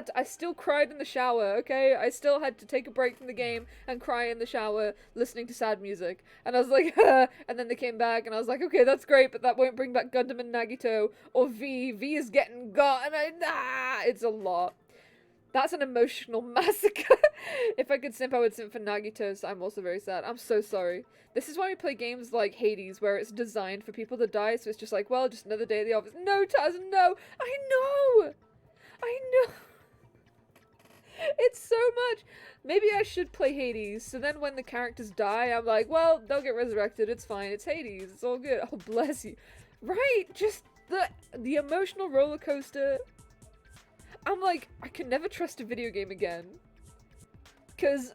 cried in the shower, okay? I still had to take a break from the game and cry in the shower listening to sad music. And I was like, and then they came back and I was like, okay, that's great, but that won't bring back Gundam and Nagito or V. V is getting got, and it's a lot. That's an emotional massacre. If I could simp, I would simp for Nagito, so I'm also very sad. I'm so sorry. This is why we play games like Hades, where it's designed for people to die, so it's just like, well, just another day at the office. No, Taz, no! I know! I know! It's so much! Maybe I should play Hades, so then when the characters die, I'm like, well, they'll get resurrected, it's fine, it's Hades, it's all good. Oh, bless you. Right? Just the emotional roller coaster. I'm like, I can never trust a video game again. Cause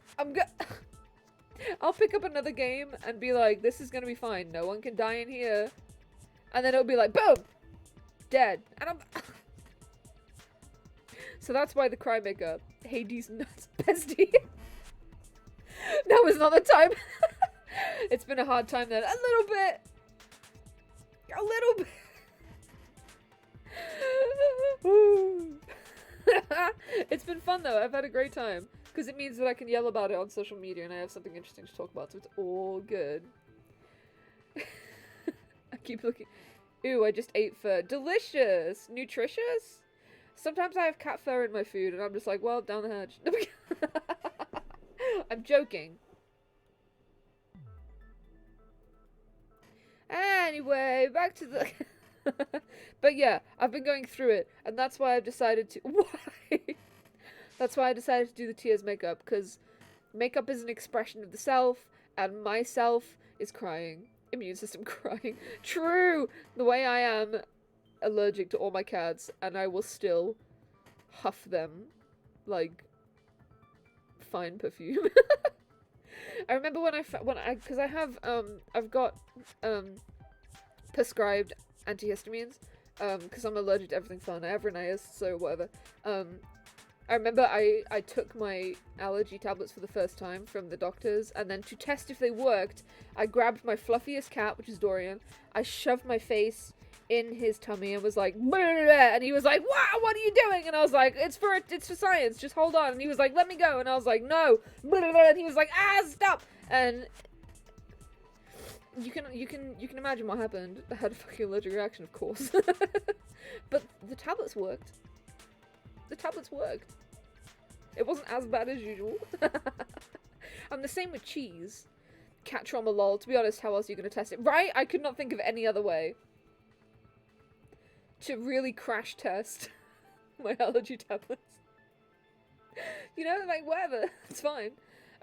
I'll pick up another game and be like, this is gonna be fine, no one can die in here. And then it'll be like, boom! Dead. And I'm... So that's why the cry makeup. Hades nuts, bestie. Now is not the time. It's been a hard time then. A little bit. A little bit. It's been fun though, I've had a great time. Because it means that I can yell about it on social media and I have something interesting to talk about, so it's all good. I keep looking. Ooh, I just ate fur. Delicious! Nutritious? Sometimes I have cat fur in my food and I'm just like, well, down the hatch. I'm joking. Anyway, back to the... But yeah, I've been going through it, and that's why I've decided to... Why? That's why I decided to do the tears makeup, because makeup is an expression of the self, and my self is crying. Immune system crying. True! The way I am allergic to all my cats, and I will still huff them like fine perfume. I remember because I have, I've got, prescribed antihistamines, because I'm allergic to everything fun. Everyone is, so whatever. I remember I took my allergy tablets for the first time from the doctors, and then to test if they worked, I grabbed my fluffiest cat, which is Dorian, I shoved my face in his tummy and was like, and he was like, what are you doing? And I was like, it's for science, just hold on. And he was like, let me go. And I was like, no. And he was like, stop. And you can imagine what happened. I had a fucking allergic reaction, of course. But the tablets worked. The tablets worked. It wasn't as bad as usual. And the same with cheese. Cat trauma lol. To be honest, how else are you going to test it? Right? I could not think of any other way to really crash test my allergy tablets. You know, like, whatever. It's fine.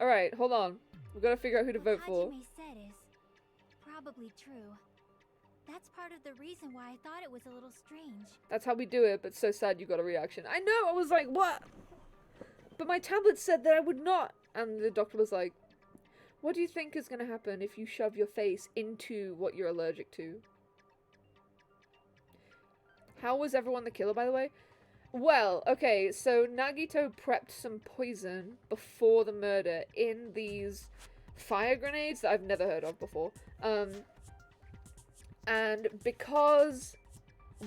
Alright, hold on. We've got to figure out who to vote for. What Hajime said is probably true. That's part of the reason why I thought it was a little strange. That's how we do it, but so sad you got a reaction. I know, I was like, what? But my tablet said that I would not. And the doctor was like, what do you think is going to happen if you shove your face into what you're allergic to? How was everyone the killer, by the way? Well, okay, so Nagito prepped some poison before the murder in these fire grenades that I've never heard of before. And because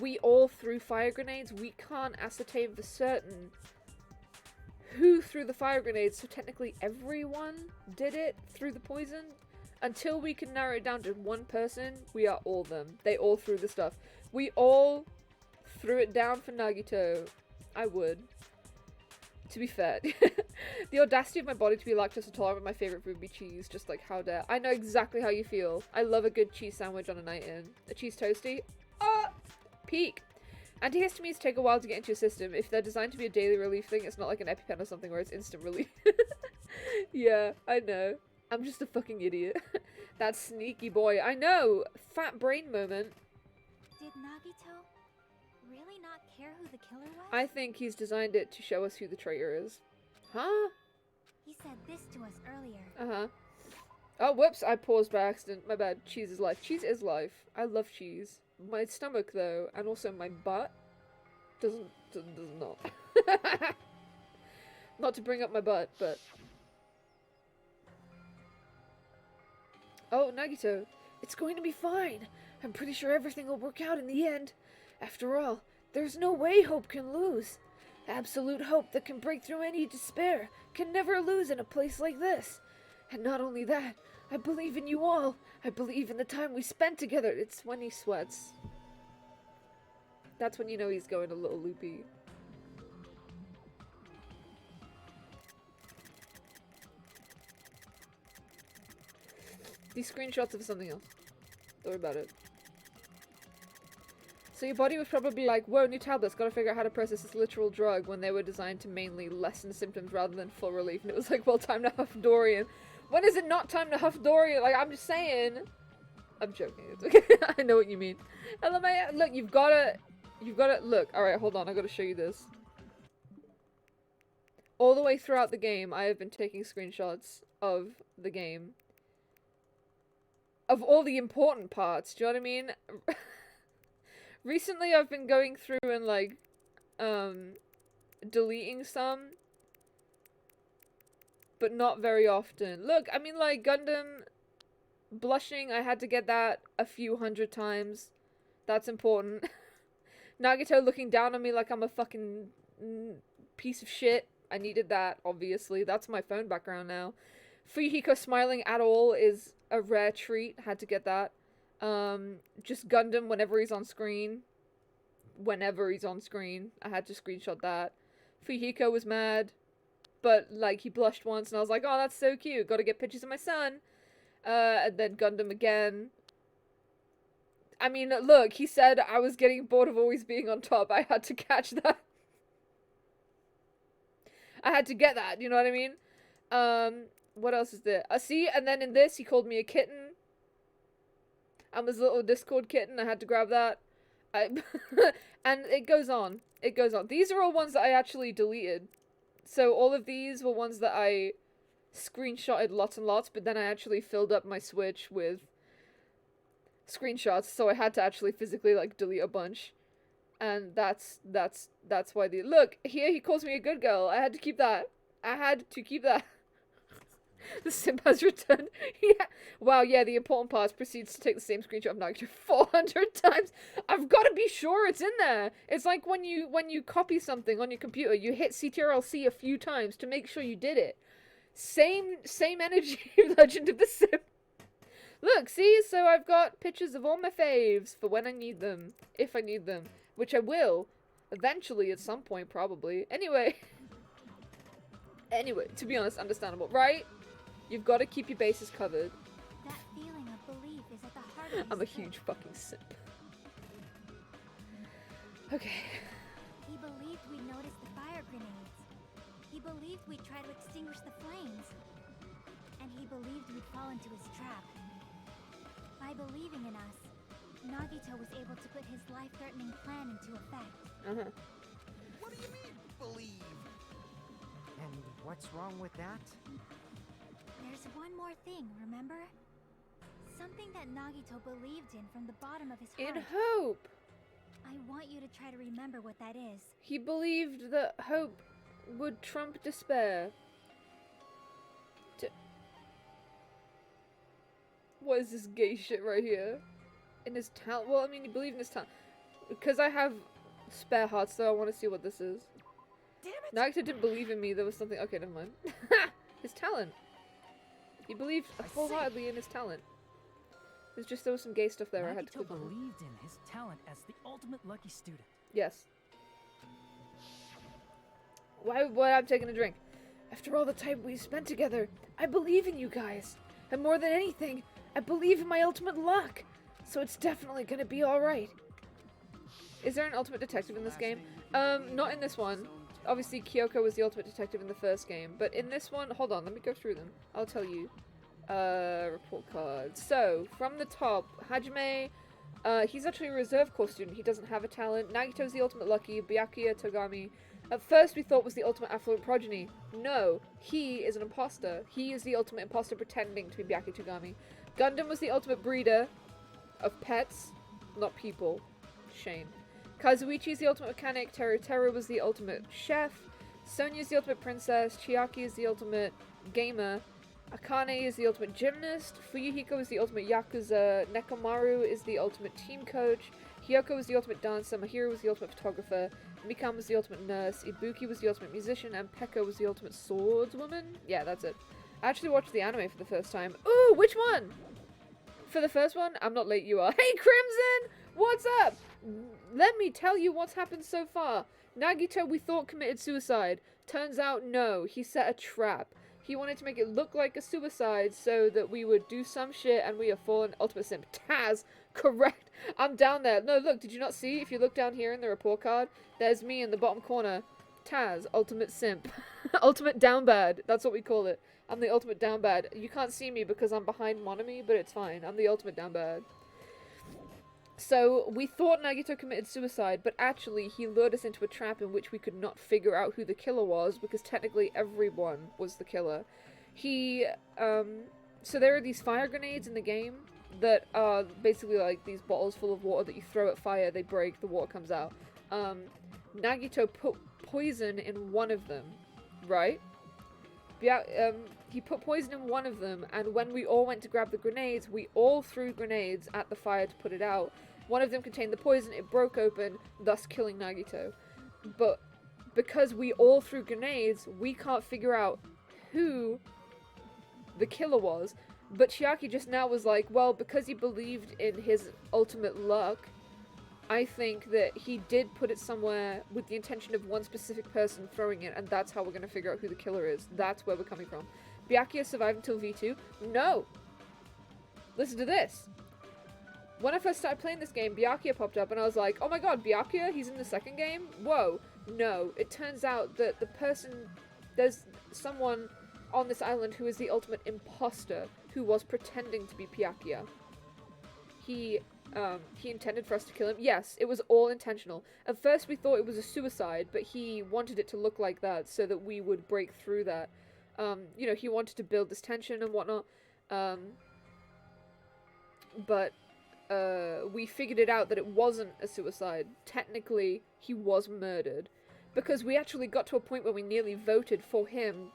we all threw fire grenades, we can't ascertain for certain who threw the fire grenades, so technically everyone did it through the poison. Until we can narrow it down to one person, we are all them. They all threw the stuff. We all threw it down for Nagito. I would. To be fair. The audacity of my body to be lactose intolerant, my favorite food would be cheese. Just like, how dare. I know exactly how you feel. I love a good cheese sandwich on a night in. A cheese toasty? Peak. Antihistamines take a while to get into your system. If they're designed to be a daily relief thing, it's not like an EpiPen or something where it's instant relief. Yeah, I know. I'm just a fucking idiot. That sneaky boy. I know! Fat brain moment. Did Nagito really not care who the killer was? I think he's designed it to show us who the traitor is. Huh? He said this to us earlier. Uh-huh. Oh, whoops, I paused by accident. My bad. Cheese is life. Cheese is life. I love cheese. My stomach, though, and also my butt, does not. Not to bring up my butt, but... Oh, Nagito. It's going to be fine. I'm pretty sure everything will work out in the end. After all, there's no way hope can lose. Absolute hope that can break through any despair can never lose in a place like this. And not only that, I believe in you all. I believe in the time we spent together. It's when he sweats. That's when you know he's going a little loopy. These screenshots are for something else. Don't worry about it. So your body was probably like, whoa, new tablets, gotta figure out how to process this literal drug, when they were designed to mainly lessen symptoms rather than full relief. And it was like, well, time to huff Dorian. When is it not time to huff Dorian? Like, I'm just saying. I'm joking. It's okay. I know what you mean. LMA, look, you've gotta, look, alright, hold on, I gotta show you this. All the way throughout the game, I have been taking screenshots of the game. Of all the important parts, do you know what I mean? Recently, I've been going through and, like, deleting some. But not very often. Look, I mean, like, Gundam blushing, I had to get that a few hundred times. That's important. Nagito looking down on me like I'm a fucking piece of shit. I needed that, obviously. That's my phone background now. Fuyuhiko smiling at all is a rare treat. Had to get that. Just Gundam whenever he's on screen. Whenever he's on screen. I had to screenshot that. Fuyuhiko was mad. But, like, he blushed once and I was like, oh, that's so cute. Gotta get pictures of my son. And then Gundam again. I mean, look, he said I was getting bored of always being on top. I had to catch that. I had to get that, you know what I mean? What else is there? See, and then in this, he called me a kitten. I'm his little Discord kitten. I had to grab that. And it goes on. It goes on. These are all ones that I actually deleted. So all of these were ones that I screenshotted lots and lots, but then I actually filled up my Switch with screenshots, so I had to actually physically, like, delete a bunch. And that's why the— look, here he calls me a good girl. I had to keep that. I had to keep that. The simp has returned. Yeah. Wow, yeah, the important part proceeds to take the same screenshot of Nagito 400 times. I've got to be sure it's in there. It's like when you copy something on your computer, you hit Ctrl-C a few times to make sure you did it. Same energy, Legend of the Simp. Look, see? So I've got pictures of all my faves for when I need them. If I need them. Which I will. Eventually, at some point, probably. Anyway, to be honest, understandable, right? You've got to keep your bases covered. That feeling of belief is at the heart of I'm a his huge trip. fucking simp. Okay. He believed we'd notice the fire grenades. He believed we'd try to extinguish the flames. And he believed we'd fall into his trap. By believing in us, Nagito was able to put his life-threatening plan into effect. Uh-huh. What do you mean, believe? And what's wrong with that? There's one more thing, remember? Something that Nagito believed in from the bottom of his heart. In hope. I want you to try to remember what that is. He believed that hope would trump despair. What is this gay shit right here? In his talent? Well, I mean, he believed in his talent. Because I have spare hearts, though, I want to see what this is. Damn it! Nagito didn't believe in me. There was something— okay, never mind. His talent. He believed wholeheartedly in his talent. It's just there was some gay stuff there I had to Nagito click on. believed in his talent as the ultimate lucky student. Yes. Why I'm taking a drink? After all the time we spent together, I believe in you guys. And more than anything, I believe in my ultimate luck. So it's definitely gonna be alright. Is there an ultimate detective in this game? Not in this one. Obviously, Kyoko was the ultimate detective in the first game. But in this one— hold on, let me go through them. I'll tell you. Report cards. So, from the top, Hajime, he's actually a reserve corps student. He doesn't have a talent. Nagito's the ultimate lucky. Byakuya Togami, at first we thought was the ultimate affluent progeny. No, he is an imposter. He is the ultimate imposter pretending to be Byakuya Togami. Gundam was the ultimate breeder of pets, not people. Shame. Kazuichi is the ultimate mechanic. Teru was the ultimate chef. Sonya is the ultimate princess. Chiaki is the ultimate gamer. Akane is the ultimate gymnast. Fuyuhiko is the ultimate yakuza. Nekomaru is the ultimate team coach. Hyoko was the ultimate dancer. Mahiro was the ultimate photographer. Mikan was the ultimate nurse. Ibuki was the ultimate musician. And Pekka was the ultimate swordswoman. Yeah, that's it. I actually watched the anime for the first time. Ooh, which one? For the first one? I'm not late, you are. Hey, Crimson! What's up? Let me tell you what's happened so far. Nagito, we thought, committed suicide. Turns out, no. He set a trap. He wanted to make it look like a suicide so that we would do some shit and we have fallen ultimate simp. Taz, correct. I'm down there. No, look, did you not see? If you look down here in the report card, there's me in the bottom corner. Taz, ultimate simp. Ultimate down bad. That's what we call it. I'm the ultimate down bad. You can't see me because I'm behind Monami, but it's fine. I'm the ultimate down bad. So, we thought Nagito committed suicide, but actually he lured us into a trap in which we could not figure out who the killer was, because technically everyone was the killer. So there are these fire grenades in the game that are basically like these bottles full of water that you throw at fire, they break, the water comes out. Nagito put poison in one of them, right? He put poison in one of them, and when we all went to grab the grenades, we all threw grenades at the fire to put it out. One of them contained the poison, it broke open, thus killing Nagito. But because we all threw grenades, we can't figure out who the killer was. But Chiaki just now was like, well, because he believed in his ultimate luck, I think that he did put it somewhere with the intention of one specific person throwing it, and that's how we're going to figure out who the killer is. That's where we're coming from. Byakuya survived until V2? No! Listen to this. When I first started playing this game, Byakuya popped up, and I was like, oh my god, Byakuya? He's in the second game? Whoa. No. It turns out that there's someone on this island who is the ultimate imposter, who was pretending to be Byakuya. He intended for us to kill him. Yes, it was all intentional. At first we thought it was a suicide, but he wanted it to look like that so that we would break through that. You know, he wanted to build this tension and whatnot. But we figured it out that it wasn't a suicide. Technically, he was murdered. Because we actually got to a point where we nearly voted for him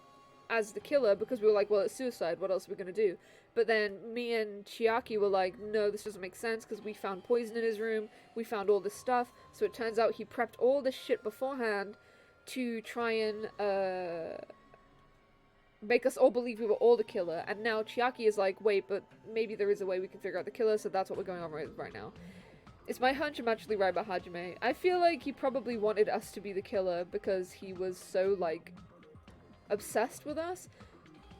as the killer, because we were like, well, it's suicide, what else are we gonna do? But then me and Chiaki were like, no, this doesn't make sense, because we found poison in his room, we found all this stuff, so it turns out he prepped all this shit beforehand to try and make us all believe we were all the killer. And now Chiaki is like, wait, but maybe there is a way we can figure out the killer, so that's what we're going on right now. Is my hunch I'm actually right about Hajime? I feel like he probably wanted us to be the killer because he was so, like, obsessed with us.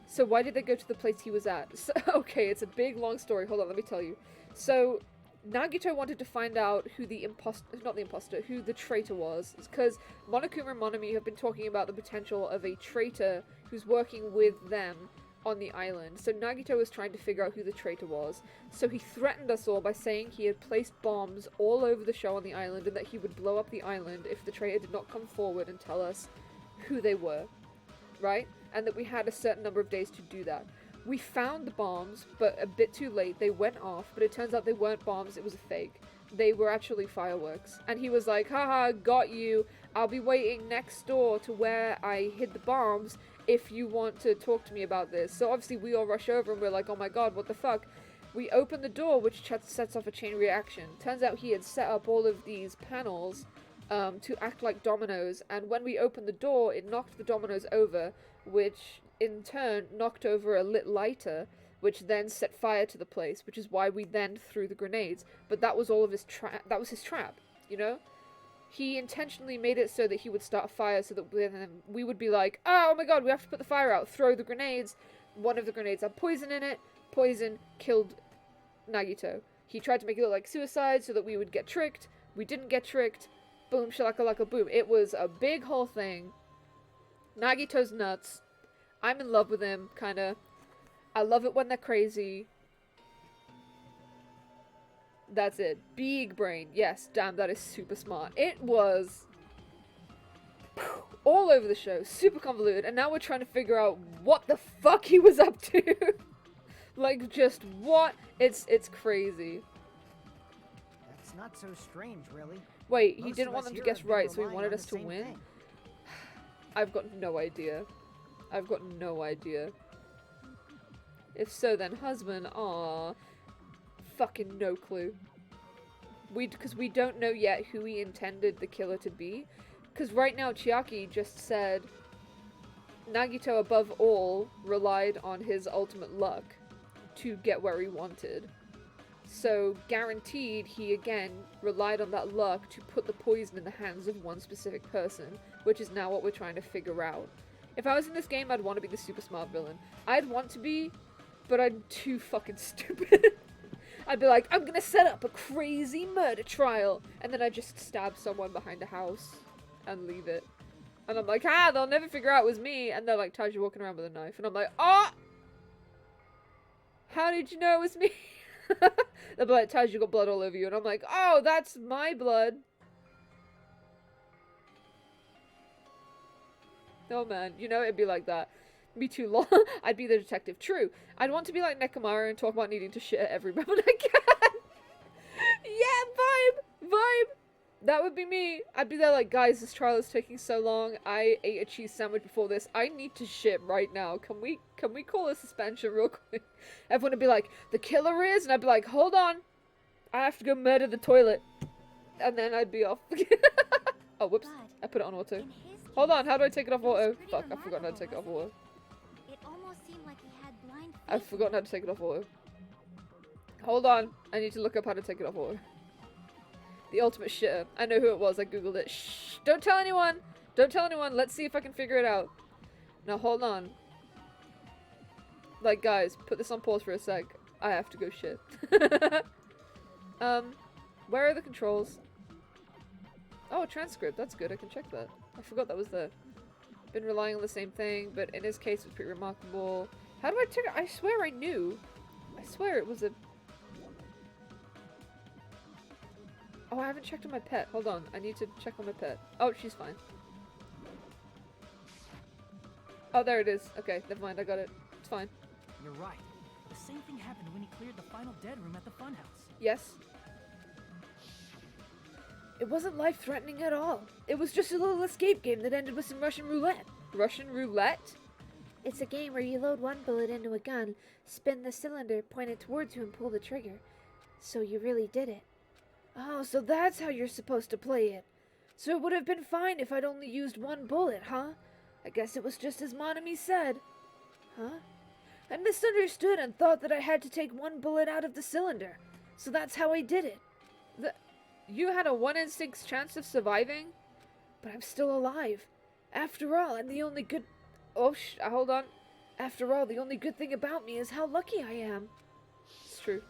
So why did they go to the place he was at? So, okay, it's a big, long story. Hold on, let me tell you. So, Nagito wanted to find out who the who the traitor was. It's because Monokuma and Monomi have been talking about the potential of a traitor who's working with them on the island. So Nagito was trying to figure out who the traitor was. So he threatened us all by saying he had placed bombs all over the show on the island and that he would blow up the island if the traitor did not come forward and tell us who they were. Right? And that we had a certain number of days to do that. We found the bombs, but a bit too late. They went off, but it turns out they weren't bombs, it was a fake. They were actually fireworks. And he was like, haha, got you. I'll be waiting next door to where I hid the bombs if you want to talk to me about this. So obviously we all rush over and we're like, oh my god, what the fuck? We open the door, which sets off a chain reaction. Turns out he had set up all of these panels to act like dominoes, and when we opened the door, it knocked the dominoes over, which in turn knocked over a lit lighter, which then set fire to the place, which is why we then threw the grenades. But that was all of his that was his trap, you know? He intentionally made it so that he would start a fire so that we would be like, oh my god, we have to put the fire out, throw the grenades. One of the grenades had poison in it. Poison killed Nagito. He tried to make it look like suicide so that we would get tricked. We didn't get tricked. Boom, shakalaka boom. It was a big whole thing. Nagito's nuts. I'm in love with him, kinda. I love it when they're crazy. That's it. Big brain. Yes, damn, that is super smart. It was all over the show. Super convoluted. And now we're trying to figure out what the fuck he was up to. Like, just what? It's crazy. That's not so strange, really. Wait, he Most didn't of want us them to here guess have been right, so he relying wanted on us the to same win? thing. I've got no idea. I've got no idea. If so, then husband, aw. Fucking no clue. Because we don't know yet who he intended the killer to be. Because right now, Chiaki just said Nagito, above all, relied on his ultimate luck to get where he wanted. So, guaranteed, he again relied on that luck to put the poison in the hands of one specific person, which is now what we're trying to figure out. If I was in this game, I'd want to be the super smart villain. I'd want to be, but I'm too fucking stupid. I'd be like, I'm gonna set up a crazy murder trial, and then I just stab someone behind a house and leave it. And I'm like, they'll never figure out it was me, and they're like, Taj, you're walking around with a knife. And I'm like, oh! How did you know it was me? They'll be like, Taj, you got blood all over you. And I'm like, oh, that's my blood. Oh man, you know, it'd be like that. Me too long. I'd be the detective. True. I'd want to be like Nekomaru and talk about needing to shit at every moment I can. Yeah, vibe. That would be me. I'd be there like, guys, this trial is taking so long. I ate a cheese sandwich before this. I need to shit right now. Can we call a suspension real quick? Everyone would be like, the killer is? And I'd be like, hold on. I have to go murder the toilet. And then I'd be off. Oh, whoops. I put it on auto. Hold on, how do I take it off auto? Fuck, I forgot how to take it off auto. It almost seemed like he had blind I've forgotten how to take it off auto. Hold on, I need to look up how to take it off auto. The ultimate shitter. I know who it was, I googled it. Shh! Don't tell anyone! Don't tell anyone, let's see if I can figure it out. Now hold on. Like guys, put this on pause for a sec. I have to go shit. Where are the controls? Oh, a transcript, that's good, I can check that. I forgot that was there. Been relying on the same thing, but in his case it was pretty remarkable. How do I check it? I swear I knew. I swear it was a... Oh, I haven't checked on my pet. Hold on, I need to check on my pet. Oh, she's fine. Oh, there it is. Okay, never mind. I got it. It's fine. You're right. The same thing happened when he cleared the final dead room at the funhouse. Yes. It wasn't life-threatening at all. It was just a little escape game that ended with some Russian roulette. Russian roulette? It's a game where you load one bullet into a gun, spin the cylinder, point it towards you, and pull the trigger. So you really did it. Oh, so that's how you're supposed to play it. So it would have been fine if I'd only used one bullet, huh? I guess it was just as Monami said. Huh? I misunderstood and thought that I had to take one bullet out of the cylinder. So that's how I did it. You had a 1 in 6 chance of surviving? But I'm still alive. After all, I'm the only good... Oh, hold on. After all, the only good thing about me is how lucky I am. It's true.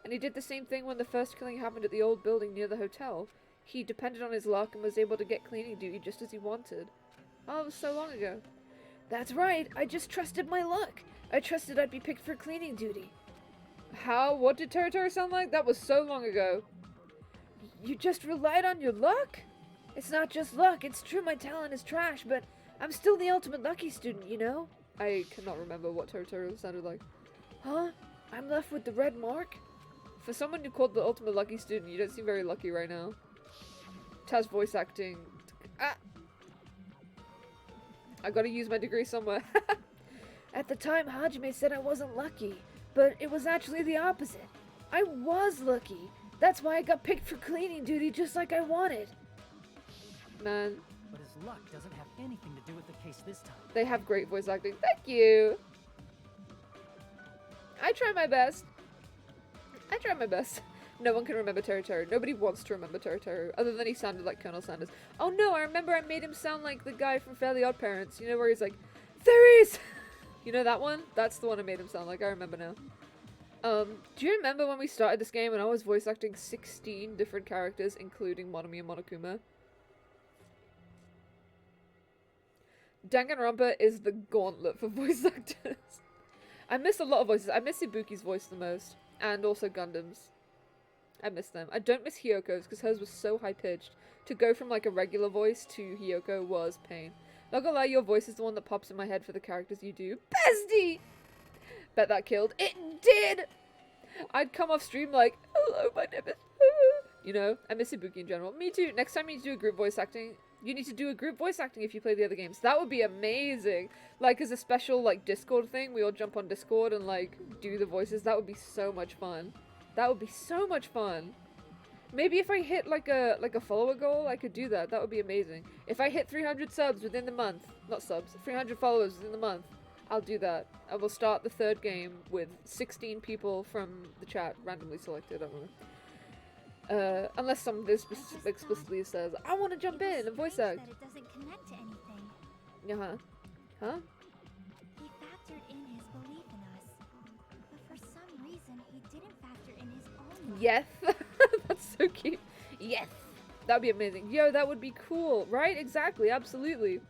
And he did the same thing when the first killing happened at the old building near the hotel. He depended on his luck and was able to get cleaning duty just as he wanted. Oh, it was so long ago. That's right, I just trusted my luck. I trusted I'd be picked for cleaning duty. How? What did Teru sound like? That was so long ago. You just relied on your luck? It's not just luck, it's true my talent is trash, but I'm still the ultimate lucky student, you know? I cannot remember what Teru sounded like. Huh? I'm left with the red mark? For someone you called the ultimate lucky student, you don't seem very lucky right now. Taz voice acting. Ah! I gotta use my degree somewhere. At the time, Hajime said I wasn't lucky, but it was actually the opposite. I was lucky. That's why I got picked for cleaning duty just like I wanted. Man. But his luck doesn't have anything to do with the case this time. They have great voice acting. Thank you. I try my best. I try my best. No one can remember Teru. Nobody wants to remember Teru, other than he sounded like Colonel Sanders. Oh no, I remember I made him sound like the guy from Fairly Odd Parents. You know where he's like, Theories! You know that one? That's the one I made him sound like. I remember now. Do you remember when we started this game and I was voice acting 16 different characters, including Monomi and Monokuma? Danganronpa is the gauntlet for voice actors. I miss a lot of voices. I miss Ibuki's voice the most. And also Gundam's. I miss them. I don't miss Hyoko's because hers was so high-pitched. To go from like a regular voice to Hyoko was pain. Not gonna lie, your voice is the one that pops in my head for the characters you do. Bestie! Bet that killed. It did! I'd come off stream like, hello, my name is... You know, I miss Ibuki in general. Me too. Next time you need to do a group voice acting, you need to do a group voice acting if you play the other games. That would be amazing. Like, as a special, like, Discord thing, we all jump on Discord and, like, do the voices. That would be so much fun. That would be so much fun. Maybe if I hit, like a follower goal, I could do that. That would be amazing. If I hit 300 subs within the month, not subs, 300 followers within the month, I'll do that. I will start the third game with 16 people from the chat, randomly selected, I don't know. Unless someone explicitly says, I want to jump in and voice act. That it doesn't connect to anything. Uh-huh. Huh? He factored in his belief in us, but for some reason he didn't factor in his own life. Yes. That's so cute. Yes. That would be amazing. Yo, that would be cool, right? Exactly, absolutely.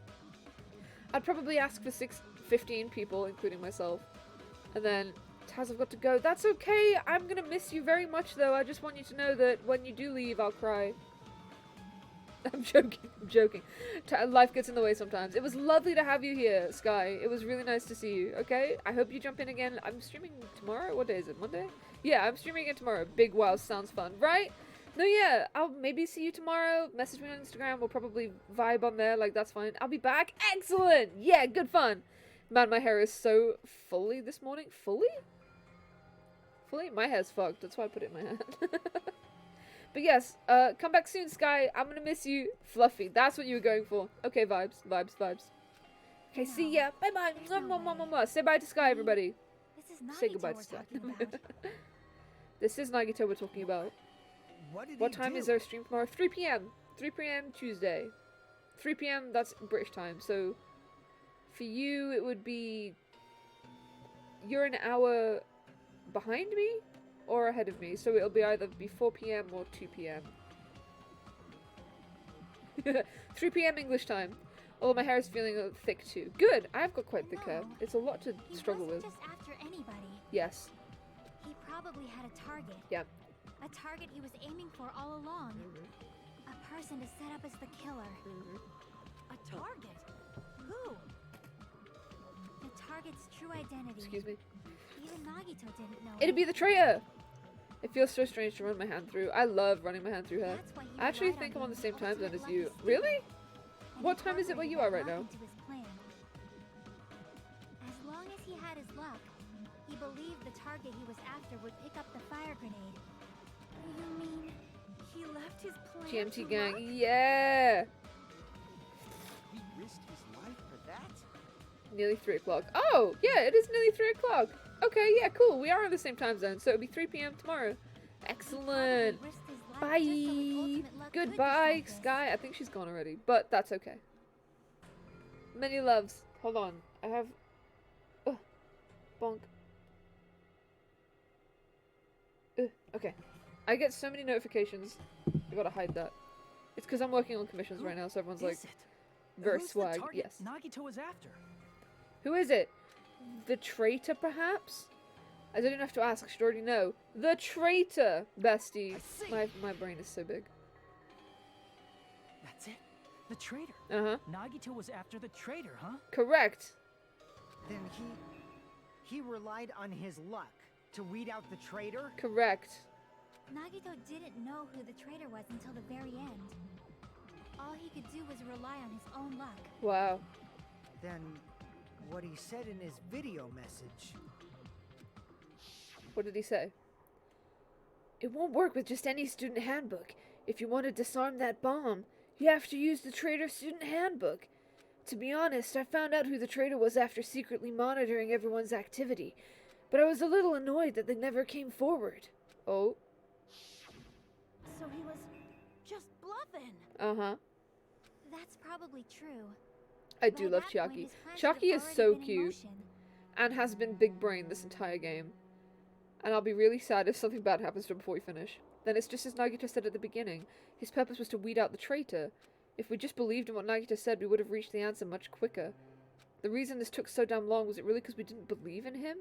I'd probably ask for 15 people, including myself. And then, Taz, I've got to go. That's okay. I'm gonna miss you very much, though. I just want you to know that when you do leave, I'll cry. I'm joking. I'm joking. Life gets in the way sometimes. It was lovely to have you here, Sky. It was really nice to see you, okay? I hope you jump in again. I'm streaming tomorrow? What day is it? Monday? Yeah, I'm streaming again tomorrow. Big wow, sounds fun, right? No, yeah, I'll maybe see you tomorrow. Message me on Instagram. We'll probably vibe on there. Like, that's fine. I'll be back. Excellent! Yeah, good fun. Man, my hair is so fully this morning. Fully? Fully? My hair's fucked. That's why I put it in my hand. But yes, come back soon, Sky. I'm gonna miss you. Fluffy. That's what you were going for. Okay, vibes. Vibes, vibes. Okay, see ya. Bye-bye. Say bye to Sky, everybody. This is Say Nagito goodbye we're to Sky. talking about. This is Nagito we're talking about. What time is our stream tomorrow? 3 p.m. 3 p.m. Tuesday. 3 p.m. that's British time. So for you, it would be... You're an hour behind me or ahead of me. So it'll be either be 4 p.m. or 2 p.m. 3 p.m. English time. Although my hair is feeling thick too. Good! I've got quite thick hair. It's a lot to struggle with. He wasn't just after anybody. Yes. He probably had a target. Yep. A target he was aiming for all along. A person to set up as the killer. A target? Who? target's true identity. Excuse me. Even Nagito didn't know. It'd be the traitor! It feels so strange to run my hand through. I love running my hand through her. That's why he I actually relied think I'm being on the same time zone ultimate as you. lucky Really? student, and What he time is it where you are right now? incorporated that luck into his plan. As long as he had his luck, he believed the target he was after would pick up the fire grenade. You mean he left his plan GMT to gang. luck? Yeah! He risked his life for that? Nearly 3 o'clock. Oh! Yeah, it is nearly 3 o'clock. Okay, yeah, cool. We are on the same time zone, so it'll be 3 p.m. tomorrow. Excellent. He risked his life Bye. just so his ultimate luck could Goodbye, decide this. Sky. I think she's gone already, but that's okay. Many loves. Hold on. I have... Ugh. Bonk. Ugh. Okay. I get so many notifications. I gotta hide that. It's because I'm working on commissions right now, so everyone's like, Is it? very Who's swag. The target Yes. Nagito is after. Who is it? The traitor, perhaps? I don't even have to ask. I should already know. The traitor, bestie. I see. My brain is so big. That's it. The traitor. Uh-huh. Nagito was after the traitor, huh? Correct. Then he relied on his luck to weed out the traitor? Correct. Nagito didn't know who the traitor was until the very end. All he could do was rely on his own luck. Wow. Then what he said in his video message. What did he say? It won't work with just any student handbook. If you want to disarm that bomb, you have to use the traitor student handbook. To be honest, I found out who the traitor was after secretly monitoring everyone's activity, but I was a little annoyed that they never came forward. Oh. So he was just bluffing. Uh-huh. That's probably true. I do By love that point, Chiaki. his plan should have Chiaki is already so been in cute motion. and has been big brain this entire game. And I'll be really sad if something bad happens to him before we finish. Then it's just as Nagito said at the beginning. His purpose was to weed out the traitor. If we just believed in what Nagito said, we would have reached the answer much quicker. The reason this took so damn long, was it really because we didn't believe in him?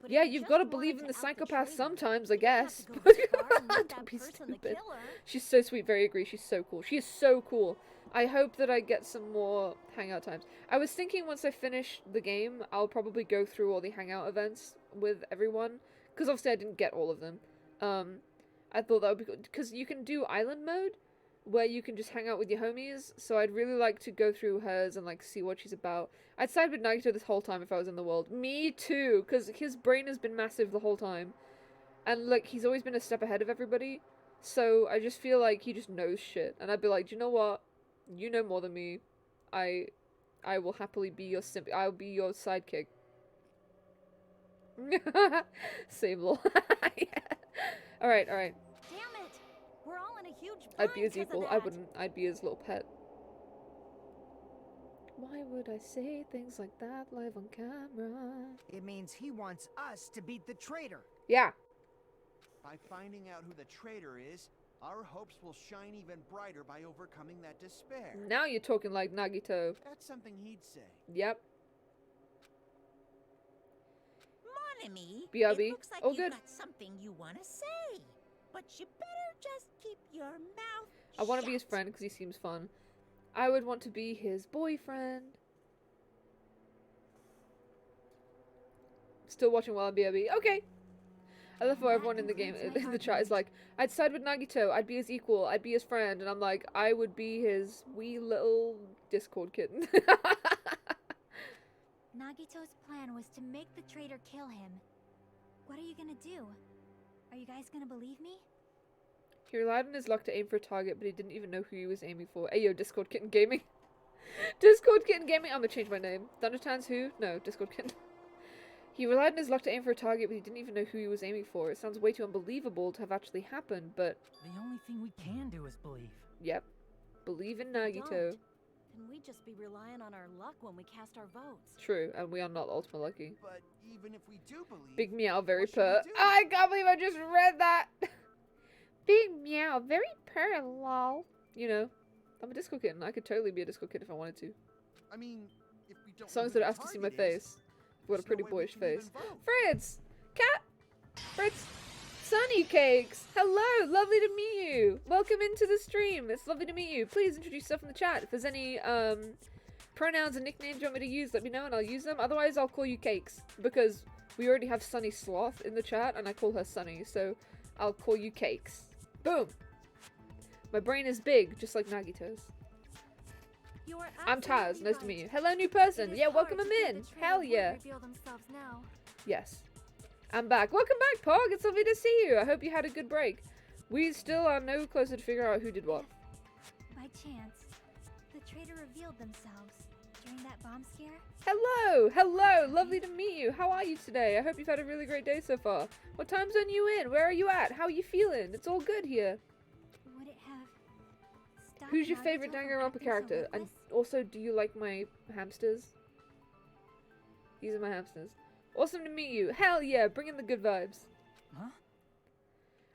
But if Yeah, you you've just got to wanted believe in to the out psychopath traitor, sometimes, I you didn't have guess. to go this far and make Don't that be person the stupid. killer. She's so sweet, very agree. She's so cool. She is so cool. I hope that I get some more hangout times. I was thinking once I finish the game, I'll probably go through all the hangout events with everyone. Because obviously I didn't get all of them. I thought that would be good. Because you can do island mode, where you can just hang out with your homies. So I'd really like to go through hers and like see what she's about. I'd side with Nagito this whole time if I was in the world. Me too, because his brain has been massive the whole time. And like, he's always been a step ahead of everybody. So I just feel like he just knows shit. And I'd be like, do you know what? You know more than me. I will happily be your I'll be your sidekick. Same lol. Yeah. Alright. Damn it! We're all in a huge bind I'd be his 'cause of equal. that. I wouldn't. I'd be his little pet. Why would I say things like that live on camera? It means he wants us to beat the traitor. Yeah. By finding out who the traitor is, our hopes will shine even brighter by overcoming that despair. Now you're talking like Nagito. That's something he'd say. Yep. Mon ami, BRB. it looks like Oh, you've good. got something you want to say. But you better just keep your mouth I want to be his shut. friend because he seems fun. I would want to be his boyfriend. Still watching while I'm BRB. Okay. I love how everyone in the game, in the chat is like, I'd side with Nagito, I'd be his equal, I'd be his friend, and I'm like, I would be his wee little Discord kitten. Nagito's plan was to make the traitor kill him. What are you gonna do? Are you guys gonna believe me? He relied on his luck to aim for a target, but he didn't even know who he was aiming for. Ayo, Discord Kitten Gaming. Discord Kitten Gaming, I'm gonna change my name. Thundertans who? No, Discord Kitten. He relied on his luck to aim for a target, but he didn't even know who he was aiming for. It sounds way too unbelievable to have actually happened, but... The only thing we can do is believe. Yep. Believe in If we Nagito. don't, then we'd just be relying on our luck when we cast our votes. True, and we are not ultimate lucky. But even if we do believe, Big Meow, very what should we purr. do? I can't believe I just read that! Big Meow, very purr, lol. You know, I'm a Discord Kitten. I could totally be a Discord Kitten if I wanted to. I mean, if we don't Songs know that who ask the to see my target is, face. What a there's pretty no way we boyish can even face. vote. Fritz! Cat! Fritz! Sunny Cakes! Hello! Lovely to meet you! Welcome into the stream! It's lovely to meet you. Please introduce yourself in the chat. If there's any, pronouns and nicknames you want me to use, let me know and I'll use them. Otherwise, I'll call you Cakes. Because we already have Sunny Sloth in the chat and I call her Sunny. So I'll call you Cakes. Boom! My brain is big, just like Nagito's. I'm Taz. Nice to meet you. Hello, new person. Yeah, welcome them in. Hell yeah. Yes. I'm back. Welcome back, Pog. It's lovely to see you. I hope you had a good break. We still are no closer to figure out who did what. By chance, the traitor revealed themselves during that bomb scare. Hello! Hello! Lovely to meet you. How are you today? I hope you've had a really great day so far. What time zone are you in? Where are you at? How are you feeling? It's all good here. Would it have stopped Who's your Nagito favorite from Danganronpa acting so character? And reckless? also, do you like my hamsters? These are my hamsters. Awesome to meet you. Hell yeah, bring in the good vibes. Huh?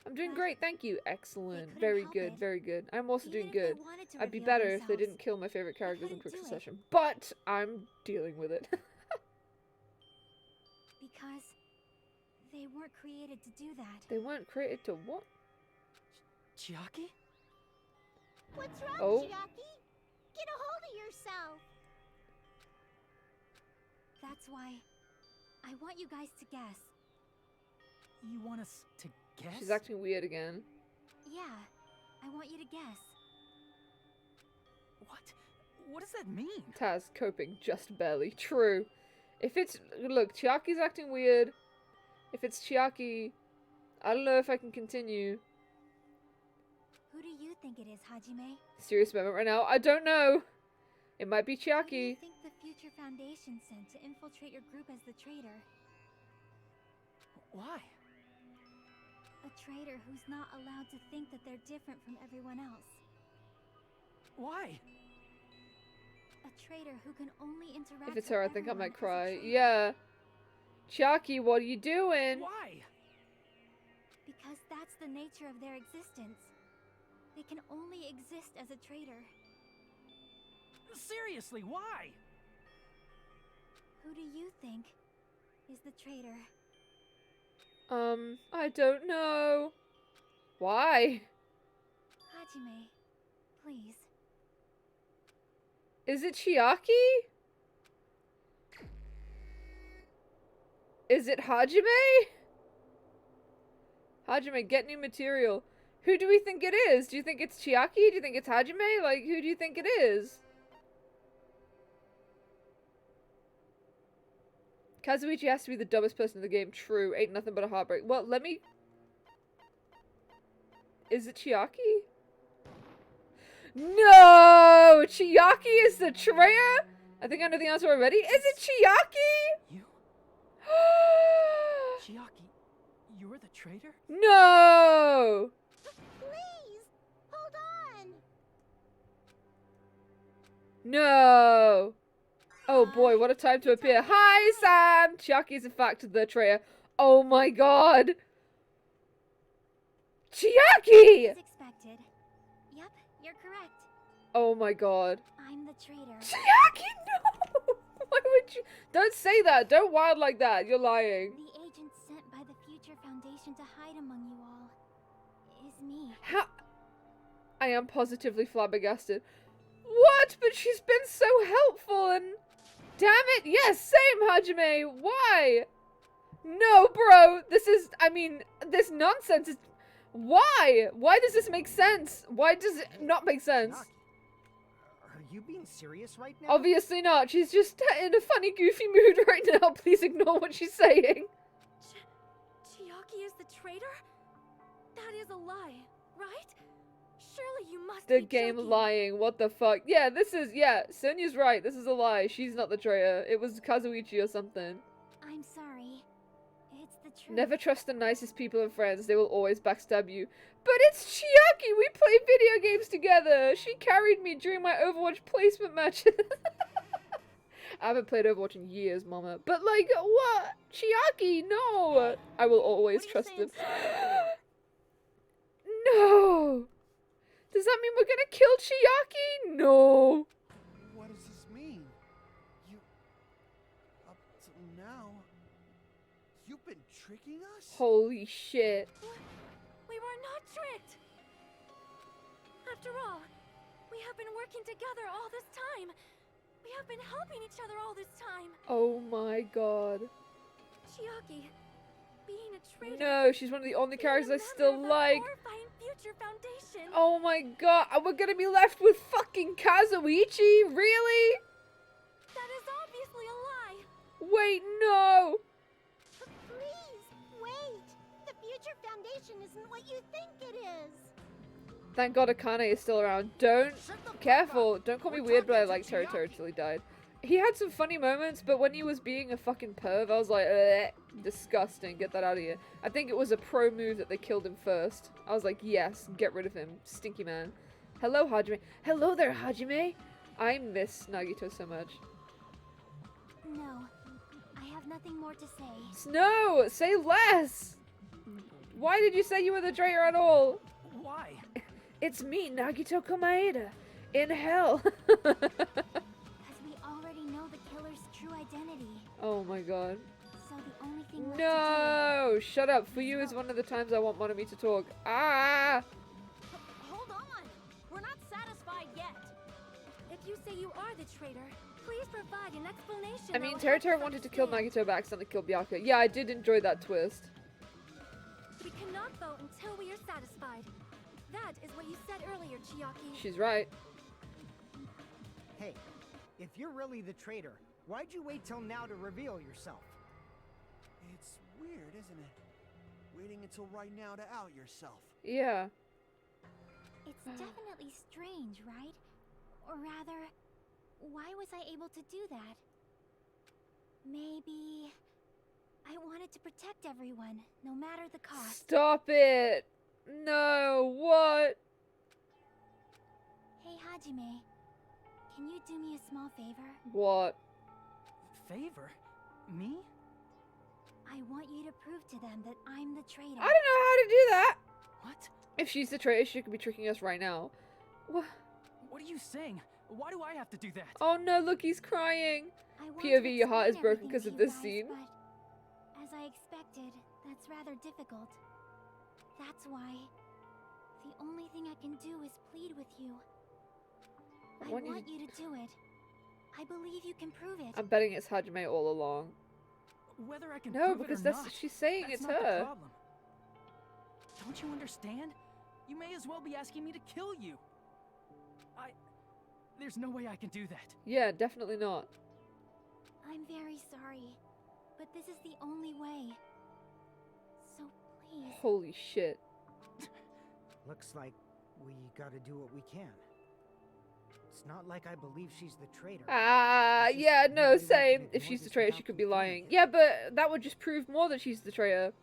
I'm doing great, thank you. Excellent. couldn't Very help good, it. very good. I'm also Even doing if they good. wanted to I'd be reveal better if they themselves, didn't kill my favorite characters in couldn't quick do it. succession. But I'm dealing with it. Because they weren't created to do that. They weren't created to what? Chiaki? What's wrong, Oh. Chiaki? Get a hold of yourself. That's why I want you guys to guess. You want us to guess? She's acting weird again. Yeah, I want you to guess. What? What does that mean? Taz coping just barely. True. If it's... Look, Chiaki's acting weird. If it's Chiaki, I don't know if I can continue. Who do you think it is, Hajime? Serious moment right now. I don't know. It might be Who do you Chiaki. think the Future Foundation sent to infiltrate your group as the traitor? Why? A traitor who's not allowed to think that they're different from everyone else. Why? A traitor who can only interact If it's with her, I think I everyone might as a cry. traitor. Yeah. Chiaki, what are you doing? Why? Because that's the nature of their existence. They can only exist as a traitor. Seriously, why? Who do you think is the traitor? I don't know. Why? Hajime, please. Is it Chiaki? Is it Hajime? Hajime, get new material. Who do we think it is? Do you think it's Chiaki? Do you think it's Hajime? Like, who do you think it is? Kazuichi has to be the dumbest person in the game. True. Ain't nothing but a heartbreak. Well, let me... Is it Chiaki? No! Chiaki is the traitor? I think I know the answer already. Is it Chiaki? You? Chiaki, you're the traitor? No! Please, hold on. No! Oh boy, what a time to appear. Hi, Sam! Chiaki is in fact the traitor. Oh my god! Chiaki! As expected. Yep, you're correct. Oh my god. I'm the traitor. Chiaki, no! Why would you? Don't say that. Don't wild like that. You're lying. The agent sent by the Future Foundation to hide among you all is me. How? I am positively flabbergasted. What? But she's been so helpful and... Damn it! Yes, same, Hajime! Why? No, bro! This is... I mean, this nonsense is... Why? Why does this make sense? Why does it not make sense? Are you being serious right now? Obviously not. She's just in a funny, goofy mood right now. Please ignore what she's saying. Chiaki is the traitor? That is a lie, right? Surely you must The be game joking. lying. What the fuck? Yeah, this is... Yeah, Sonya's right. This is a lie. She's not the traitor. It was Kazuichi or something. I'm sorry. It's the truth. Never trust the nicest people and friends. They will always backstab you. But it's Chiaki! We play video games together! She carried me during my Overwatch placement matches. I haven't played Overwatch in years, mama. But like, what? Chiaki, no! I will always What are you trust saying them. sorry No! Does that mean we're gonna kill Chiaki? No! What does this mean? You... Up till now... You've been tricking us? Holy shit. We were not tricked! After all, we have been working together all this time. We have been helping each other all this time. Oh my god. Chiaki, being a traitor. No, she's one of the only characters I still like. Horrifying future foundation. Oh my god, we're gonna be left with fucking Kazuichi? Really? That is obviously a lie. Wait, no! Please, wait! The future foundation isn't what you think it is! Thank god Akane is still around. Don't, careful, don't call me weird, but I like Teruto till he died. He had some funny moments, but when he was being a fucking perv, I was like, ugh, disgusting, get that out of here. I think it was a pro move that they killed him first. I was like, yes, get rid of him, stinky man. Hello, Hajime. Hello there, Hajime! I miss Nagito so much. No, I have nothing more to say. No, say less! Why did you say you were the traitor at all? Why? It's me, Nagito Komaeda, in hell. Because we already know the killer's true identity. Oh my god. So the only thing left No! Shut up. For you is one of the times I want Monomi to talk. Ah! Hold on! We're not satisfied yet. If you say you are the traitor, please provide an explanation. I mean, Teruto wanted to kill Nagito but accidentally killed Byakuya. Yeah, I did enjoy that twist. We cannot vote until we are satisfied. That is what you said earlier, Chiaki. She's right. Hey, if you're really the traitor, why'd you wait till now to reveal yourself? It's weird, isn't it? Waiting until right now to out yourself. Yeah. It's definitely strange, right? Or rather, why was I able to do that? Maybe I wanted to protect everyone, no matter the cost. Stop it! No, what? Hey, Hajime, can you do me a small favor? What? Favor? Me? I want you to prove to them that I'm the traitor. I don't know how to do that! What? If she's the traitor, she could be tricking us right now. What? What are you saying? Why do I have to do that? Oh no, look, he's crying. I want POV, to your heart is explain broken everything because to of you this guys, scene. But as I expected, that's rather difficult. That's why the only thing I can do is plead with you. I want want you you to do it. I believe you can prove it. I'm betting it's Hajime all along. Whether I can No, prove because it or that's not, what she's saying, that's it's not her. The problem. Don't you understand? You may as well be asking me to kill you. There's no way I can do that. Yeah, definitely not. I'm very sorry, but this is the only way. So please. Holy shit. Looks like we gotta do what we can. It's not like I believe she's the traitor. Ah, It's just yeah, no, nobody same. can If ignore she's the this traitor, without she could be confronting lying. it. Yeah, but that would just prove more that she's the traitor.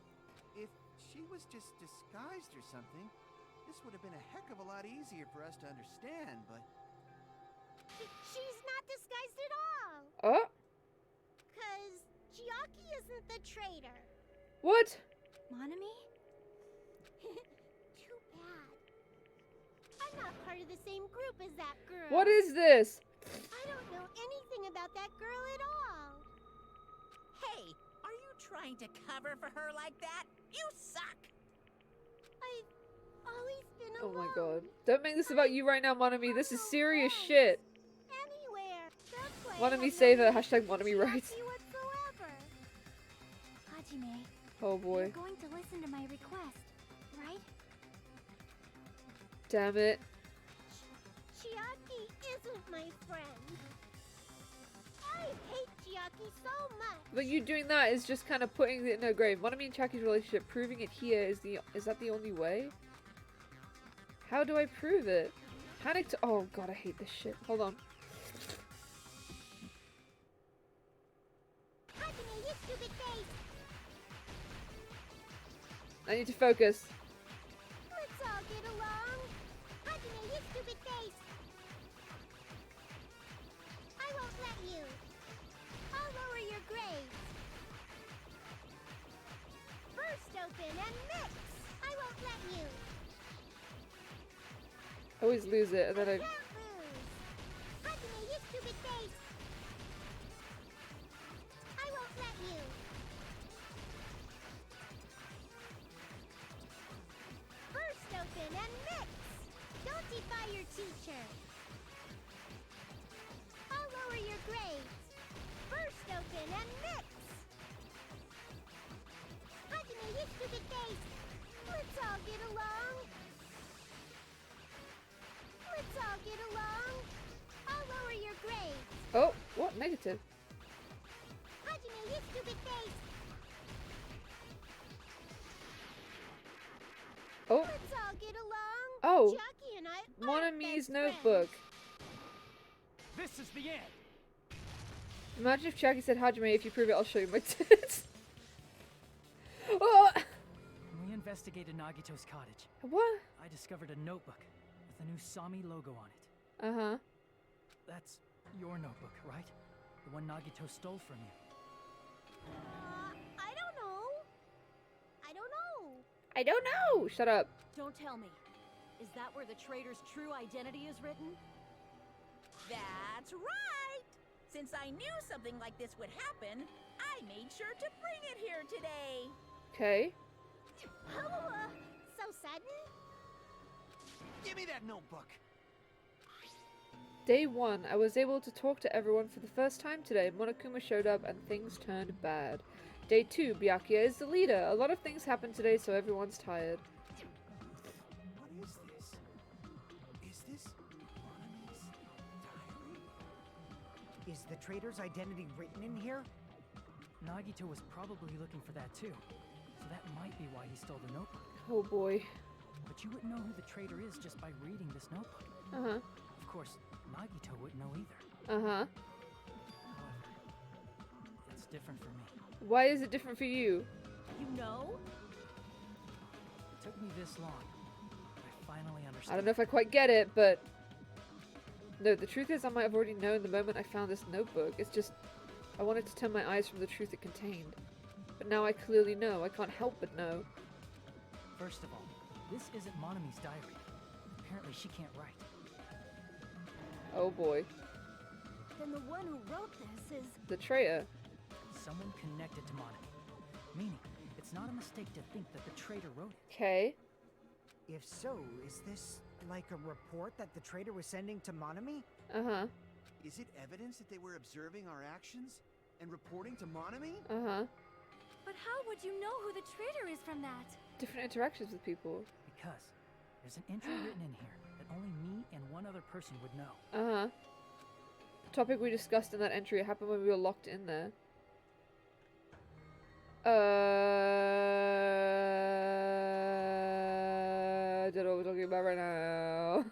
If she was just disguised or something, this would have been a heck of a lot easier for us to understand, but... She's not disguised at all! Oh? 'Cause Chiaki isn't the traitor. What? Monami? Too bad. I'm not part of the same group as that girl. What is this? I don't know anything about that girl at all. Hey, are you trying to cover for her like that? You suck! I've always been Oh alone. my god. Don't make this about you right now, Monami. This is serious shit. Anywhere. That's why I Monami have save no her. need Hashtag for Monami rights. Chiaki whatsoever. Hajime, Oh boy. you're going to listen to my request, right? Damn it. Chiaki isn't my friend. I hate Chiaki so much. But you doing that is just kind of putting it in her grave. Monami and Chaki's relationship, proving it here is that the only way? How do I prove it? Panic to- oh god, I hate this shit. Hold on. Hajime, you stupid face. I need to focus. Let's all get along. Hajime, you stupid face. I won't let you. I'll lower your grades. Burst open and mix. I won't let you. I always lose it and then I... Can't lose. Hajime, you stupid face. I won't let you. Burst open and mix. Don't defy your teacher. I'll lower your to... Hajime, you stupid face! Oh, Let's all get along. Oh. Chucky and I Mon are Ami's best notebook. This is the end. Imagine if Chucky said, Hajime, if you prove it, I'll show you my tits. Oh! We investigated Nagito's cottage. What? I discovered a notebook with a new Sami logo on it. Uh-huh. That's your notebook, right? The one Nagito stole from you. I don't know. I don't know. I don't know! Shut up. Don't tell me. Is that where the traitor's true identity is written? That's right! Since I knew something like this would happen, I made sure to bring it here today. Okay. Oh, so sudden? Give me that notebook. Day 1. I was able to talk to everyone for the first time today. Monokuma showed up and things turned bad. Day 2. Byakuya is the leader. A lot of things happened today, so everyone's tired. What is this? Is this Monami's diary? Is the traitor's identity written in here? Nagito was probably looking for that too. So that might be why he stole the notebook. Oh boy. But you wouldn't know who the traitor is just by reading this notebook. Uh-huh. Of course, Nagito wouldn't know either. Uh-huh. However, that's different for me. Why is it different for you? You know? It took me this long. I finally understand. I don't know if I quite get it, but... No, the truth is I might have already known the moment I found this notebook. It's just... I wanted to turn my eyes from the truth it contained. But now I clearly know. I can't help but know. First of all, this isn't Monami's diary. Apparently she can't write. Oh boy. Then the one who wrote this is... The traitor. Someone connected to Monami. Meaning, it's not a mistake to think that the traitor wrote it. Okay. If so, is this like a report that the traitor was sending to Monami? Uh-huh. Is it evidence that they were observing our actions and reporting to Monami? Uh-huh. But how would you know who the traitor is from that? Different interactions with people. Because there's an entry written in here that only me and one other person would know. Uh-huh. The topic we discussed in that entry happened when we were locked in there. I don't know what we're talking about right now.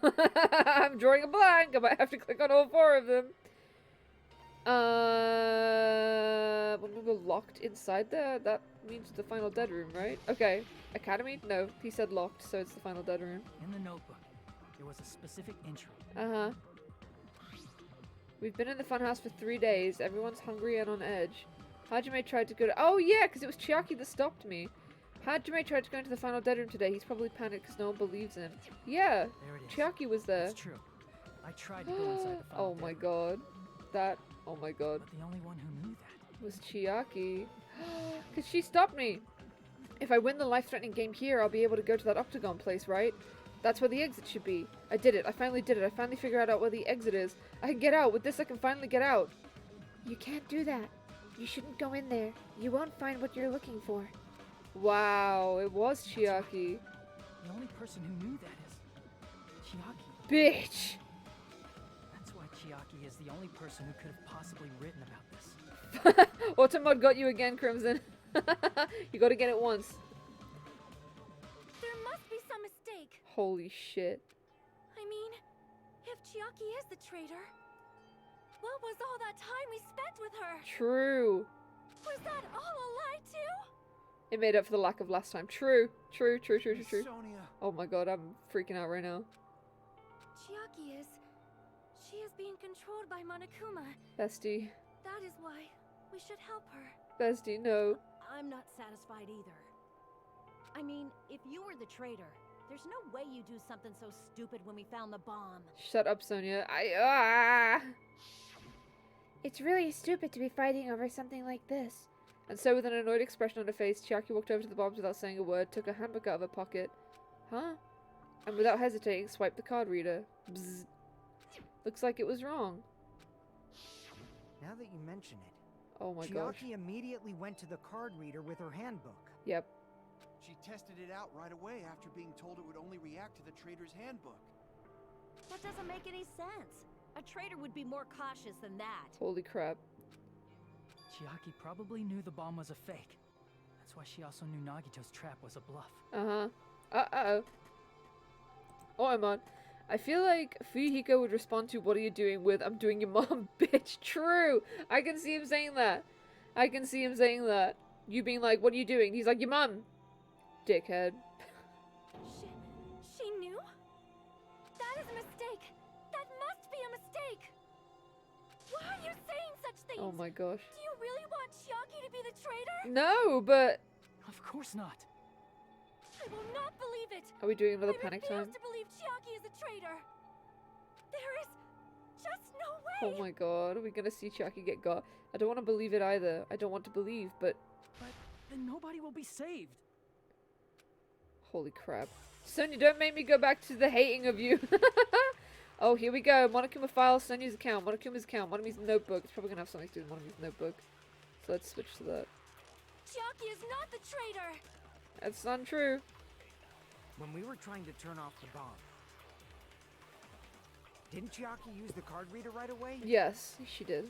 I'm drawing a blank. I might have to click on all 4 of them. When we were locked inside there, that means the final dead room, right? Okay. Academy? No. He said locked, so it's the final dead room. In the notebook, there was a specific entry. Uh-huh. We've been in the funhouse for 3 days. Everyone's hungry and on edge. Hajime tried to go to— Oh yeah, because it was Chiaki that stopped me. Hajime tried to go into the final dead room today. He's probably panicked because no one believes him. Yeah, There it is. Chiaki was there. It's true. I tried to go inside the final Oh my dead room, god. That— oh my god. but the only one who knew that. Was Chiaki. Because she stopped me. If I win the life-threatening game here, I'll be able to go to that octagon place, right? That's where the exit should be. I did it. I finally did it. I finally figured out where the exit is. I can get out. With this, I can finally get out. You can't do that. You shouldn't go in there. You won't find what you're looking for. Wow, it was Chiaki. The only person who knew that is Chiaki. Bitch! That's why Chiaki is the only person who could have possibly written about this. Automod got you again, Crimson. You gotta get it once. There must be some mistake. Holy shit. I mean, if Chiaki is the traitor, what was all that time we spent with her? True. Was that all a lie too? It made up for the lack of last time. True. True. Sonia. Oh my god, I'm freaking out right now. Chiaki is... She is being controlled by Monokuma. Bestie. That is why we should help her. Bestie, no. I'm not satisfied either. I mean, if you were the traitor, there's no way you do something so stupid when we found the bomb. Shut up, Sonia. It's really stupid to be fighting over something like this. And so with an annoyed expression on her face, Chiaki walked over to the bombs without saying a word, took a handbook out of her pocket. Huh? And without hesitating, swiped the card reader. Bzzz. Looks like it was wrong. Now that you mention it, Oh my gosh. Chiaki immediately went to the card reader with her handbook. Yep. She tested it out right away after being told it would only react to the traitor's handbook. That doesn't make any sense. A traitor would be more cautious than that. Holy crap. Chiaki probably knew the bomb was a fake. That's why she also knew Nagito's trap was a bluff. Uh-huh. Uh-oh. Oh, I'm on. I feel like Fuyuhiko would respond to "What are you doing?" with "I'm doing your mom, bitch." True! I can see him saying that. I can see him saying that. You being like, "What are you doing?" He's like, "Your mom." Dickhead. She knew? That is a mistake. That must be a mistake. Why are you saying such things? Oh my gosh. Do you really want Chiaki to be the traitor? No, but... Of course not. I will not believe it. Are we doing another I panic refuse time? to believe Chiaki is a traitor. There is just no way. Oh my god, are we gonna see Chiaki get got? I don't want to believe it either. I don't want to believe, but... But then nobody will be saved. Holy crap. Sonia, don't make me go back to the hating of you. Oh, here we go. Monokuma files, Sonia's account, Monokuma's account, Monami's notebook. It's probably gonna have something to do with Monami's notebook. So let's switch to that. Chiaki is not the traitor. That's untrue. When we were trying to turn off the bomb, didn't Chiaki use the card reader right away? Yes, she did.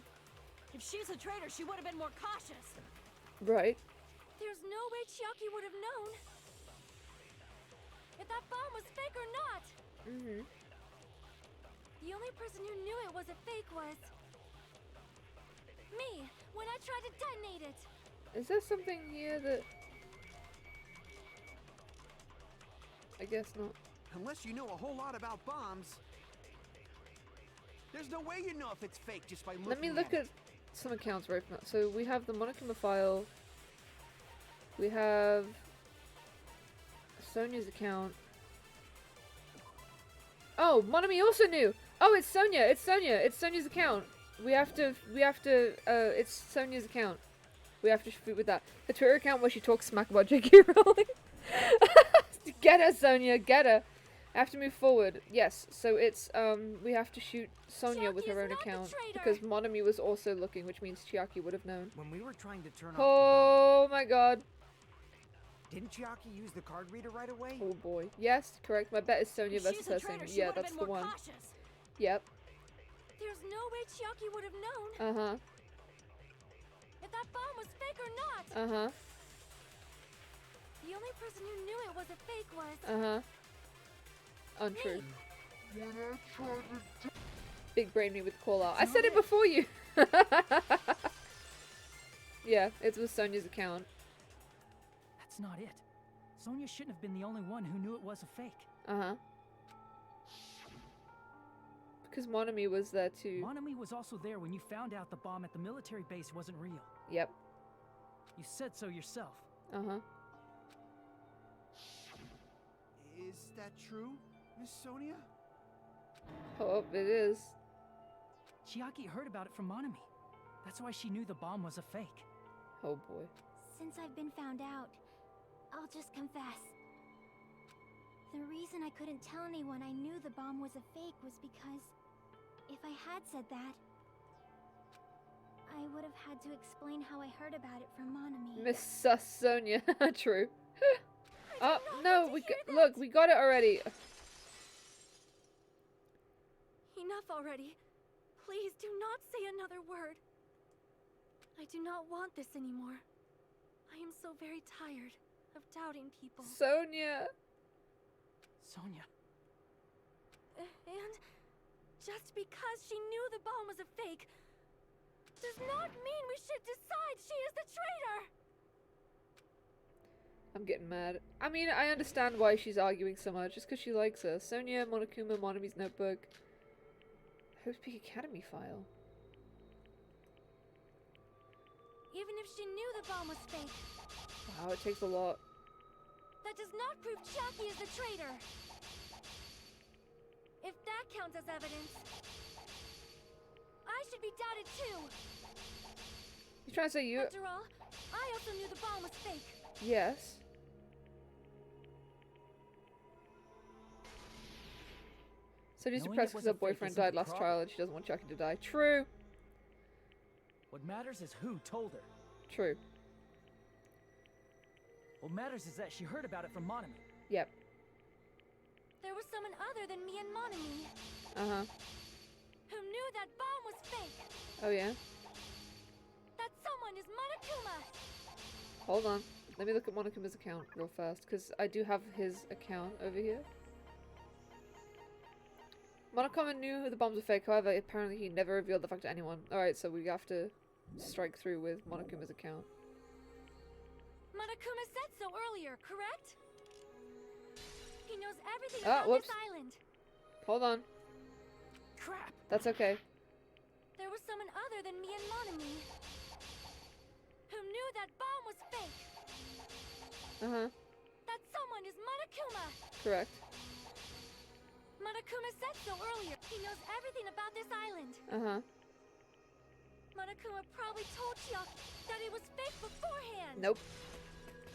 If she's a traitor, she would have been more cautious. Right. There's no way Chiaki would have known if that bomb was fake or not. Mm-hmm. The only person who knew it was a fake was me when I tried to detonate it. Is there something here that... I guess not. Unless you know a whole lot about bombs. There's no way you know if it's fake just by looking Let me look at some accounts right now. So we have the Monokuma file. We have Sonia's account. Oh, Monami also knew. Oh, it's Sonia. It's Sonia. It's Sonia's account. We have to, it's Sonia's account. We have to shoot with that. The Twitter account where she talks smack about J.K. Rowling. Get her, Sonia. Get her. I have to move forward. Yes, so it's, we have to shoot Sonia with her own account. Because Monami was also looking, which means Chiaki would have known. When we were trying to turn off Oh my god. didn't Chiaki use the card reader right away? Oh boy. Yes, correct. My bet is Sonia If versus she's a her traitor, saying, she yeah, would have that's been the more one. cautious. Yep. There's no way Chiaki would have known Uh-huh. if that bomb was fake or not. Uh-huh. The only person who knew it was a fake was Uh-huh. Untrue. Big brain me with call out. I said it before you. Yeah, it was Sonia's account. That's not it. Sonia shouldn't have been the only one who knew it was a fake. Uh-huh. Because Monami was there too. Monami was also there when you found out the bomb at the military base wasn't real. Yep. You said so yourself. Uh-huh. Is that true, Miss Sonia? Oh, it is. Chiaki heard about it from Monami. That's why she knew the bomb was a fake. Oh boy. Since I've been found out, I'll just confess. The reason I couldn't tell anyone I knew the bomb was a fake was because if I had said that, I would have had to explain how I heard about it from Monami. Miss Sus Sonia. True. Oh, no, look, we got it already. Enough already. Please do not say another word. I do not want this anymore. I am so very tired of doubting people. Sonia. Sonia. And just because she knew the bomb was a fake does not mean we should decide she is the traitor. I'm getting mad. I mean, I understand why she's arguing so much. Just because she likes her. Sonia, Monokuma, Monami's notebook. Hope's Peak Academy file. Even if she knew the bomb was fake, Wow, it takes a lot. that does not prove Chiaki is the traitor. If that counts as evidence, I should be doubted too. You're trying to say you... After all, I also knew the bomb was fake. Yes. Sonia's Knowing depressed it was because her a fake boyfriend isn't died the last problem. trial and she doesn't want Chiaki to die. True. What matters is who told her. True. What matters is that she heard about it from Monami. Yep. There was someone other than me and Monami Uh-huh. who knew that bomb was fake. Oh, yeah? That someone one is Monokuma! Hold on. Let me look at Monokuma's account real fast, because I do have his account over here. Monokuma knew the bombs were fake, however, apparently he never revealed the fact to anyone. Alright, so we have to strike through with Monokuma's account. Monokuma said so earlier, correct? He knows everything Ah, about whoops. this island. Hold on. Crap! That's okay. There was someone other than me and Monami who knew that bomb was fake. Uh-huh. That someone is Monokuma. Correct. Monokuma said so earlier. He knows everything about this island. Uh-huh. Monokuma probably told Chiaki that it was fake beforehand. Nope.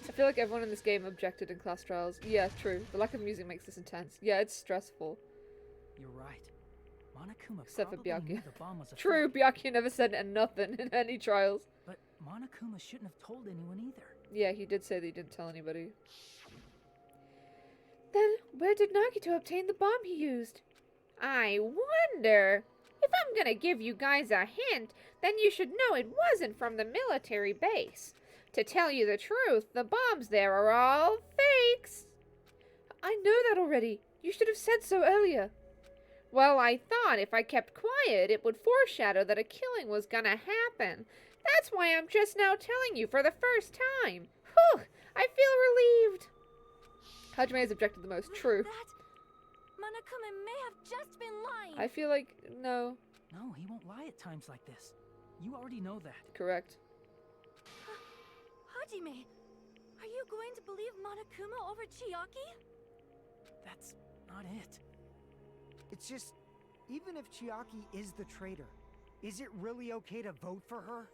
I feel like everyone in this game objected in class trials. Yeah, true. The lack of music makes this intense. Yeah, it's stressful. You're right. Monokuma Except for probably knew Byakuya. the bomb was a True, fake, Byakuya never said nothing in any trials. but Monokuma shouldn't have told anyone either. Yeah, he did say that he didn't tell anybody. Then, where did Nagito obtain the bomb he used? I wonder. If I'm gonna give you guys a hint, then you should know it wasn't from the military base. To tell you the truth, the bombs there are all fakes. I know that already. You should have said so earlier. Well, I thought if I kept quiet, it would foreshadow that a killing was gonna happen. That's why I'm just now telling you for the first time. Whew, I feel relieved. Hajime has objected the most. True. That Monokuma may have just been lying. I feel like, no. No, he won't lie at times like this. You already know that. Correct. Hajime, are you going to believe Monokuma over Chiaki? That's not it. It's just, even if Chiaki is the traitor, is it really okay to vote for her?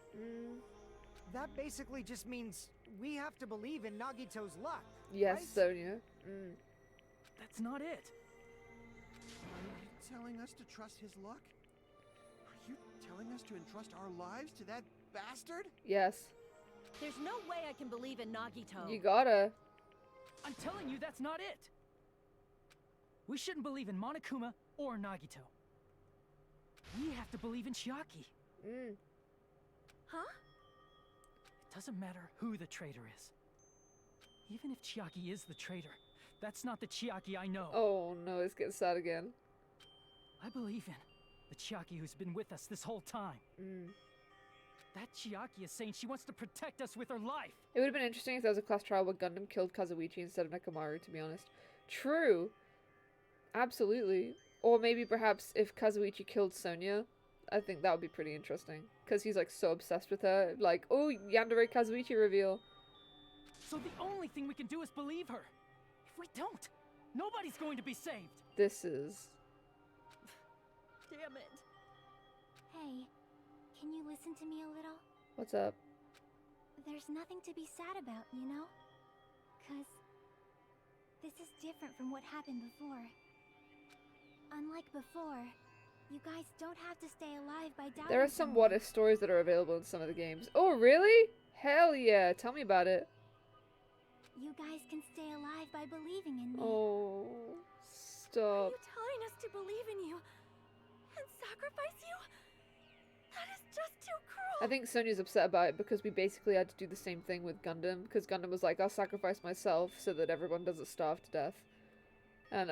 That basically just means we have to believe in Nagito's luck. Yes, right? Sonia. That's not it. Are you telling us to trust his luck? Are you telling us to entrust our lives to that bastard? Yes. There's no way I can believe in Nagito. You gotta. I'm telling you, that's not it. We shouldn't believe in Monokuma or Nagito. We have to believe in Chiaki. Huh? It doesn't matter who the traitor is. Even if Chiaki is the traitor, that's not the Chiaki I know. Oh no, it's getting sad again. I believe in the Chiaki who's been with us this whole time. That Chiaki is saying she wants to protect us with her life. It would have been interesting if there was a class trial where Gundam killed Kazuichi instead of Nekomaru, to be honest. True. Absolutely. Or maybe perhaps if Kazuichi killed Sonia, I think that would be pretty interesting. Because he's like so obsessed with her. Like, oh, Yandere Kazuichi reveal. So the only thing we can do is believe her. If we don't, nobody's going to be saved. This is... Damn it. Hey, can you listen to me a little? What's up? There's nothing to be sad about, you know? 'Cause this is different from what happened before. Unlike before, you guys don't have to stay alive by doubting There are some someone. what-if stories that are available in some of the games. Oh, really? Hell yeah. Tell me about it. You guys can stay alive by believing in me. Oh, Are stop. you telling us to believe in you and sacrifice you? That is just too cruel. I think Sonia's upset about it because we basically had to do the same thing with Gundam. Because Gundam was like, I'll sacrifice myself so that everyone doesn't starve to death. And,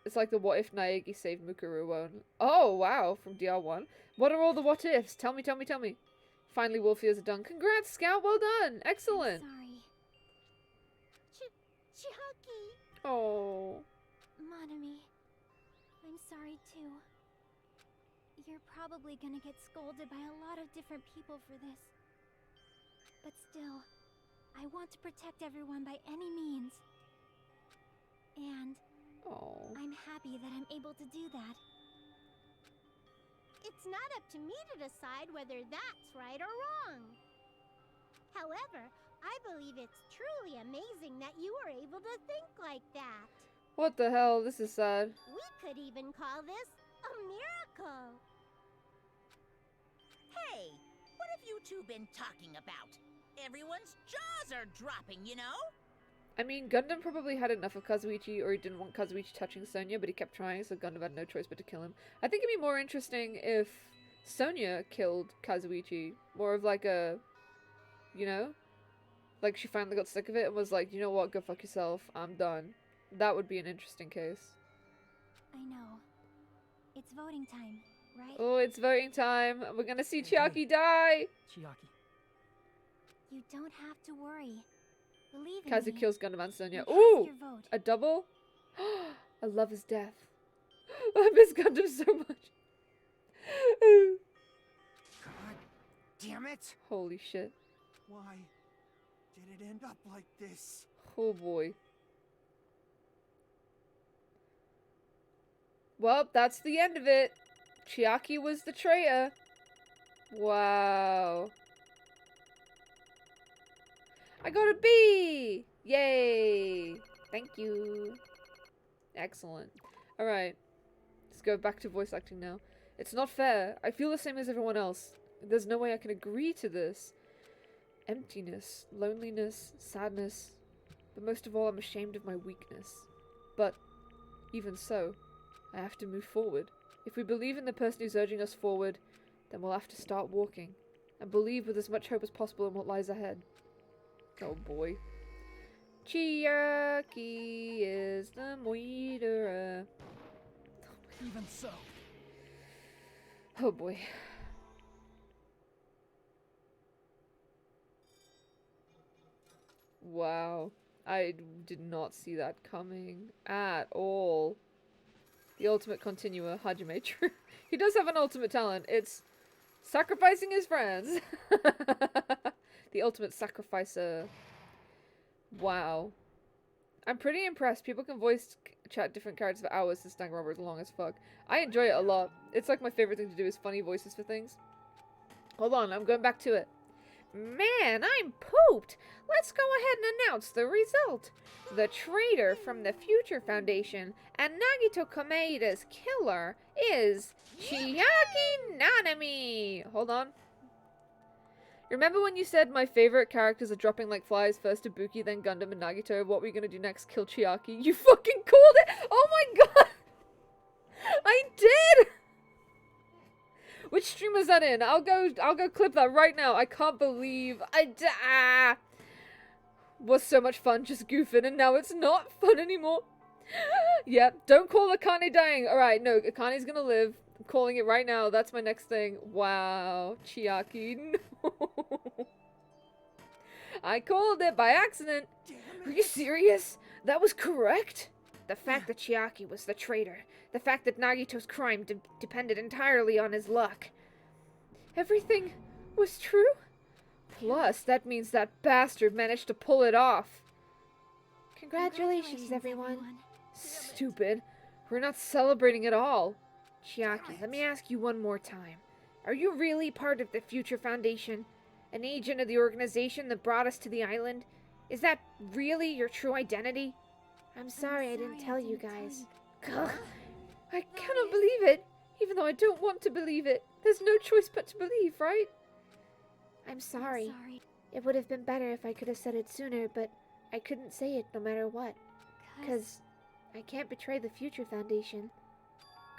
it's like the what if Naegi saved Mukuru won't. Oh, wow, from DR1. What are all the what ifs? Tell me, tell me, tell me. Finally, Wolf ears are done. Congrats, Scout, well done. Excellent. Sorry. Chiaki! Oh. Monami, I'm sorry too. You're probably gonna get scolded by a lot of different people for this. But still, I want to protect everyone by any means. And Oh. I'm happy that I'm able to do that. It's not up to me to decide whether that's right or wrong. However, I believe it's truly amazing that you were able to think like that. What the hell? This is sad. We could even call this a miracle. Hey, what have you two been talking about? Everyone's jaws are dropping, you know? I mean, Gundam probably had enough of Kazuichi, or he didn't want Kazuichi touching Sonia, but he kept trying, so Gundam had no choice but to kill him. I think it'd be more interesting if Sonia killed Kazuichi. More of like a you know? Like, she finally got sick of it and was like, you know what, go fuck yourself, I'm done. That would be an interesting case. I know. It's voting time, right? Oh, it's voting time. We're gonna see Chiaki die! Chiaki. You don't have to worry. Believe in Kazu me. kills Gundam and Sonya. You cast Ooh! your vote. A double? I love his death. I miss Gundam so much. God damn it! Holy shit. Why did it end up like this? Oh boy. Well, that's the end of it. Chiaki was the traitor. Wow. I got a B! Yay! Thank you. Excellent. Alright. Let's go back to voice acting now. It's not fair. I feel the same as everyone else. There's no way I can agree to this. Emptiness, loneliness, sadness. But most of all, I'm ashamed of my weakness. But, even so, I have to move forward. If we believe in the person who's urging us forward, then we'll have to start walking. And believe with as much hope as possible in what lies ahead. Oh boy. Chiaki is the Moiderer. Even so. Oh boy. Wow. I did not see that coming at all. The ultimate continuer, Hajime. True. He does have an ultimate talent. It's sacrificing his friends. The ultimate sacrificer. Wow. I'm pretty impressed. People can voice chat different characters for hours. This Danganronpa is long as fuck. I enjoy it a lot. It's like my favorite thing to do is funny voices for things. Hold on, I'm going back to it. Man, I'm pooped! Let's go ahead and announce the result. The traitor from the Future Foundation and Nagito Komeita's killer is Chiaki Nanami! Hold on. Remember when you said my favorite characters are dropping like flies, first Ibuki, then Gundam and Nagito? What were you gonna do next? Kill Chiaki? You fucking called it! Oh my god! I did! Which stream was that in? I'll go clip that right now. I can't believe was so much fun just goofing, and now it's not fun anymore. Yep, don't call Akane dying. Alright, no, Akane's gonna live. I'm calling it right now. That's my next thing. Wow, Chiaki, no. I called it by accident. Are you serious? That was correct? The fact that Chiaki was the traitor. The fact that Nagito's crime depended entirely on his luck. Everything was true? Plus, that means that bastard managed to pull it off. Congratulations, everyone. Stupid. We're not celebrating at all. Chiaki, let me ask you one more time. Are you really part of the Future Foundation? An agent of the organization that brought us to the island? Is that really your true identity? I'm sorry I didn't tell you guys. Ugh. I cannot believe it. Even though I don't want to believe it. There's no choice but to believe, right? I'm sorry. It would have been better if I could have said it sooner, but I couldn't say it no matter what. 'Cause I can't betray the Future Foundation.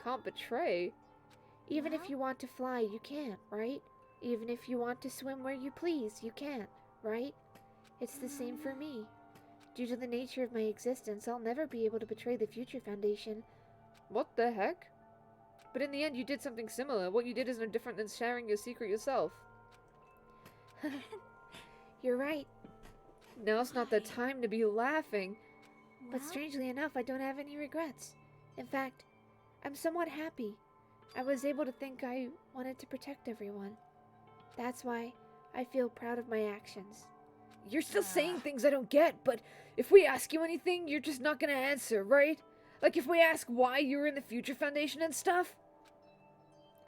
Can't betray? Even if you want to fly, you can't, right? Even if you want to swim where you please, you can't, right? It's the same for me. Due to the nature of my existence, I'll never be able to betray the Future Foundation. What the heck? But in the end, you did something similar. What you did is no different than sharing your secret yourself. You're right. Now's not the time to be laughing. But strangely enough, I don't have any regrets. In fact, I'm somewhat happy. I was able to think I wanted to protect everyone. That's why I feel proud of my actions. You're still saying things I don't get, but if we ask you anything, you're just not gonna answer, right? Like if we ask why you're in the Future Foundation and stuff?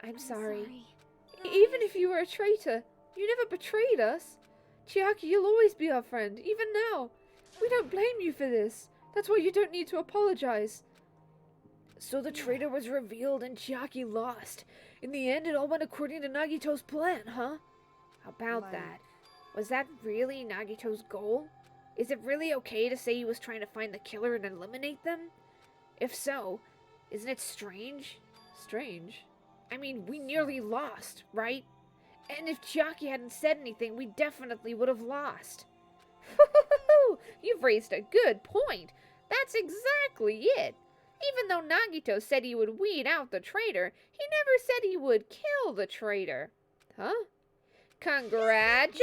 I'm sorry. Even if you were a traitor, you never betrayed us. Chiaki, you'll always be our friend, even now. We don't blame you for this. That's why you don't need to apologize. So the traitor was revealed and Chiaki lost. In the end, it all went according to Nagito's plan, huh? How about that? Was that really Nagito's goal? Is it really okay to say he was trying to find the killer and eliminate them? If so, isn't it strange? Strange? I mean, we nearly lost, right? And if Chiaki hadn't said anything, we definitely would have lost. You've raised a good point. That's exactly it. Even though Nagito said he would weed out the traitor, he never said he would kill the traitor. Huh? Congratulations!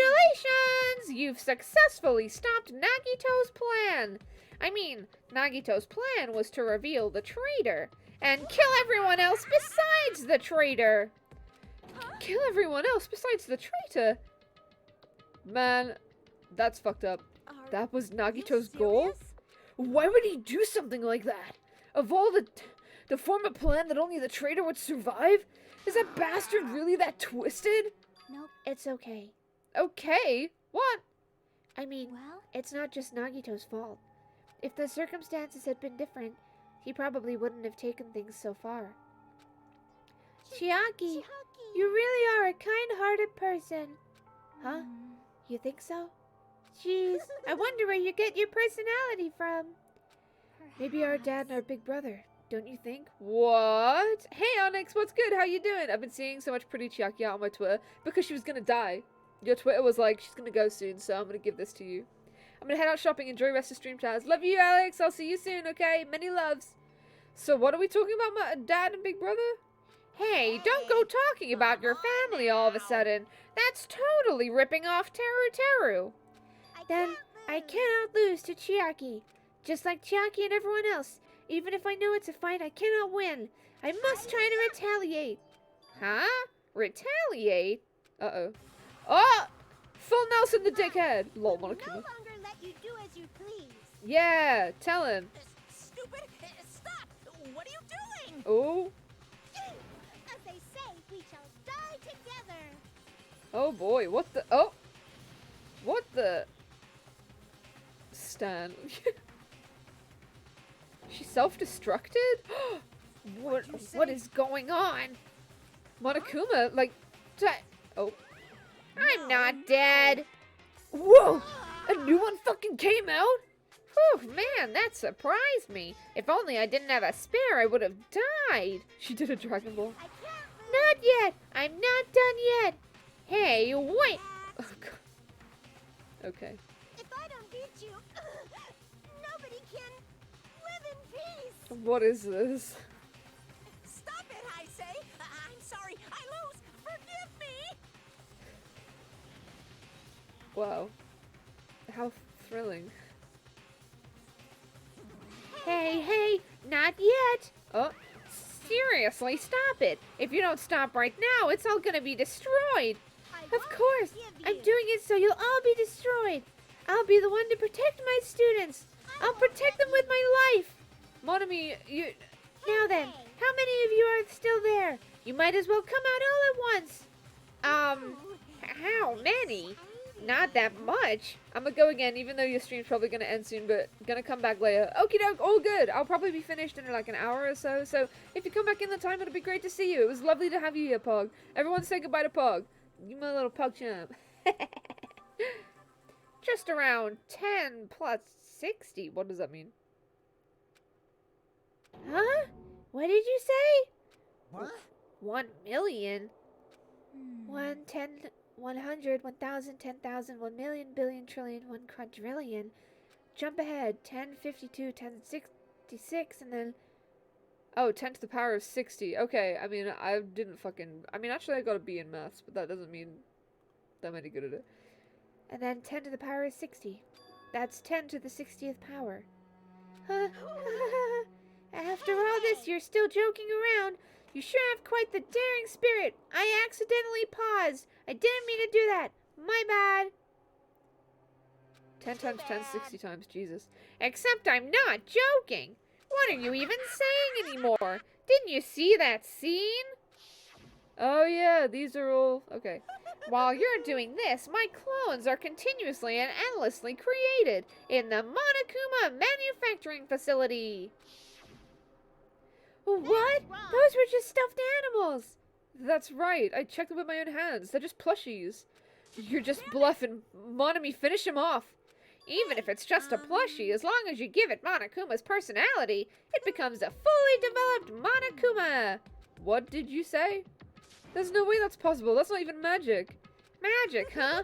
You've successfully stopped Nagito's plan. I mean, Nagito's plan was to reveal the traitor and kill everyone else besides the traitor. Kill everyone else besides the traitor? Man, that's fucked up. That was Nagito's goal? Why would he do something like that? Of all to form a plan that only the traitor would survive? Is that bastard really that twisted? Nope, it's okay. Okay? What? I mean, Well, it's not just Nagito's fault. If the circumstances had been different, he probably wouldn't have taken things so far. Chiaki, you really are a kind-hearted person. Huh? You think so? Jeez, I wonder where you get your personality from. Maybe our dad and our big brother, don't you think? What? Hey Onyx, what's good? How you doing? I've been seeing so much pretty Chiaki out on my Twitter because she was gonna die. Your Twitter was like, she's gonna go soon, so I'm gonna give this to you. I'm gonna head out shopping, enjoy the rest of stream chat. Love you, Alex. I'll see you soon, okay? Many loves. So what are we talking about, my dad and big brother? Hey, don't go talking about your family all of a sudden. That's totally ripping off Teru Teru. Then I cannot lose to Chiaki. Just like Chiaki and everyone else. Even if I know it's a fight I cannot win. I must try to retaliate. Huh? Retaliate? Uh-oh. Oh! Full Nelson the dickhead! Lol, No Monokuma. longer let you do as you please. Yeah, tell him. Stupid! Stop! What are you doing? Oh. As they say, we shall die together. Oh boy, what the... Oh! What the... Stan. She self-destructed? What is going on? Monokuma, like... Oh. I'm not dead! Whoa! A new one fucking came out? Whew, man, that surprised me. If only I didn't have a spare, I would have died. She did a Dragon Ball. I can't lose. Not yet. I'm not done yet. Hey, wait. Oh, God. Okay. If I don't beat you, nobody can live in peace. What is this? Stop it, I say! I'm sorry, I lose! Forgive me! Wow. How thrilling. Hey, not yet. Oh. Seriously, stop it. If you don't stop right now, it's all gonna be destroyed. I Of won't course. forgive I'm you. doing it so you'll all be destroyed. I'll be the one to protect my students. I'll protect them with my life. Monomi, you... Now then, how many of you are still there? You might as well come out all at once. How many? Not that much. I'm gonna go again, even though your stream's probably gonna end soon, but gonna come back later. Okie doke, all good. I'll probably be finished in like an hour or so, so if you come back in the time, it'll be great to see you. It was lovely to have you here, Pog. Everyone say goodbye to Pog. You my little Pog champ. Just around 10 plus 60. What does that mean? Huh? What did you say? What? 1 million? 1, 10, 100, 1,000, 10,000, 1 million, billion, trillion, 1 quadrillion. Jump ahead. 10, 52, 10, 66, and then... Oh, 10 to the power of 60. Okay, I mean, I didn't fucking... I mean, actually, I got a B in maths, but that doesn't mean that I'm any good at it. And then 10 to the power is 60. That's 10 to the 60th power. Huh? After all this, you're still joking around. You sure have quite the daring spirit. I accidentally paused. I didn't mean to do that. My bad. 10 times 10, 60 times, Jesus. Except I'm not joking. What are you even saying anymore? Didn't you see that scene? Oh yeah, these are all... Okay. While you're doing this, my clones are continuously and endlessly created in the Monokuma manufacturing facility. What? Those were just stuffed animals. That's right. I checked them with my own hands. They're just plushies. You're just bluffing. Monomi, finish him off. Even if it's just a plushie, as long as you give it Monokuma's personality, it becomes a fully developed Monokuma. What did you say? There's no way that's possible. That's not even magic. Magic, huh?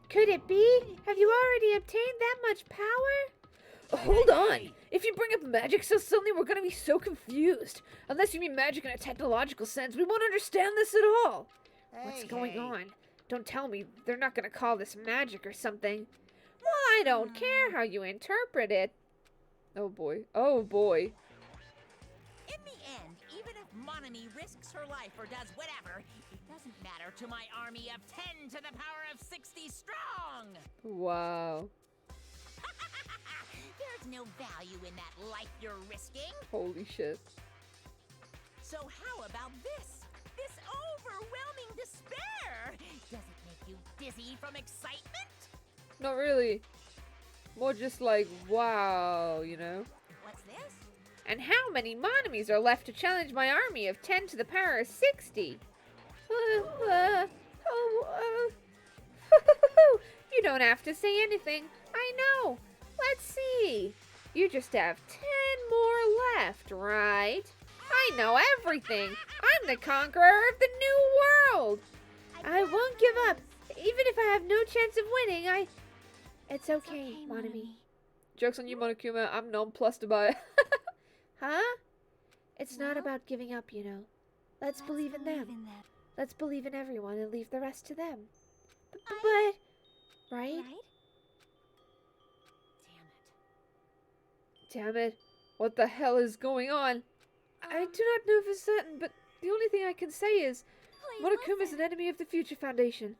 Could it be? Have you already obtained that much power? Hold on! If you bring up magic so suddenly, we're gonna be so confused. Unless you mean magic in a technological sense, we won't understand this at all. What's going on? Don't tell me they're not gonna call this magic or something. Well, I don't care how you interpret it. Oh boy. Oh boy. In the end, even if Monami risks her life or does whatever, it doesn't matter to my army of 10 to the power of 60 strong! Wow. There's no value in that life you're risking. Holy shit. So how about this? This overwhelming despair! Does it make you dizzy from excitement? Not really. More just like, wow, you know? What's this? And how many Monomies are left to challenge my army of 10 to the power of 60? You don't have to say anything. I know. Let's see. You just have 10 more left, right? I know everything. I'm the conqueror of the new world. I won't give up. Even if I have no chance of winning, It's okay, Monami. Joke's on you, Monokuma. I'm nonplussed by it. Huh? It's not about giving up, you know. Let's believe in them. Let's believe in everyone and leave the rest to them. But, right? Damn it. What the hell is going on? I do not know for certain, but the only thing I can say is Monokuma is an enemy of the Future Foundation.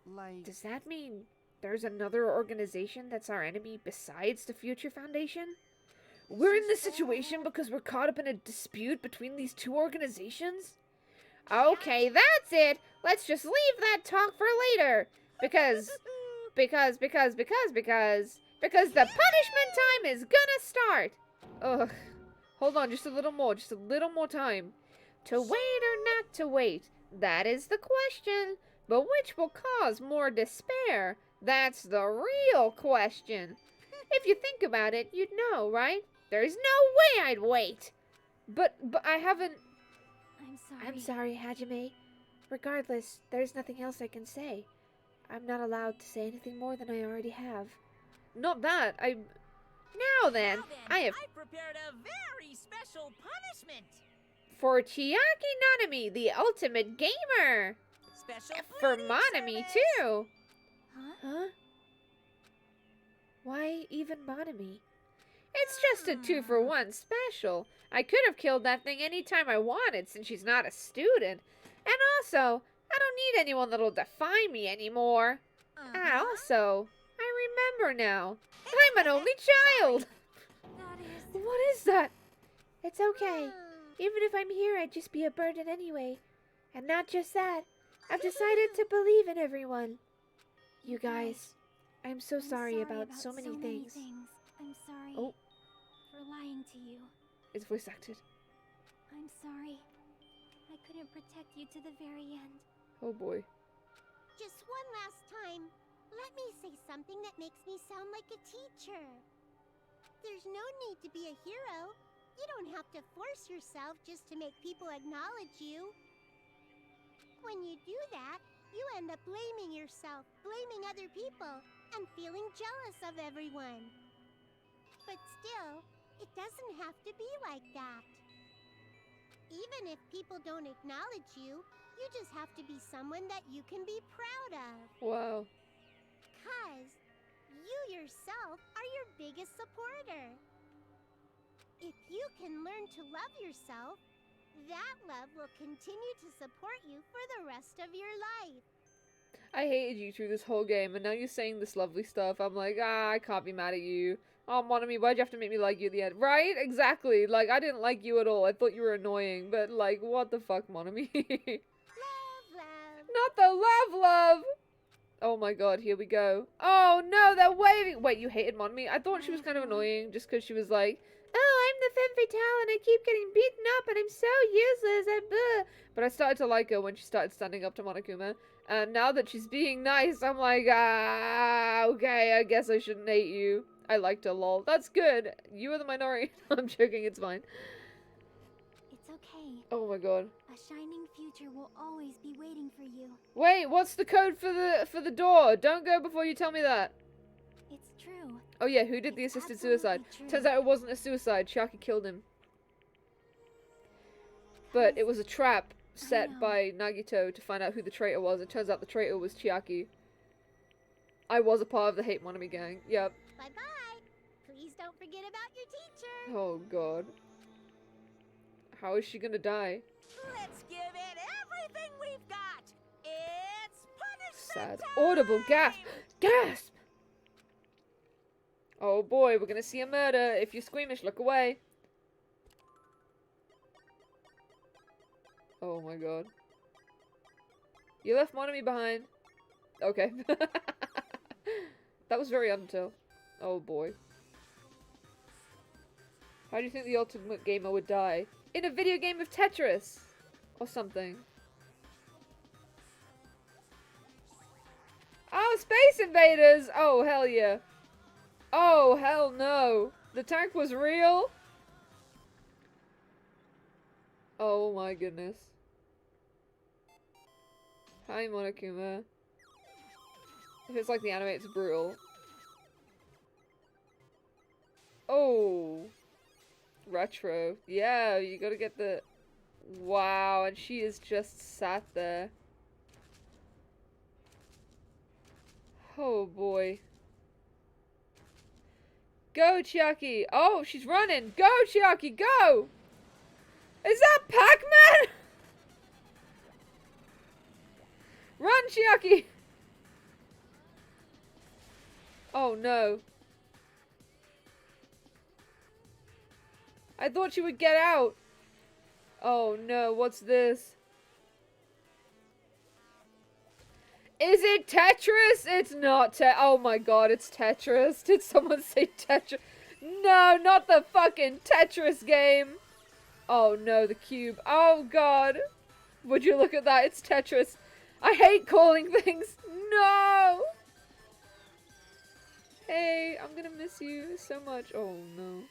Like... Does that mean there's another organization that's our enemy besides the Future Foundation? We're in this situation because we're caught up in a dispute between these two organizations? Okay, that's it. Let's just leave that talk for later. Because the punishment time is gonna start. Ugh. Hold on, just a little more time. To wait or not to wait? That is the question. But which will cause more despair? That's the real question. If you think about it, you'd know, right? There's no way I'd wait. But I haven't... I'm sorry, Hajime. Regardless, there's nothing else I can say. I'm not allowed to say anything more than I already have. Not that, Now then, I prepared a very special punishment. For Chiaki Nanami, the ultimate gamer. Special For bleeding Monami, service. too. Huh? Why even Monami? It's just a 2-for-1 special. I could have killed that thing anytime I wanted since she's not a student. And also, I don't need anyone that'll defy me anymore. And also, I remember now. I'm an only child. What is that? It's okay. Even if I'm here, I'd just be a burden anyway. And not just that, I've decided to believe in everyone. You guys, I'm so sorry about so many things. I'm sorry Oh. for lying to you. It's voice acted. I'm sorry. I couldn't protect you to the very end. Oh boy. Just one last time, let me say something that makes me sound like a teacher. There's no need to be a hero. You don't have to force yourself just to make people acknowledge you. When you do that, you end up blaming yourself, blaming other people, and feeling jealous of everyone. But still, it doesn't have to be like that. Even if people don't acknowledge you, you just have to be someone that you can be proud of. Wow. 'Cause you yourself are your biggest supporter. If you can learn to love yourself, that love will continue to support you for the rest of your life. I hated you through this whole game, and now you're saying this lovely stuff. I'm like, I can't be mad at you. Oh, Monami, why'd you have to make me like you at the end? Right? Exactly. Like, I didn't like you at all. I thought you were annoying, but, like, what the fuck, Monami? Love. Not the love. Oh my god, here we go. Oh no, they're waving. Wait, you hated Monami? I thought she was kind of annoying just because she was like, oh, I'm the femme fatale and I keep getting beaten up and I'm so useless and blah. But I started to like her when she started standing up to Monokuma. And now that she's being nice, I'm like, okay, I guess I shouldn't hate you. I liked her, lol. That's good. You are the minority. I'm joking, it's fine. It's okay. Oh my god. A shining future will always be waiting for you. Wait, what's the code for the door? Don't go before you tell me that. It's true. Oh yeah, who did the It's assisted absolutely suicide? true. Turns out it wasn't a suicide. Chiaki killed him. But it was a trap set know. by Nagito to find out who the traitor was. It turns out the traitor was Chiaki. I was a part of the Hate Monami gang. Yep. Bye-bye. Please don't forget about your teacher. Oh god. How is she gonna die? Let's give it everything we've got. It's punishment Sad. time! Audible gasp! Gasp! Oh boy, we're gonna see a murder. If you're squeamish, look away. Oh my god. You left Monami behind. Okay. That was very Undertale. Oh boy. How do you think the ultimate gamer would die? In a video game of Tetris! Or something. Oh, Space Invaders! Oh, hell yeah. Oh, hell no. The tank was real? Oh my goodness. Hi, Monokuma. If it's like the anime, it's brutal. Oh. Retro. Yeah, you gotta get the... Wow, and she is just sat there. Oh boy. Go, Chiaki! Oh, she's running! Go, Chiaki, go! Is that Pac-Man? Run, Chiaki! Oh no. I thought she would get out. Oh no, what's this? Is it Tetris? It's not oh my god, it's Tetris. Did someone say Tetris? No, not the fucking Tetris game. Oh no, the cube. Oh god. Would you look at that? It's Tetris. I hate calling things. No! Hey, I'm gonna miss you so much. Oh no.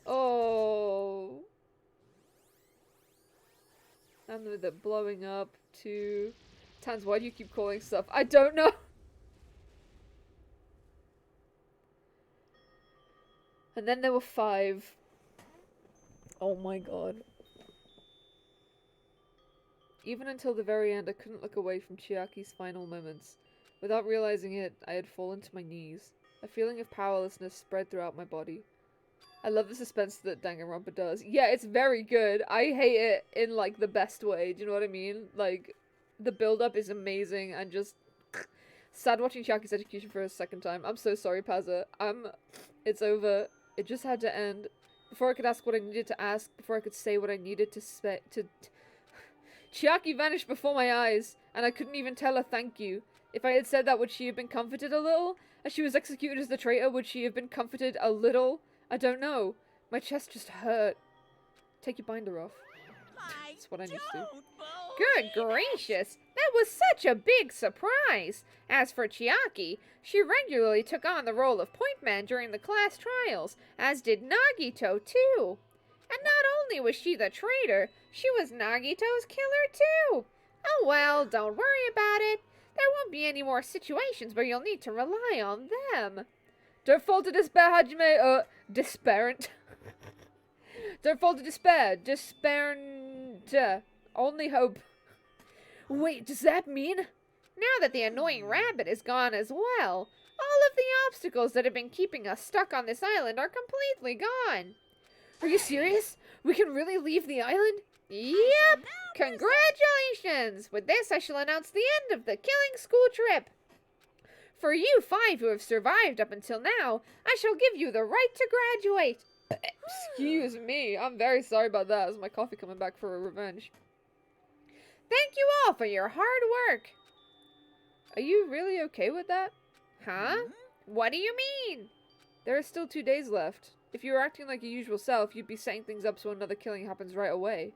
Oh. And with it blowing up too. Tans, why do you keep calling stuff? I don't know. And then there were 5. Oh my god. Even until the very end, I couldn't look away from Chiaki's final moments. Without realizing it, I had fallen to my knees. A feeling of powerlessness spread throughout my body. I love the suspense that Danganronpa does. Yeah, it's very good. I hate it in, like, the best way. Do you know what I mean? Like, the build-up is amazing and just... Sad watching Chiaki's execution for a second time. I'm so sorry, Pazza. It's over. It just had to end. Before I could ask what I needed to ask, before I could say what I needed to say, Chiaki vanished before my eyes, and I couldn't even tell her thank you. If I had said that, would she have been comforted a little? As she was executed as the traitor, would she have been comforted a little? I don't know. My chest just hurt. Take your binder off. That's what I need to do. Good gracious, that was such a big surprise. As for Chiaki, she regularly took on the role of point man during the class trials, as did Nagito too. And not only was she the traitor, she was Nagito's killer too. Oh well, don't worry about it. There won't be any more situations where you'll need to rely on them. Don't fall to despair, Hajime. Desperant. Don't fall to despair. Desperant. Only hope. Wait, does that mean? Now that the annoying rabbit is gone as well, all of the obstacles that have been keeping us stuck on this island are completely gone. Are you serious? We can really leave the island? Yep! Congratulations! With this, I shall announce the end of the killing school trip. For you 5 who have survived up until now, I shall give you the right to graduate. Excuse me, I'm very sorry about that. Is my coffee coming back for a revenge? Thank you all for your hard work. Are you really okay with that? Huh? What do you mean? There are still 2 days left. If you were acting like your usual self, you'd be setting things up so another killing happens right away.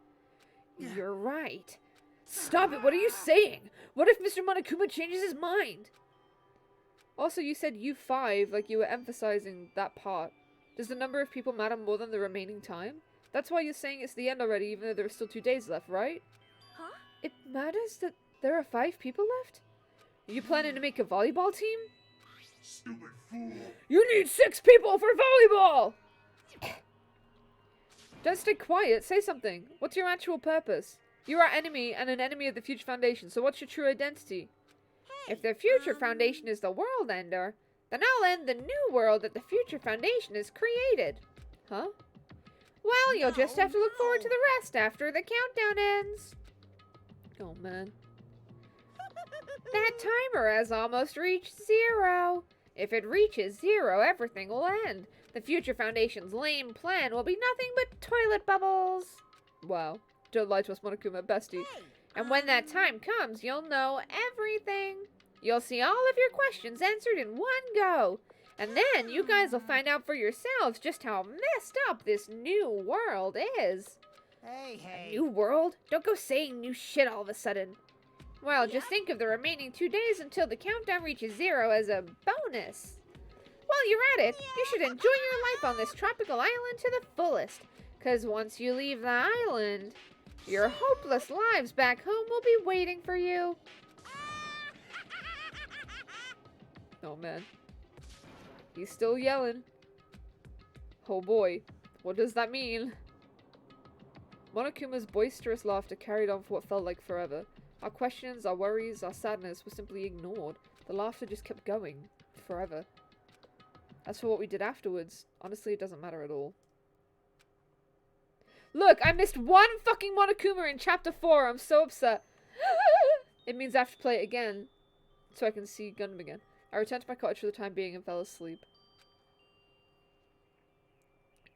You're right. Stop it, what are you saying? What if Mr. Monokuma changes his mind? Also, you said you 5, like you were emphasizing that part. Does the number of people matter more than the remaining time? That's why you're saying it's the end already, even though there are still 2 days left, right? Huh? It matters that there are 5 people left? Are you planning to make a volleyball team? Stupid fool. You need 6 people for volleyball! Don't stay quiet, say something. What's your actual purpose? You're our enemy and an enemy of the Future Foundation, so what's your true identity? If the Future Foundation is the world ender, then I'll end the new world that the Future Foundation has created. Huh? Well, you'll just have to look forward to the rest after the countdown ends. Oh, man. That timer has almost reached 0. If it reaches 0, everything will end. The Future Foundation's lame plan will be nothing but toilet bubbles. Wow. Don't lie to us, Monokuma, bestie. And when that time comes, you'll know everything. You'll see all of your questions answered in one go. And then you guys will find out for yourselves just how messed up this new world is. Hey. A new world? Don't go saying new shit all of a sudden. Well, just think of the remaining 2 days until the countdown reaches 0 as a bonus. While you're at it, you should enjoy your life on this tropical island to the fullest. 'Cause once you leave the island, your hopeless lives back home will be waiting for you. Oh, man. He's still yelling. Oh, boy. What does that mean? Monokuma's boisterous laughter carried on for what felt like forever. Our questions, our worries, our sadness were simply ignored. The laughter just kept going. Forever. As for what we did afterwards, honestly, it doesn't matter at all. Look, I missed one fucking Monokuma in Chapter 4. I'm so upset. It means I have to play it again, so I can see Gundam again. I returned to my cottage for the time being and fell asleep.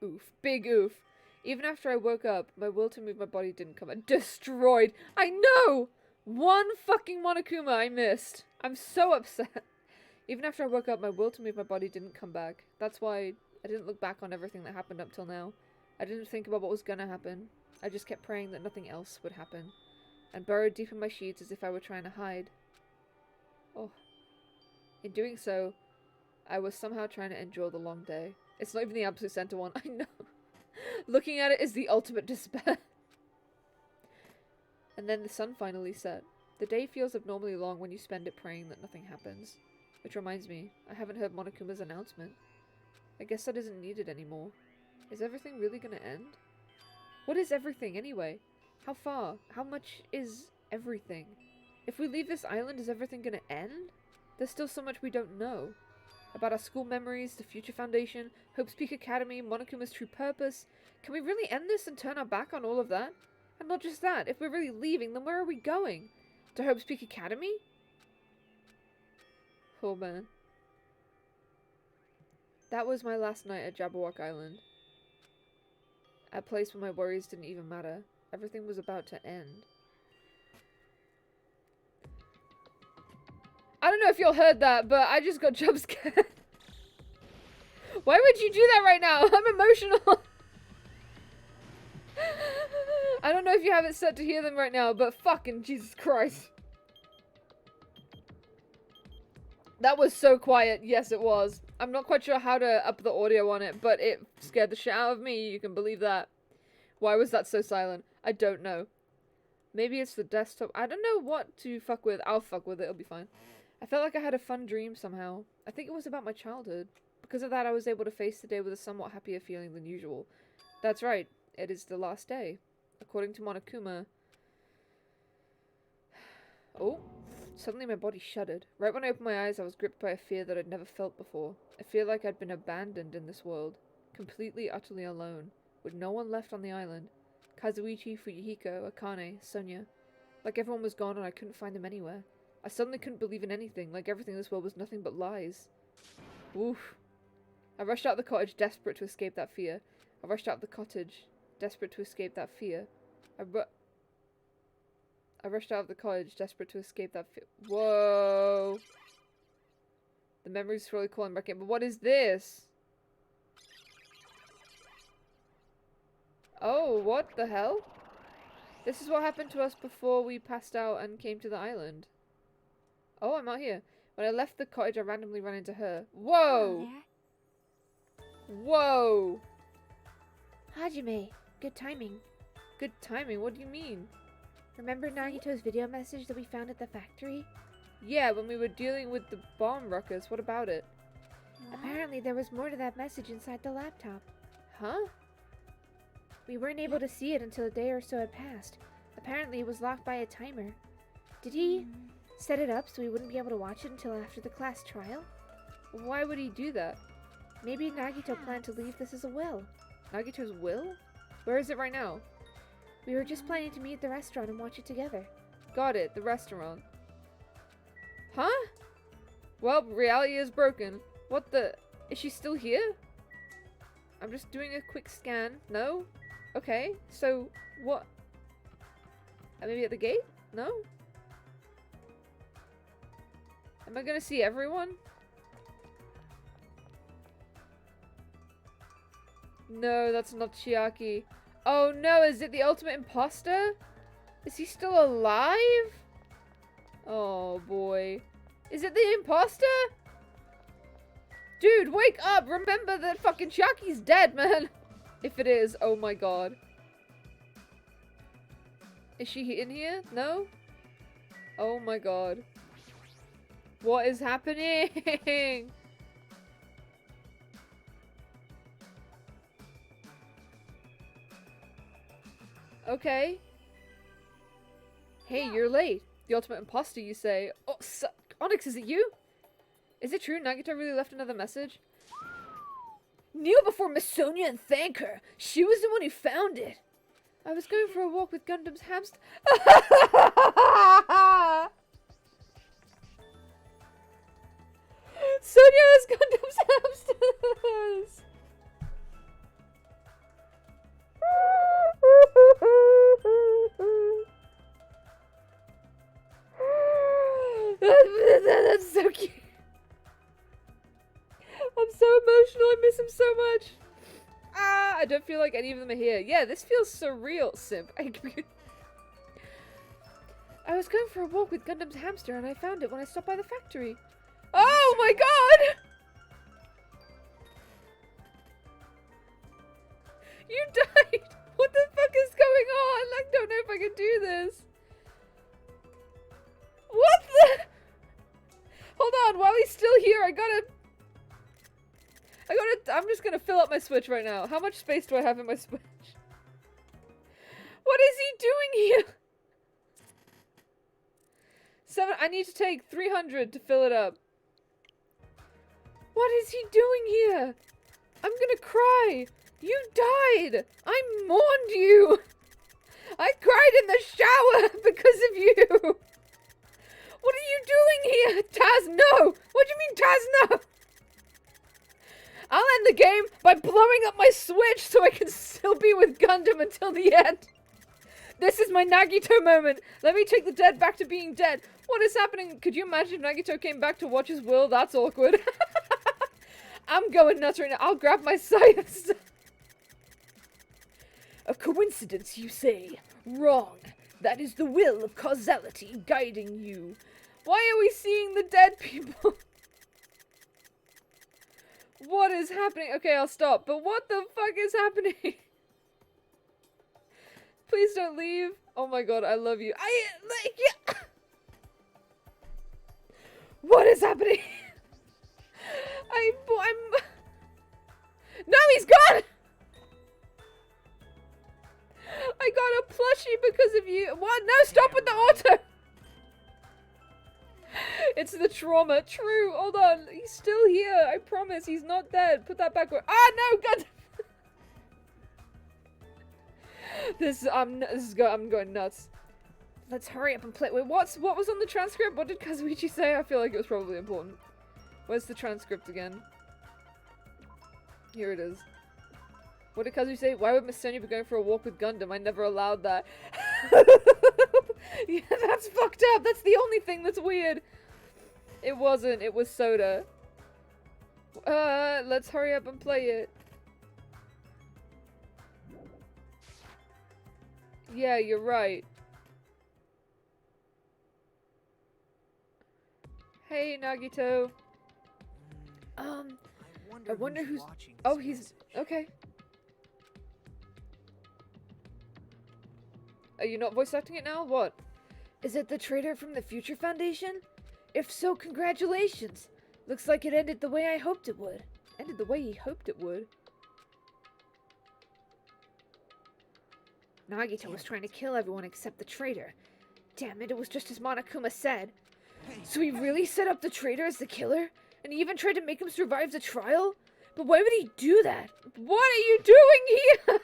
Oof. Big oof. Even after I woke up, my will to move my body didn't come out. Destroyed! I know! One fucking Monokuma I missed. I'm so upset. Even after I woke up, my will to move my body didn't come back. That's why I didn't look back on everything that happened up till now. I didn't think about what was gonna happen. I just kept praying that nothing else would happen. And burrowed deep in my sheets as if I were trying to hide. Oh. In doing so, I was somehow trying to endure the long day. It's not even the absolute center one, I know. Looking at it is the ultimate despair. And then the sun finally set. The day feels abnormally long when you spend it praying that nothing happens. Which reminds me, I haven't heard Monokuma's announcement. I guess that isn't needed anymore. Is everything really gonna end? What is everything anyway? How far? How much is everything? If we leave this island, is everything gonna end? There's still so much we don't know. About our school memories, the Future Foundation, Hope's Peak Academy, Monokuma's true purpose. Can we really end this and turn our back on all of that? And not just that, if we're really leaving, then where are we going? To Hope's Peak Academy? Oh man. That was my last night at Jabberwock Island. A place where my worries didn't even matter. Everything was about to end. I don't know if y'all heard that, but I just got jump scared. Why would you do that right now? I'm emotional. I don't know if you have it set to hear them right now, but fucking Jesus Christ. That was so quiet. Yes, it was. I'm not quite sure how to up the audio on it, but it scared the shit out of me. You can believe that. Why was that so silent? I don't know. Maybe it's the desktop. I don't know what to fuck with. I'll fuck with it. It'll be fine. I felt like I had a fun dream somehow. I think it was about my childhood. Because of that, I was able to face the day with a somewhat happier feeling than usual. That's right. It is the last day. According to Monokuma... Oh. Suddenly my body shuddered. Right when I opened my eyes, I was gripped by a fear that I'd never felt before. A fear like I'd been abandoned in this world. Completely, utterly alone. With no one left on the island. Kazuichi, Fujihiko, Akane, Sonia. Like everyone was gone and I couldn't find them anywhere. I suddenly couldn't believe in anything, like everything in this world was nothing but lies. Oof. I rushed out of the cottage, desperate to escape that fear. I rushed out of the cottage, desperate to escape that fear. I rushed out of the cottage, desperate to escape that fear. Whoa! The memories slowly calling back in, but what is this? Oh, what the hell? This is what happened to us before we passed out and came to the island. Oh, I'm out here. When I left the cottage, I randomly ran into her. Whoa! Whoa! Hajime, good timing. Good timing, what do you mean? Remember Nagito's video message that we found at the factory? Yeah, when we were dealing with the bomb ruckus, what about it? Apparently there was more to that message inside the laptop. Huh? We weren't able to see it until a day or so had passed. Apparently it was locked by a timer. Did he set it up so we wouldn't be able to watch it until after the class trial? Why would he do that? Maybe Nagito planned to leave this as a will. Nagito's will? Where is it right now? We were just planning to meet at the restaurant and watch it together. Got it, the restaurant. Huh? Well, reality is broken. What the? Is she still here? I'm just doing a quick scan. No? Okay, so what? Maybe at the gate? No? Am I gonna see everyone? No, that's not Chiaki. Oh no, is it the ultimate imposter? Is he still alive? Oh boy. Is it the imposter? Dude, wake up! Remember that fucking Chiaki's dead, man! If it is, oh my god. Is she in here? No? Oh my god. What is happening? Okay. Hey, you're late. The ultimate imposter, you say. Oh, Onyx, is it you? Is it true Nagito really left another message? Kneel before Miss Sonia and thank her. She was the one who found it. I was going for a walk with Gundam's hamster. Sonia has Gundam's hamsters. That's so cute. I'm so emotional. I miss him so much. Ah, I don't feel like any of them are here. Yeah, this feels surreal, simp. I was going for a walk with Gundam's hamster and I found it when I stopped by the factory. Oh my god! You died! What the fuck is going on? I don't know if I can do this. What the? Hold on, while he's still here, I'm just gonna fill up my Switch right now. How much space do I have in my Switch? What is he doing here? I need to take 300 to fill it up. What is he doing here? I'm gonna cry. You died. I mourned you. I cried in the shower because of you. What are you doing here? Taz, no! What do you mean, Taz, no? I'll end the game by blowing up my Switch so I can still be with Gundam until the end. This is my Nagito moment. Let me take the dead back to being dead. What is happening? Could you imagine if Nagito came back to watch his will? That's awkward. I'm going nuts right now. I'll grab my scythe. A coincidence, you say? Wrong. That is the will of causality guiding you. Why are we seeing the dead people? What is happening? Okay, I'll stop. But what the fuck is happening? Please don't leave. Oh my god, I love you. Yeah. What is happening? I'm... No, he's gone! I got a plushie because of you. What? No, stop with the auto! It's the trauma. True. Hold on. He's still here. I promise. He's not dead. Put that back. Ah, no! God! I'm going nuts. Let's hurry up and play. Wait, what was on the transcript? What did Kazuichi say? I feel like it was probably important. Where's the transcript again? Here it is. What did Kazuichi say? Why would Miss Sonia be going for a walk with Gundam? I never allowed that. Yeah, that's fucked up. That's the only thing that's weird. It wasn't. It was Soda. Let's hurry up and play it. Yeah, you're right. Hey, Nagito. wonder, who's watching this Oh, he's message. okay. Are you not voice acting it now? What? Is it the traitor from the Future Foundation? If so, congratulations. Looks like it ended the way I hoped it would. Ended the way he hoped it would. Nagito was trying to kill everyone except the traitor. Damn it, it was just as Monokuma said. So he really set up the traitor as the killer? And he even tried to make him survive the trial? But why would he do that? What are you doing here?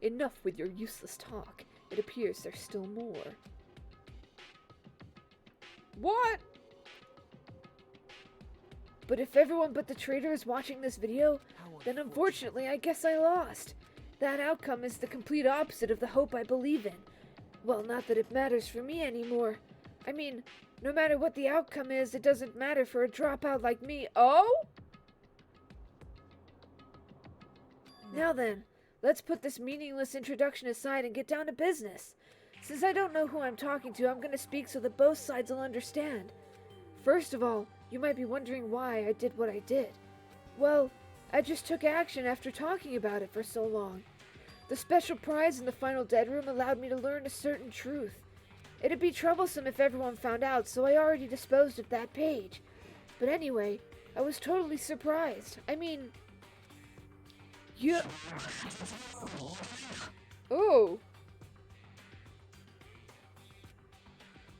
Enough with your useless talk. It appears there's still more. What? But if everyone but the traitor is watching this video, then unfortunately I guess I lost. That outcome is the complete opposite of the hope I believe in. Well, not that it matters for me anymore. I mean, no matter what the outcome is, it doesn't matter for a dropout like me. Oh? Now then, let's put this meaningless introduction aside and get down to business. Since I don't know who I'm talking to, I'm going to speak so that both sides will understand. First of all, you might be wondering why I did what I did. Well, I just took action after talking about it for so long. The special prize in the final dead room allowed me to learn a certain truth. It'd be troublesome if everyone found out, so I already disposed of that page. But anyway, I was totally surprised. I mean... Oh!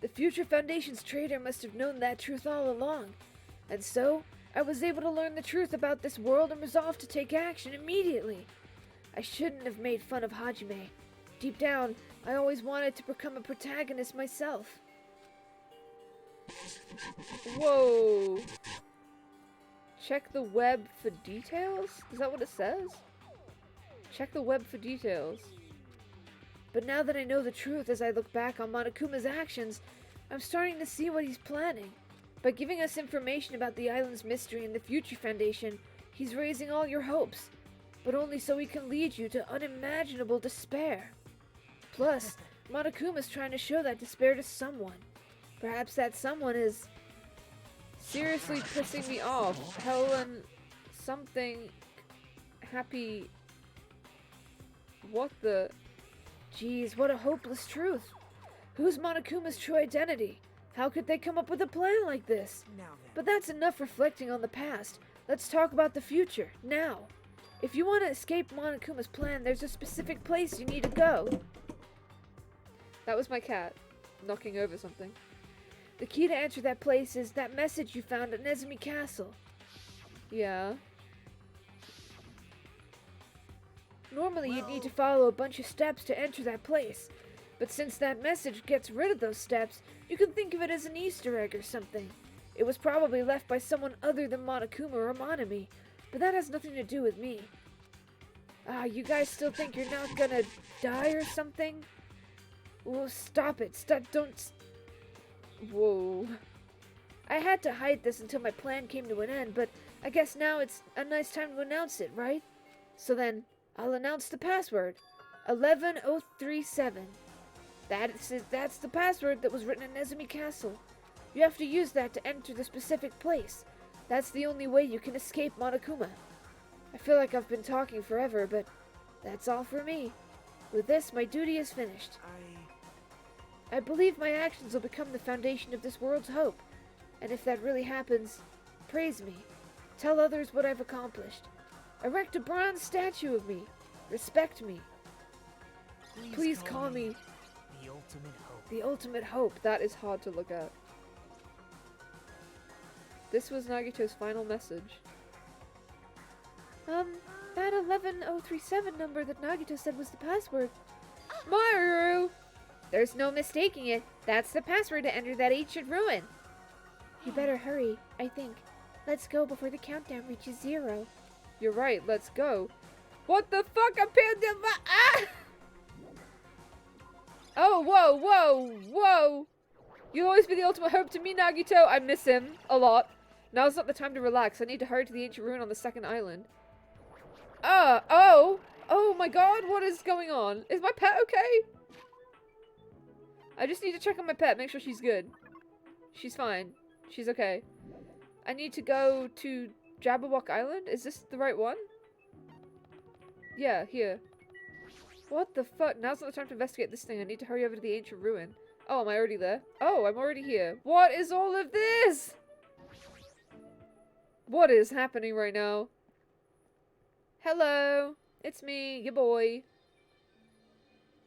The Future Foundation's traitor must have known that truth all along. And so, I was able to learn the truth about this world and resolved to take action immediately. I shouldn't have made fun of Hajime. Deep down, I always wanted to become a protagonist myself. Whoa. Check the web for details? Is that what it says? Check the web for details. But now that I know the truth as I look back on Monokuma's actions, I'm starting to see what he's planning. By giving us information about the island's mystery and the Future Foundation, he's raising all your hopes, but only so he can lead you to unimaginable despair. Plus, Monokuma's trying to show that despair to someone. Perhaps that someone is seriously pissing me off. Helen something happy. What the? Jeez, what a hopeless truth. Who's Monokuma's true identity? How could they come up with a plan like this? But that's enough reflecting on the past. Let's talk about the future, now. If you want to escape Monokuma's plan, there's a specific place you need to go. That was my cat, knocking over something. The key to enter that place is that message you found at Nezumi Castle. Yeah. Normally you'd need to follow a bunch of steps to enter that place. But since that message gets rid of those steps, you can think of it as an Easter egg or something. It was probably left by someone other than Monokuma or Monami, but that has nothing to do with me. You guys still think you're not gonna die or something? Well, stop it. Don't... Whoa. I had to hide this until my plan came to an end, but I guess now it's a nice time to announce it, right? So then, I'll announce the password. 11037. That's the password that was written in Nezumi Castle. You have to use that to enter the specific place. That's the only way you can escape Monokuma. I feel like I've been talking forever, but that's all for me. With this, my duty is finished. I believe my actions will become the foundation of this world's hope. And if that really happens, praise me. Tell others what I've accomplished. Erect a bronze statue of me. Respect me. Please call me the ultimate hope. The ultimate hope. That is hard to look at. This was Nagito's final message. That 11037 number that Nagito said was the password. Maru! There's no mistaking it. That's the password to enter that ancient ruin. You better hurry, I think. Let's go before the countdown reaches 0. You're right, let's go. What the fuck? Oh, whoa, whoa, whoa. You'll always be the ultimate hope to me, Nagito. I miss him a lot. Now's not the time to relax. I need to hurry to the ancient ruin on the second island. Oh my god, what is going on? Is my pet okay? I just need to check on my pet, make sure she's good. She's fine. She's okay. I need to go to Jabberwock Island? Is this the right one? Yeah, here. What the fuck? Now's not the time to investigate this thing. I need to hurry over to the ancient ruin. Oh, am I already there? Oh, I'm already here. What is all of this? What is happening right now? Hello. It's me, your boy.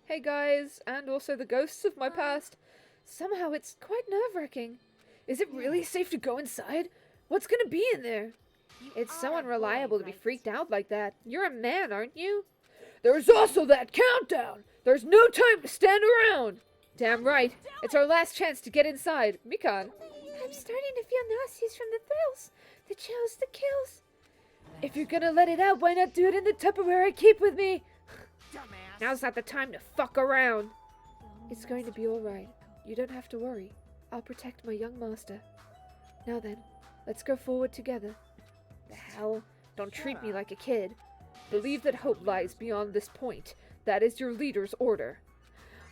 Hey guys, and also the ghosts of my past. Somehow it's quite nerve-wracking. Is it really safe to go inside? What's gonna be in there? It's so unreliable to be freaked out like that. You're a man, aren't you? There's also that countdown! There's no time to stand around! Damn right. It's our last chance to get inside. Mikan. I'm starting to feel nauseous from the thrills, the chills, the kills. If you're gonna let it out, why not do it in the Tupperware I keep with me? Dumbass. Now's not the time to fuck around. It's going to be alright. You don't have to worry. I'll protect my young master. Now then, let's go forward together. The hell? Don't treat me like a kid. Believe that hope lies beyond this point. That is your leader's order.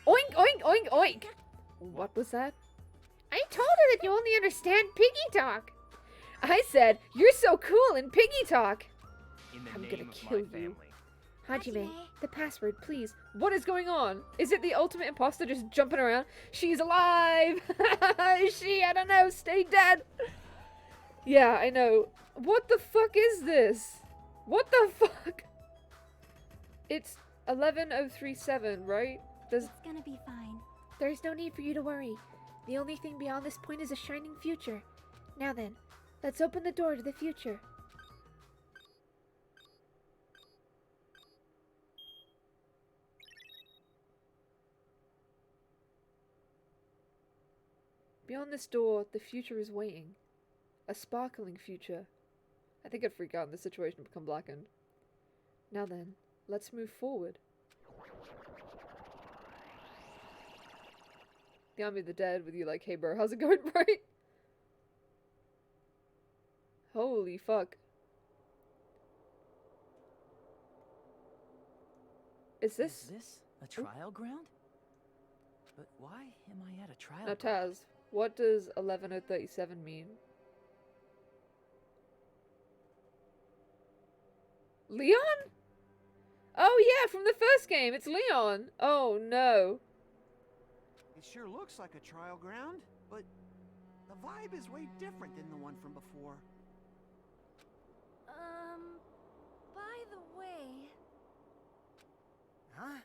Oink, oink, oink, oink! What was that? I told her that you only understand piggy talk. I said, you're so cool in piggy talk. In the I'm name gonna of kill my you. family. Hajime, the password, please. What is going on? Is it the ultimate imposter just jumping around? She's alive! Is she? I don't know. Stay dead. Yeah, I know. What the fuck is this? What the fuck? It's 11037, right? It's gonna be fine. There's no need for you to worry. The only thing beyond this point is a shining future. Now then, let's open the door to the future. Beyond this door, the future is waiting. A sparkling future. I think I'd freak out in this situation and become blackened. Now then, let's move forward. The Army of the Dead with you like, hey bro, how's it going, right? Holy fuck. Is this a trial ground? But why am I at a trial now ground? Taz, what does 11037 mean? Leon? Oh yeah, from the first game, it's Leon. Oh no. It sure looks like a trial ground, but the vibe is way different than the one from before. By the way, Huh?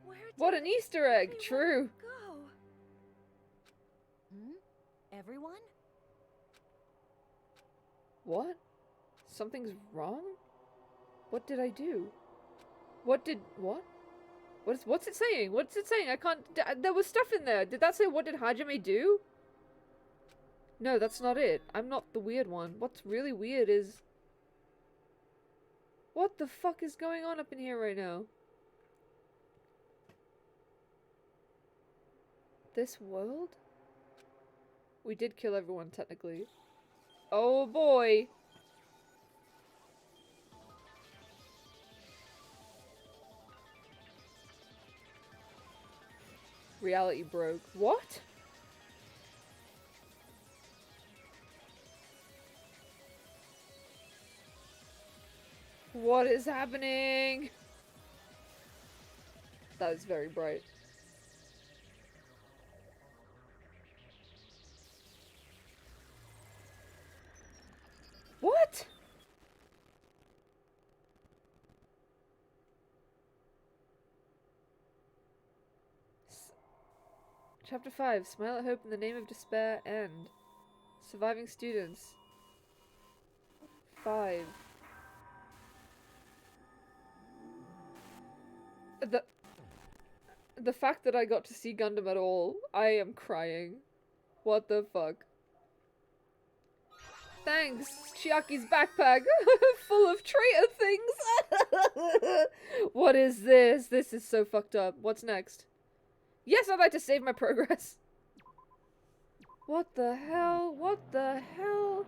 where What did an Easter egg, everyone true. go? Everyone? What? Something's wrong? What did I do? What? What's it saying? What's it saying? I can't. There was stuff in there. Did that say what did Hajime do? No, that's not it. I'm not the weird one. What's really weird is... What the fuck is going on up in here right now? This world? We did kill everyone, technically. Oh boy! Reality broke. What? What is happening? That was very bright. What? Chapter 5. Smile at hope in the name of despair. End. Surviving students. 5. The fact that I got to see Gundam at all, I am crying. What the fuck? Thanks, Chiaki's backpack, full of traitor things. What is this? This is so fucked up. What's next? Yes, I'd like to save my progress. What the hell? What the hell?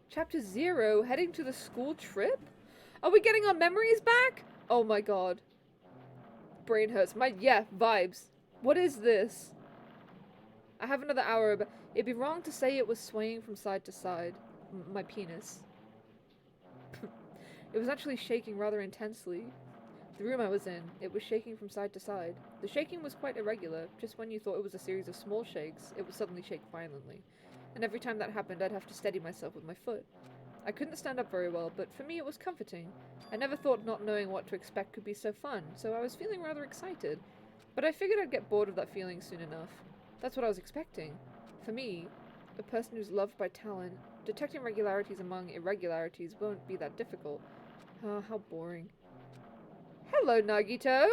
Chapter 0, heading to the school trip? Are we getting our memories back? Oh my god. Brain hurts. Yeah, vibes. What is this? I have another hour, but it'd be wrong to say it was swaying from side to side. My penis. It was actually shaking rather intensely. The room I was in, it was shaking from side to side. The shaking was quite irregular. Just when you thought it was a series of small shakes, it would suddenly shake violently. And every time that happened, I'd have to steady myself with my foot. I couldn't stand up very well, but for me it was comforting. I never thought not knowing what to expect could be so fun, so I was feeling rather excited. But I figured I'd get bored of that feeling soon enough. That's what I was expecting. For me, a person who's loved by talent, detecting regularities among irregularities won't be that difficult. Ah, how boring. Hello, Nagito!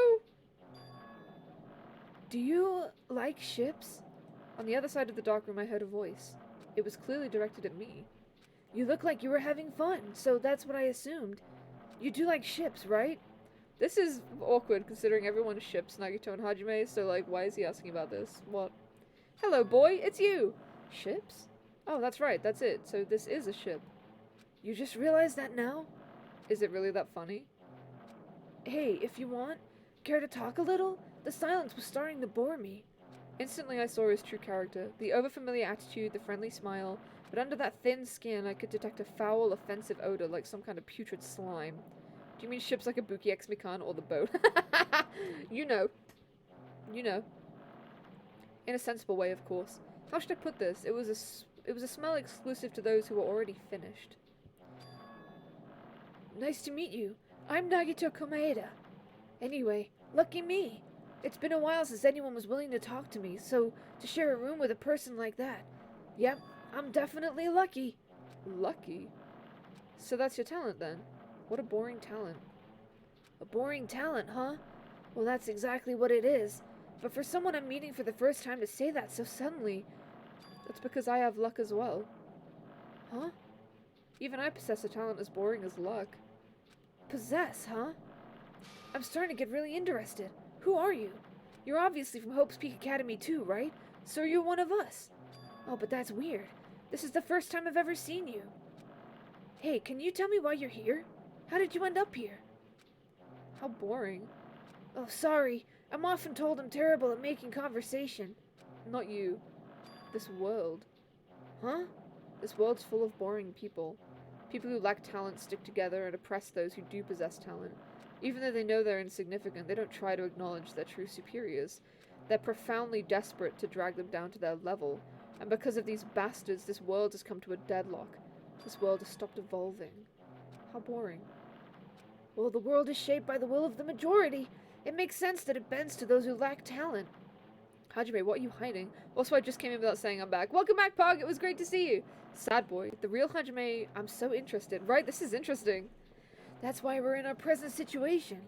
Do you like ships? On the other side of the dark room I heard a voice. It was clearly directed at me. You look like you were having fun, so that's what I assumed. You do like ships, right? This is awkward considering everyone ships Nagito and Hajime, so like, why is he asking about this? What? Hello, boy, it's you! Ships? Oh, that's right, that's it. So this is a ship. You just realized that now? Is it really that funny? Hey, if you want, care to talk a little? The silence was starting to bore me. Instantly I saw his true character, the overfamiliar attitude, the friendly smile, but under that thin skin I could detect a foul, offensive odor like some kind of putrid slime. Do you mean ships like Ibuki X Mikan or the boat? You know. You know. In a sensible way, of course. How should I put this? It was a smell exclusive to those who were already finished. Nice to meet you. I'm Nagito Komaeda. Anyway, lucky me. It's been a while since anyone was willing to talk to me, so to share a room with a person like that. Yep, I'm definitely lucky. Lucky? So that's your talent then? What a boring talent. A boring talent, huh? Well, that's exactly what it is. But for someone I'm meeting for the first time to say that so suddenly, that's because I have luck as well. Huh? Even I possess a talent as boring as luck. Possess, huh? I'm starting to get really interested. Who are you? You're obviously from Hope's Peak Academy too, right? So you're one of us. Oh, but that's weird. This is the first time I've ever seen you. Hey, can you tell me why you're here? How did you end up here? How boring. Oh, sorry. I'm often told I'm terrible at making conversation. Not you. This world. Huh? This world's full of boring people. People who lack talent stick together and oppress those who do possess talent. Even though they know they're insignificant, they don't try to acknowledge their true superiors. They're profoundly desperate to drag them down to their level. And because of these bastards, this world has come to a deadlock. This world has stopped evolving. How boring. Well, the world is shaped by the will of the majority. It makes sense that it bends to those who lack talent. Hajime, what are you hiding? Also, I just came in without saying I'm back. Welcome back, Pog! It was great to see you! Sad boy. The real Hajime, I'm so interested. Right, this is interesting. That's why we're in our present situation.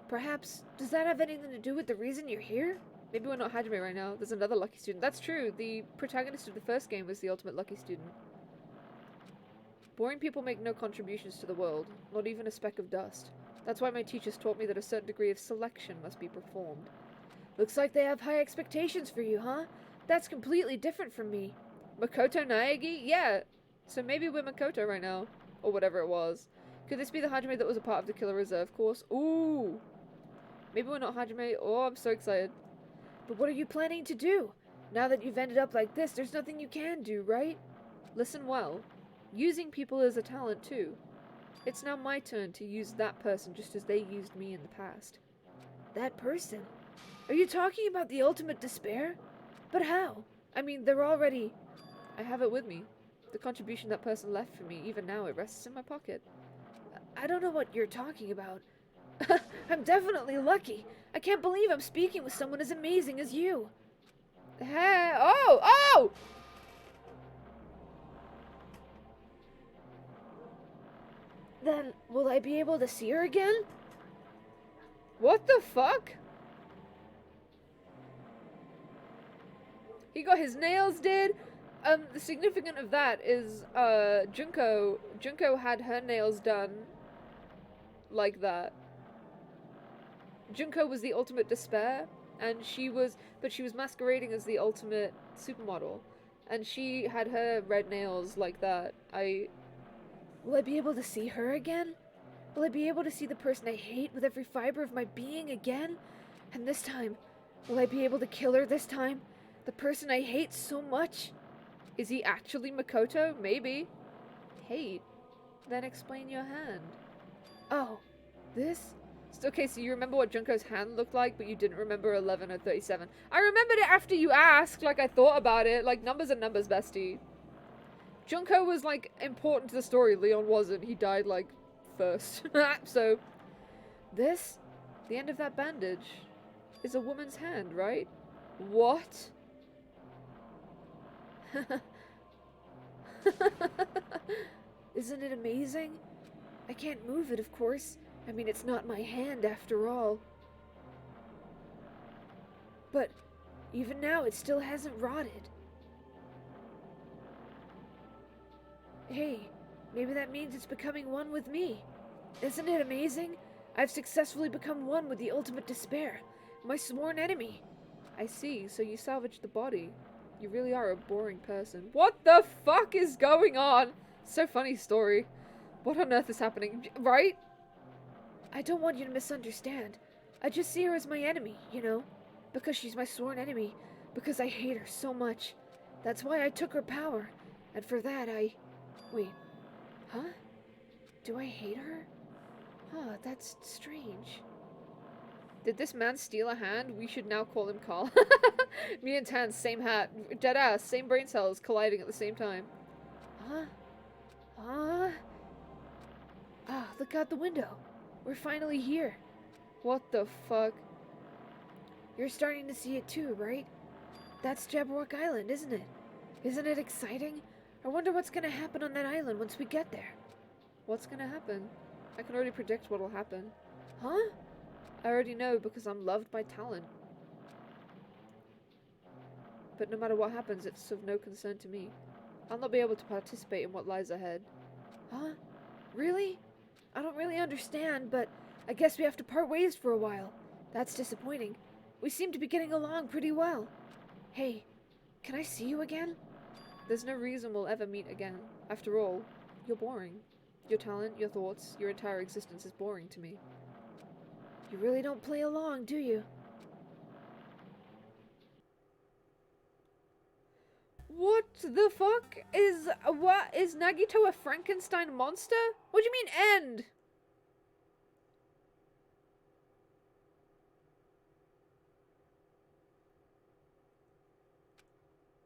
Perhaps, does that have anything to do with the reason you're here? Maybe we're not Hajime right now. There's another lucky student. That's true. The protagonist of the first game was the ultimate lucky student. Boring people make no contributions to the world, not even a speck of dust. That's why my teachers taught me that a certain degree of selection must be performed. Looks like they have high expectations for you, huh? That's completely different from me. Makoto Naegi? Yeah. So maybe we're Makoto right now. Or whatever it was. Could this be the Hajime that was a part of the Killer Reserve course? Ooh! Maybe we're not Hajime. Oh, I'm so excited. But what are you planning to do? Now that you've ended up like this, there's nothing you can do, right? Listen well. Using people is a talent too. It's now my turn to use that person just as they used me in the past. That person? Are you talking about the ultimate despair? But how? I mean, they're already... I have it with me. The contribution that person left for me, even now it rests in my pocket. I don't know what you're talking about. I'm definitely lucky. I can't believe I'm speaking with someone as amazing as you. Hey, oh! Then, will I be able to see her again? What the fuck? He got his nails did? The significance of that is, Junko had her nails done like that. Junko was the ultimate despair, and she was masquerading as the ultimate supermodel, and she had her red nails like that. Will I be able to see her again? Will I be able to see the person I hate with every fiber of my being again? And this time, will I be able to kill her this time? The person I hate so much? Is he actually Makoto? Maybe. Hate? Then explain your hand. Oh, this? Okay, so you remember what Junko's hand looked like, but you didn't remember 11 or 37. I remembered it after you asked, like I thought about it. Like, numbers are numbers, bestie. Junko was, like, important to the story. Leon wasn't. He died, like, first. So, this, the end of that bandage, is a woman's hand, right? What? Isn't it amazing? I can't move it, of course. I mean, it's not my hand after all. But even now, it still hasn't rotted. Hey, maybe that means it's becoming one with me. Isn't it amazing? I've successfully become one with the ultimate despair, my sworn enemy. I see, so you salvaged the body. You really are a boring person. What the fuck is going on? So funny story. What on earth is happening, right? I don't want you to misunderstand. I just see her as my enemy, you know? Because she's my sworn enemy. Because I hate her so much. That's why I took her power. And for that Wait. Huh? Do I hate her? Huh, that's strange. Did this man steal a hand? We should now call him Carl. Me and Tan, same hat. Deadass, same brain cells colliding at the same time. Huh? Huh? Ah, look out the window. We're finally here. What the fuck? You're starting to see it too, right? That's Jabberwock Island, isn't it? Isn't it exciting? I wonder what's gonna happen on that island once we get there. What's gonna happen? I can already predict what'll happen. Huh? I already know because I'm loved by talent. But no matter what happens, it's of no concern to me. I'll not be able to participate in what lies ahead. Huh? Really? I don't really understand, but I guess we have to part ways for a while. That's disappointing. We seem to be getting along pretty well. Hey, can I see you again? There's no reason we'll ever meet again. After all, you're boring. Your talent, your thoughts, your entire existence is boring to me. You really don't play along, do you? What the fuck? Is Nagito a Frankenstein monster? What do you mean end?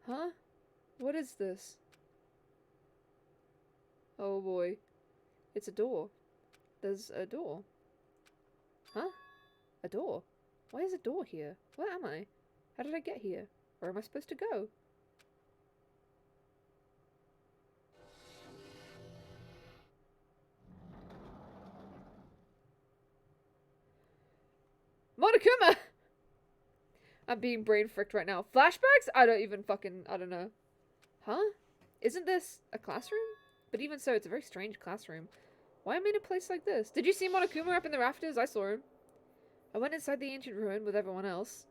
Huh? What is this? Oh boy. It's a door. There's a door. Huh? A door? Why is a door here? Where am I? How did I get here? Where am I supposed to go? Monokuma! I'm being brain fricked right now. Flashbacks? I don't know. Huh? Isn't this a classroom? But even so, it's a very strange classroom. Why am I in a place like this? Did you see Monokuma up in the rafters? I saw him. I went inside the ancient ruin with everyone else.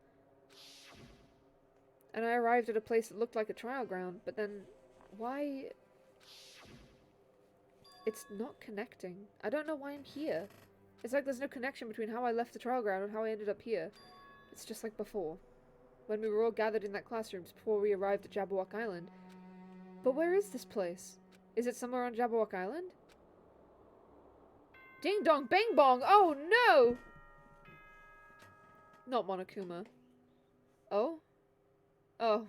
And I arrived at a place that looked like a trial ground, but then why? It's not connecting. I don't know why I'm here. It's like there's no connection between how I left the trial ground and how I ended up here. It's just like before. When we were all gathered in that classroom before we arrived at Jabberwock Island. But where is this place? Is it somewhere on Jabberwock Island? Ding dong bang bong! Oh no! Not Monokuma. Oh? Oh.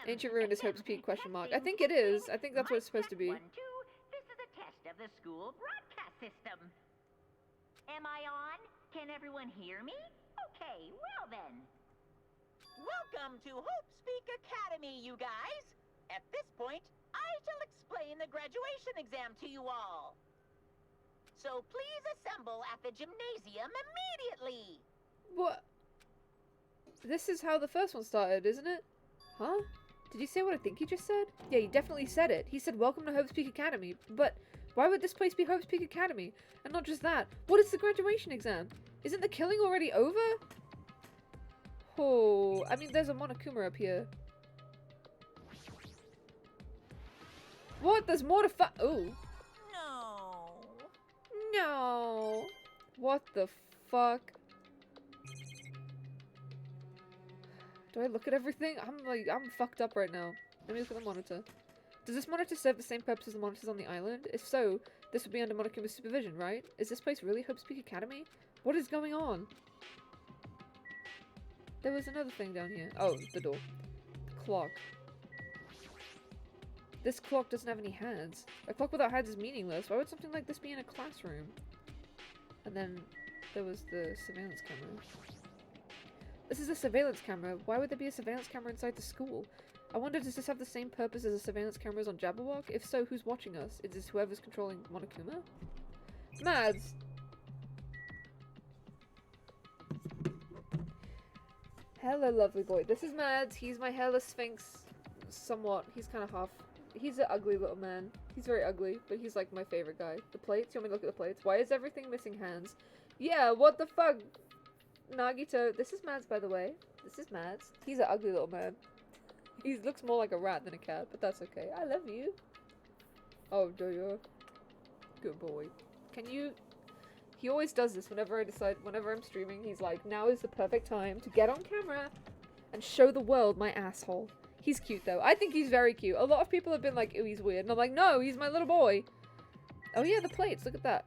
Ancient Ruin is Hope's Peak, question mark. I think it is. I think that's what it's supposed to be. This is a test of the school broadcast system. Am I on? Can everyone hear me? Okay, well then. Welcome to Hope Speak Academy, you guys. At this point, I shall explain the graduation exam to you all. So please assemble at the gymnasium immediately. What? This is how the first one started, isn't it? Huh? Did you say what I think he just said? Yeah, he definitely said it. He said, welcome to Hope's Peak Academy. But why would this place be Hope's Peak Academy? And not just that, what is the graduation exam? Isn't the killing already over? Oh, I mean, there's a Monokuma up here. What? There's more to oh. No. No. What the fuck? Do I look at everything? I'm fucked up right now. Let me look at the monitor. Does this monitor serve the same purpose as the monitors on the island? If so, this would be under Monokuma's supervision, right? Is this place really Hope's Peak Academy? What is going on? There was another thing down here. Oh, the door. The clock. This clock doesn't have any hands. A clock without hands is meaningless. Why would something like this be in a classroom? And then there was the surveillance camera. This is a surveillance camera. Why would there be a surveillance camera inside the school? I wonder, does this have the same purpose as the surveillance cameras on Jabberwock? If so, who's watching us? Is this whoever's controlling Monokuma? Mads! Hello, lovely boy. This is Mads. He's my hairless sphinx. Somewhat. He's kind of half. He's an ugly little man. He's very ugly, but he's like my favorite guy. The plates? You want me to look at the plates? Why is everything missing hands? Yeah, what the fuck? Nagito. This is Mads, by the way. This is Mads. He's an ugly little man. He looks more like a rat than a cat, but that's okay. I love you. Oh, do you? Good boy. Can you... He always does this whenever I'm streaming. He's like, now is the perfect time to get on camera and show the world my asshole. He's cute, though. I think he's very cute. A lot of people have been like, ew, he's weird. And I'm like, no, he's my little boy. Oh, yeah, the plates. Look at that.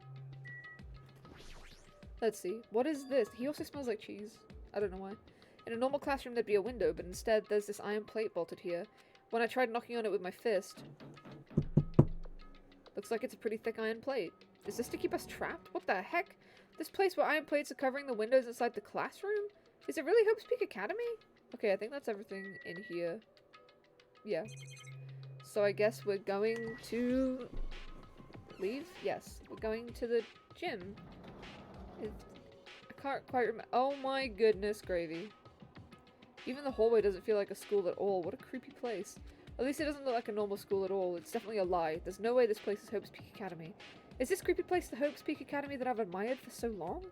Let's see. What is this? He also smells like cheese. I don't know why. In a normal classroom, there'd be a window, but instead, there's this iron plate bolted here. When I tried knocking on it with my fist... Looks like it's a pretty thick iron plate. Is this to keep us trapped? What the heck? This place where iron plates are covering the windows inside the classroom? Is it really Hope's Peak Academy? Okay, I think that's everything in here. Yeah. So I guess we're going to... leave? Yes. We're going to the gym. I can't quite remember. Oh my goodness, gravy. Even the hallway doesn't feel like a school at all. What a creepy place. At least it doesn't look like a normal school at all. It's definitely a lie. There's no way this place is Hope's Peak Academy. Is this creepy place the Hope's Peak Academy that I've admired for so long?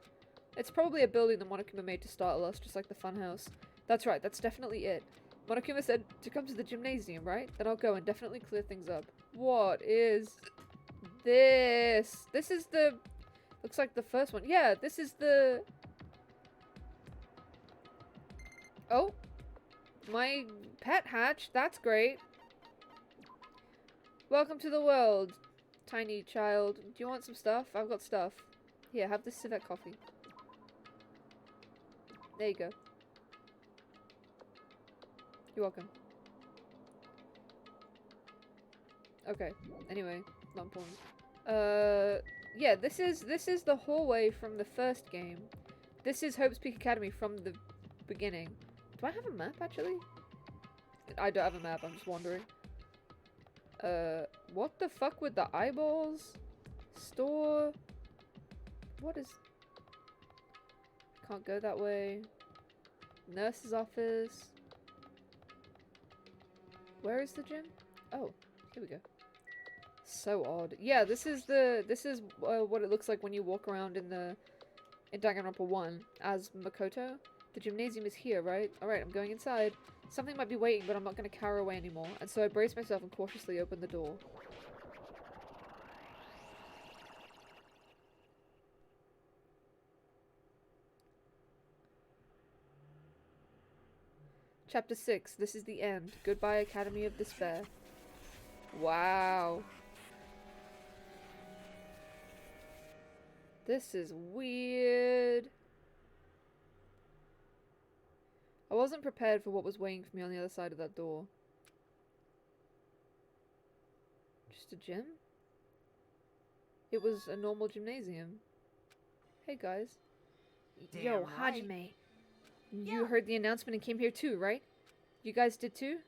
It's probably a building that Monokuma made to startle us, just like the funhouse. That's right, that's definitely it. Monokuma said to come to the gymnasium, right? Then I'll go and definitely clear things up. What is this? This is the... Looks like the first one. Yeah, this is the... Oh. My pet hatch. That's great. Welcome to the world, tiny child. Do you want some stuff? I've got stuff. Here, have this civet coffee. There you go. You're welcome. Okay. Anyway, not important. Yeah, this is the hallway from the first game. This is Hope's Peak Academy from the beginning. Do I have a map, actually? I don't have a map, I'm just wandering. What the fuck with the eyeballs? Store? What is... Can't go that way. Nurse's office. Where is the gym? Oh, here we go. So odd. Yeah, this is what it looks like when you walk around in Danganronpa 1 as Makoto. The gymnasium is here, right? Alright, I'm going inside. Something might be waiting, but I'm not going to cower away anymore. And so I brace myself and cautiously open the door. Chapter 6. This is the end. Goodbye, Academy of Despair. Wow. This is weird. I wasn't prepared for what was waiting for me on the other side of that door. Just a gym? It was a normal gymnasium. Hey guys. Yo, right. Hajime. You heard the announcement and came here too, right? You guys did too?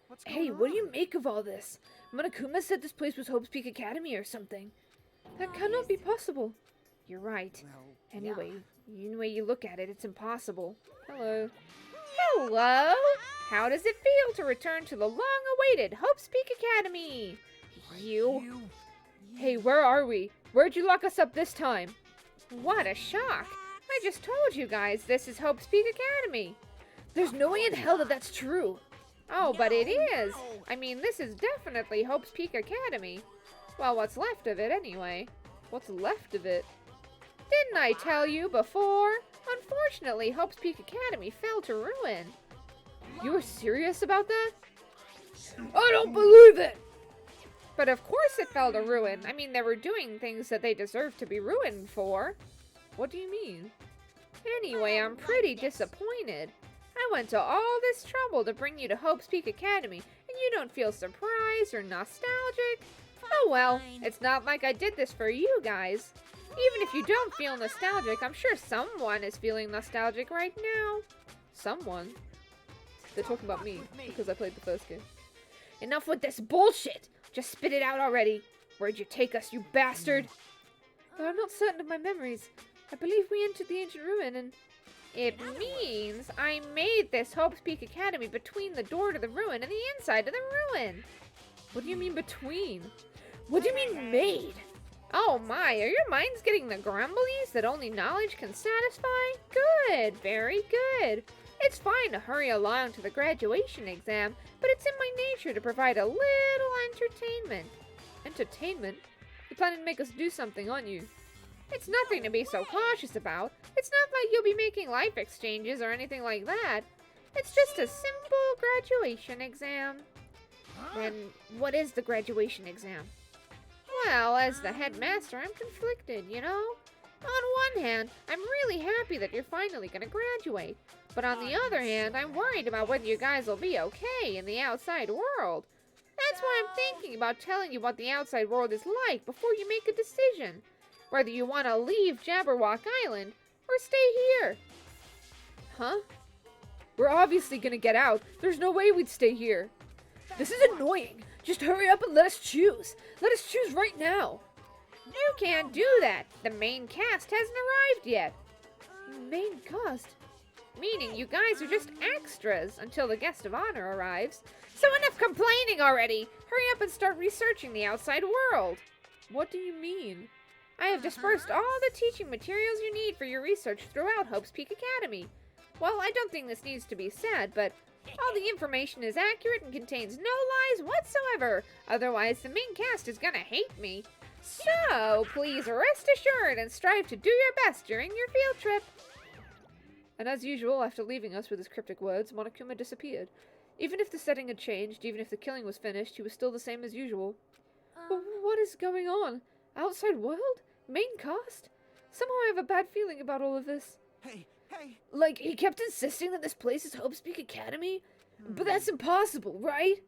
What's going Hey, on? what do you make of all this? Monokuma said this place was Hope's Peak Academy or something. That cannot be possible. You're right. Well, Anyway you look at it, it's impossible. Hello. Hello! How does it feel to return to the long-awaited Hope's Peak Academy? You... Hey, where are we? Where'd you lock us up this time? What a shock! I just told you guys this is Hope's Peak Academy. There's no way in hell that that's true. Oh, but it is. I mean, this is definitely Hope's Peak Academy. Well, what's left of it anyway. What's left of it? Didn't I tell you before? Unfortunately, Hope's Peak Academy fell to ruin. You were serious about that? I don't believe it! But of course it fell to ruin. I mean, they were doing things that they deserved to be ruined for. What do you mean? Anyway, I'm pretty disappointed. I went to all this trouble to bring you to Hope's Peak Academy, and you don't feel surprised or nostalgic? Oh well, it's not like I did this for you guys. Even if you don't feel nostalgic, I'm sure someone is feeling nostalgic right now. Someone? They're talking about me, because I played the first game. Enough with this bullshit! Just spit it out already! Where'd you take us, you bastard? I'm not certain of my memories. I believe we entered the ancient ruin and... It means I made this Hope's Peak Academy between the door to the ruin and the inside of the ruin. What do you mean between? What do you mean made? Oh my, are your minds getting the grumblies that only knowledge can satisfy? Good, very good. It's fine to hurry along to the graduation exam, but it's in my nature to provide a little entertainment. Entertainment? You're planning to make us do something, aren't you? It's nothing to be so cautious about. It's not like you'll be making life exchanges or anything like that. It's just a simple graduation exam. Then, what is the graduation exam? Well, as the headmaster, I'm conflicted, you know? On one hand, I'm really happy that you're finally gonna graduate. But on the other hand, I'm worried about whether you guys will be okay in the outside world. That's why I'm thinking about telling you what the outside world is like before you make a decision. Whether you want to leave Jabberwock Island or stay here. Huh? We're obviously gonna get out. There's no way we'd stay here. This is annoying. Just hurry up and let us choose. Let us choose right now. You can't do that. The main cast hasn't arrived yet. Main cast? Meaning you guys are just extras until the guest of honor arrives. So enough complaining already. Hurry up and start researching the outside world. What do you mean? I have dispersed all the teaching materials you need for your research throughout Hope's Peak Academy. Well, I don't think this needs to be said, but all the information is accurate and contains no lies whatsoever. Otherwise, the main cast is gonna hate me. So, please rest assured and strive to do your best during your field trip. And as usual, after leaving us with his cryptic words, Monokuma disappeared. Even if the setting had changed, even if the killing was finished, he was still the same as usual. But what is going on? Outside world? Main cast? Somehow I have a bad feeling about all of this. Hey! Like, he kept insisting that this place is Hope's Peak Academy? But that's impossible, right?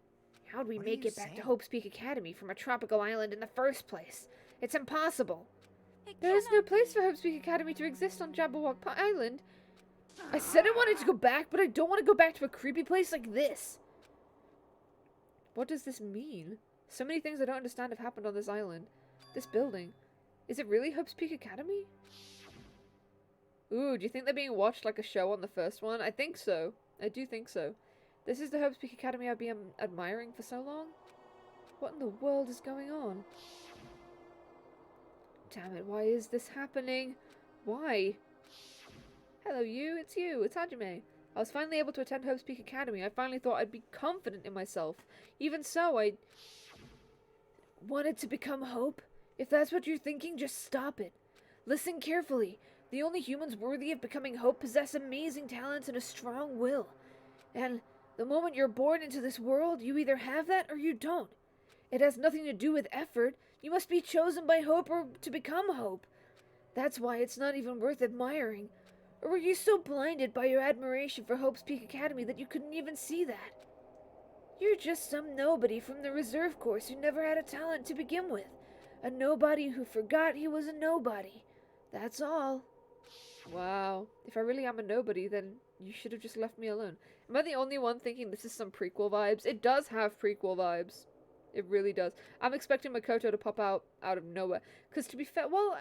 How'd we make it back to Hope's Peak Academy from a tropical island in the first place? It's impossible. There is no place for Hope's Peak Academy to exist on Jabberwock Island. I said I wanted to go back, but I don't want to go back to a creepy place like this. What does this mean? So many things I don't understand have happened on this island. This building. Is it really Hope's Peak Academy? Ooh, do you think they're being watched like a show on the first one? I think so. I do think so. This is the Hope's Peak Academy I've been admiring for so long? What in the world is going on? Damn it, why is this happening? Why? Hello you, it's Hajime. I was finally able to attend Hope's Peak Academy. I finally thought I'd be confident in myself. Even so, I wanted to become Hope. If that's what you're thinking, just stop it. Listen carefully. The only humans worthy of becoming Hope possess amazing talents and a strong will. And the moment you're born into this world, you either have that or you don't. It has nothing to do with effort. You must be chosen by Hope or to become Hope. That's why it's not even worth admiring. Or were you so blinded by your admiration for Hope's Peak Academy that you couldn't even see that? You're just some nobody from the reserve course who never had a talent to begin with. A nobody who forgot he was a nobody. That's all. Wow. If I really am a nobody, then you should have just left me alone. Am I the only one thinking this is some prequel vibes? It does have prequel vibes. It really does. I'm expecting Makoto to pop out of nowhere. Because to be fair, well,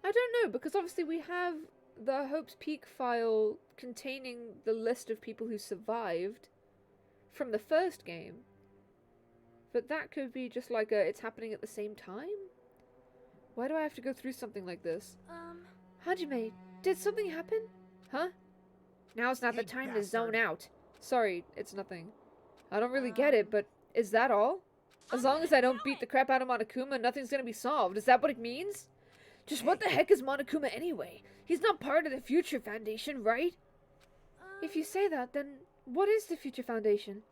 I don't know, because obviously we have the Hope's Peak file containing the list of people who survived from the first game. But that could be just like it's happening at the same time? Why do I have to go through something like this? Hajime, did something happen? Huh? Now's not the time to zone out. Sorry, it's nothing. I don't really get it, but is that all? As long as I don't beat the crap out of Monokuma, nothing's gonna be solved. Is that what it means? Just what the heck is Monokuma anyway? He's not part of the Future Foundation, right? If you say that, then what is the Future Foundation?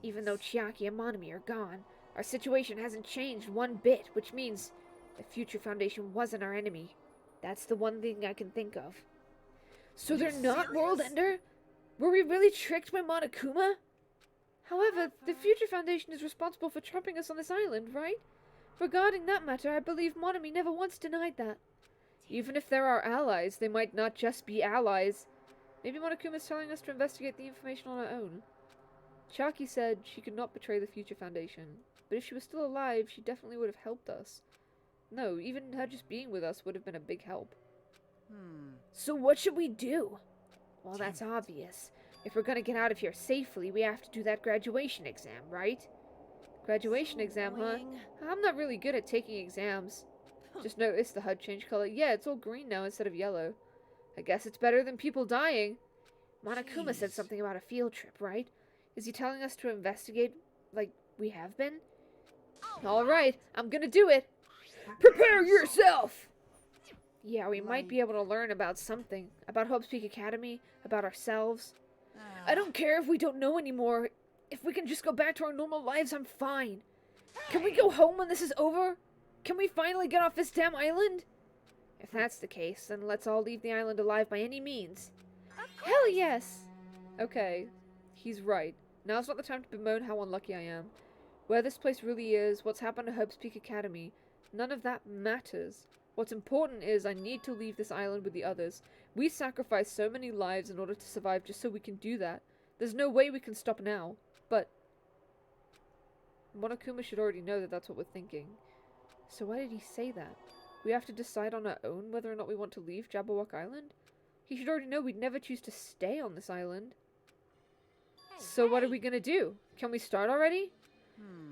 Even though Chiaki and Monami are gone, our situation hasn't changed one bit, which means the Future Foundation wasn't our enemy. That's the one thing I can think of. So they're not World Ender? Were we really tricked by Monokuma? However, the Future Foundation is responsible for trapping us on this island, right? Regarding that matter, I believe Monami never once denied that. Even if they're our allies, they might not just be allies. Maybe Monokuma's telling us to investigate the information on our own. Chiaki said she could not betray the Future Foundation, but if she was still alive, she definitely would have helped us. No, even her just being with us would have been a big help. So what should we do? Well, that's obvious. If we're gonna get out of here safely, we have to do that graduation exam, right? Graduation exam, huh? I'm not really good at taking exams. Just noticed the HUD changed color. Yeah, it's all green now instead of yellow. I guess it's better than people dying. Monokuma said something about a field trip, right? Is he telling us to investigate like we have been? Alright, I'm gonna do it! Prepare yourself! Yeah, we might be able to learn about something. About Hope's Peak Academy, about ourselves. I don't care if we don't know anymore. If we can just go back to our normal lives, I'm fine. Can we go home when this is over? Can we finally get off this damn island? If that's the case, then let's all leave the island alive by any means. Hell yes! Okay, he's right. Now's not the time to bemoan how unlucky I am. Where this place really is, what's happened to Hope's Peak Academy, none of that matters. What's important is I need to leave this island with the others. We sacrificed so many lives in order to survive just so we can do that. There's no way we can stop now. But Monokuma should already know that that's what we're thinking. So why did he say that? We have to decide on our own whether or not we want to leave Jabberwock Island? He should already know we'd never choose to stay on this island. So what are we gonna do? Can we start already?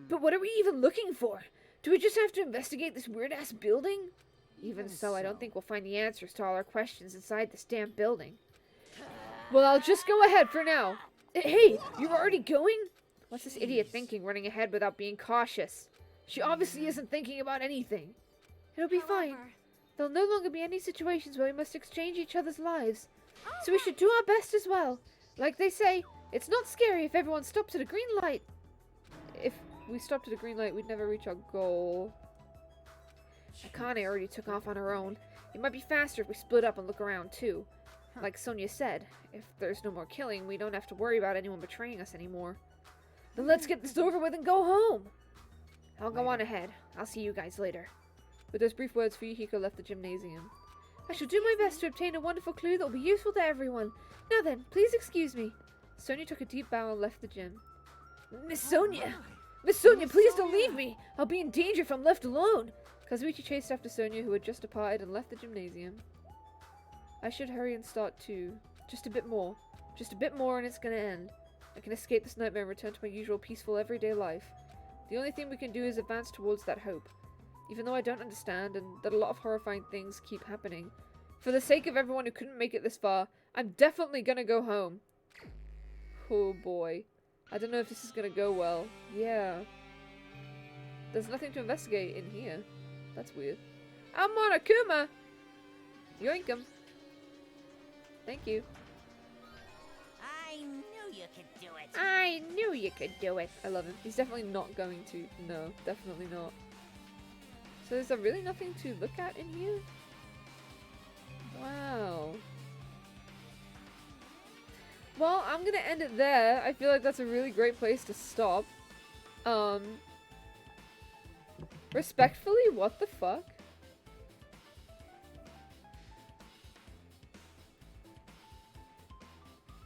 But what are we even looking for? Do we just have to investigate this weird-ass building? Even so, I don't think we'll find the answers to all our questions inside this damn building. Well, I'll just go ahead for now. Hey, you're already going? What's this idiot thinking, running ahead without being cautious? She obviously isn't thinking about anything. It'll be fine. There'll no longer be any situations where we must exchange each other's lives. So we should do our best as well. Like they say, it's not scary if everyone stops at a green light. If we stopped at a green light, we'd never reach our goal. Akane already took off on her own. It might be faster if we split up and look around too. Like Sonia said, if there's no more killing, we don't have to worry about anyone betraying us anymore. Then let's get this over with and go home! I'll go on ahead. I'll see you guys later. With those brief words, Fuyuhiko left the gymnasium. I shall do my best to obtain a wonderful clue that will be useful to everyone. Now then, please excuse me. Sonia took a deep bow and left the gym. Miss Sonia! Miss Sonia, please don't leave me! I'll be in danger if I'm left alone! Kazuichi chased after Sonia, who had just departed and left the gymnasium. I should hurry and start too. Just a bit more. Just a bit more and it's gonna end. I can escape this nightmare and return to my usual peaceful everyday life. The only thing we can do is advance towards that hope. Even though I don't understand and that a lot of horrifying things keep happening. For the sake of everyone who couldn't make it this far, I'm definitely gonna go home. Oh boy. I don't know if this is gonna go well. Yeah. There's nothing to investigate in here. That's weird. I'm Monokuma! Yoink 'em. Thank you. I knew you could do it. I knew you could do it. I love him. He's definitely not going to. No, definitely not. So is there really nothing to look at in here? Wow. Well, I'm gonna end it there. I feel like that's a really great place to stop. Respectfully, what the fuck?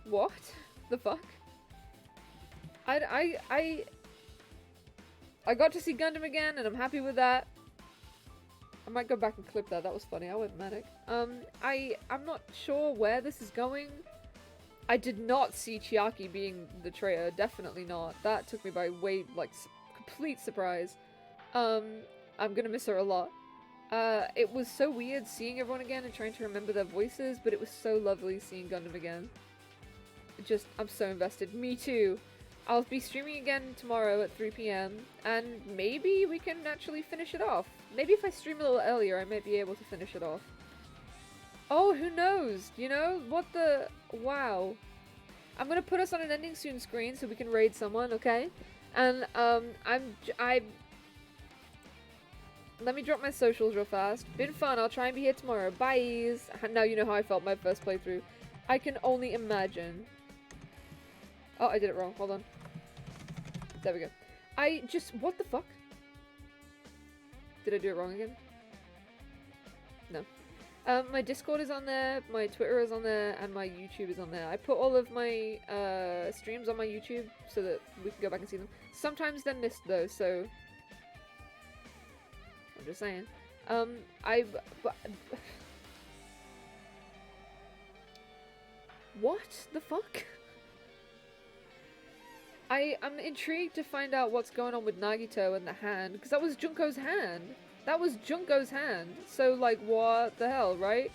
What the fuck? I got to see Gundam again, and I'm happy with that. I might go back and clip that. That was funny. I went manic. I'm not sure where this is going. I did not see Chiaki being the traitor. Definitely not. That took me by complete surprise. I'm gonna miss her a lot. It was so weird seeing everyone again and trying to remember their voices, but it was so lovely seeing Gundam again. I'm so invested. Me too. I'll be streaming again tomorrow at 3 PM, and maybe we can actually finish it off. Maybe if I stream a little earlier, I might be able to finish it off. Oh, who knows? You know? What the... Wow. I'm gonna put us on an ending soon screen so we can raid someone, okay? And, let me drop my socials real fast. Been fun, I'll try and be here tomorrow. Bye! Now you know how I felt my first playthrough. I can only imagine. Oh, I did it wrong. Hold on. There we go. What the fuck? Did I do it wrong again? No. My Discord is on there, my Twitter is on there, and my YouTube is on there. I put all of my streams on my YouTube so that we can go back and see them. Sometimes they're missed though, so I'm just saying. What the fuck? I'm intrigued to find out what's going on with Nagito and the hand, because that was Junko's hand. That was Junko's hand. So, like, what the hell, right?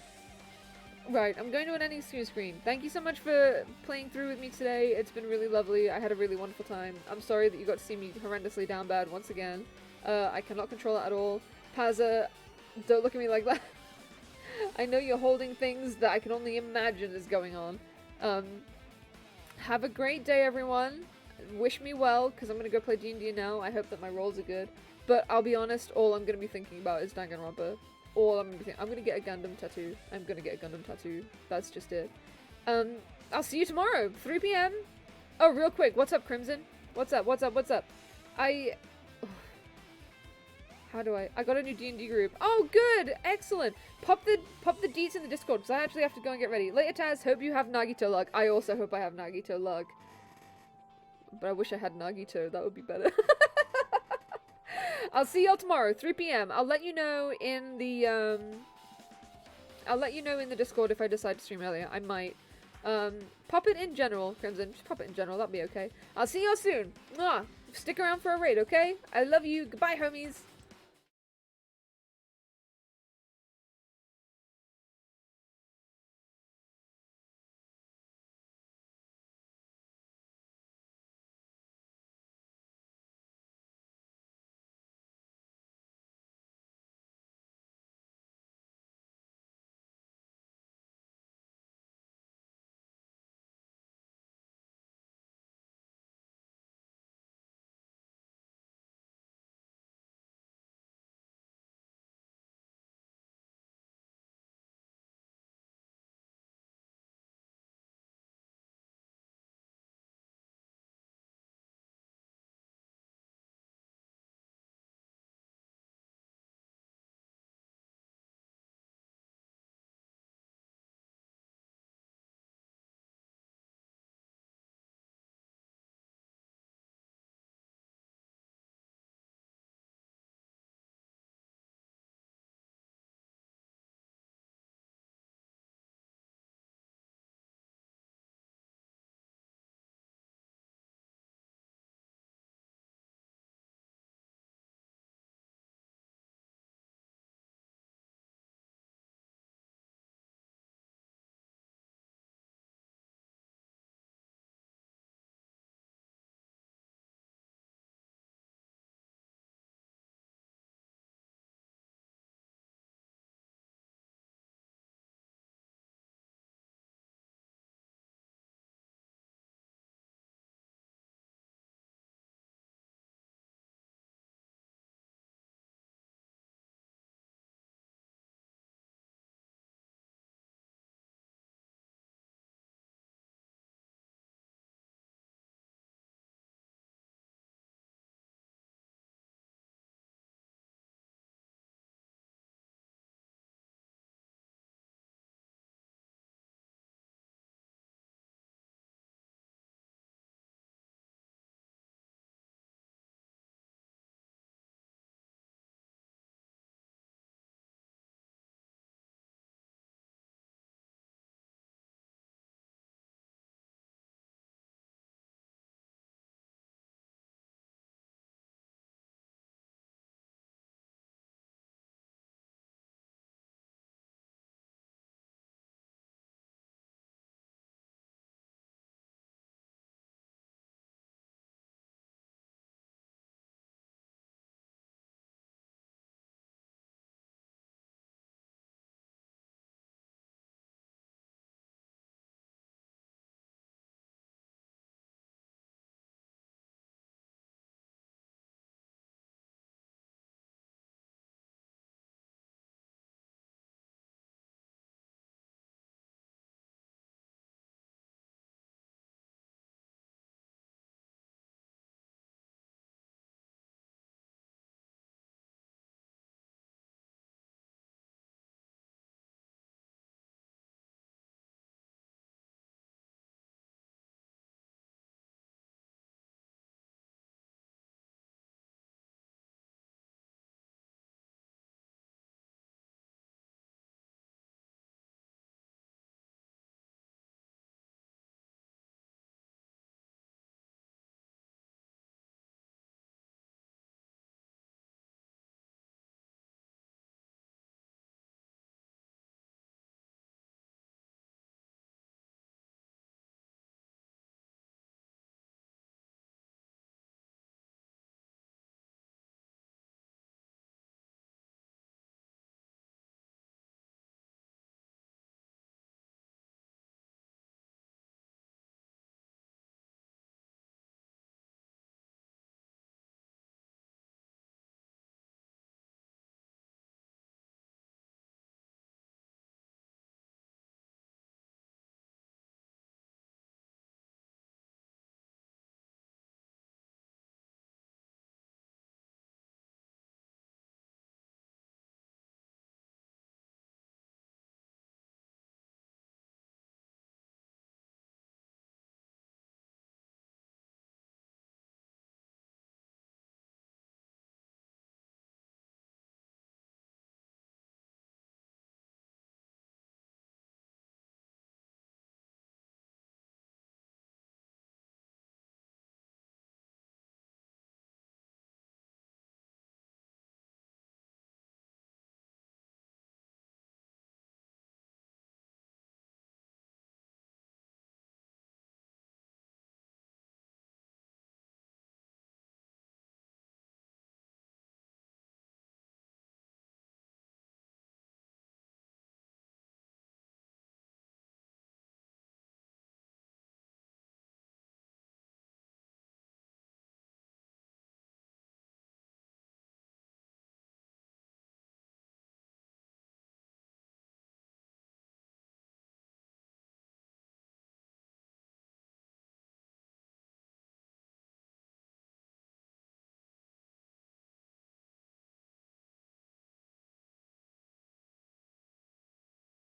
Right, I'm going to an ending screen. Thank you so much for playing through with me today. It's been really lovely. I had a really wonderful time. I'm sorry that you got to see me horrendously down bad once again. I cannot control it at all. Pazza, don't look at me like that. I know you're holding things that I can only imagine is going on. Have a great day, everyone. Wish me well, because I'm going to go play D&D now. I hope that my rolls are good. But I'll be honest, all I'm going to be thinking about is Danganronpa. All I'm going to be thinking. I'm going to get a Gundam tattoo. I'm going to get a Gundam tattoo. That's just it. I'll see you tomorrow, 3 PM. Oh, real quick, what's up, Crimson? What's up? What's up? What's up? How do I got a new D&D group. Oh, good! Excellent! Pop the deets in the Discord, because I actually have to go and get ready. Later, Taz, hope you have Nagito luck. I also hope I have Nagito luck. But I wish I had Nagito, that would be better. I'll see y'all tomorrow, 3 PM. I'll let you know in the, Discord if I decide to stream earlier. I might. Pop it in general, Crimson. Just pop it in general, that'll be okay. I'll see y'all soon. Mwah! Stick around for a raid, okay? I love you. Goodbye, homies.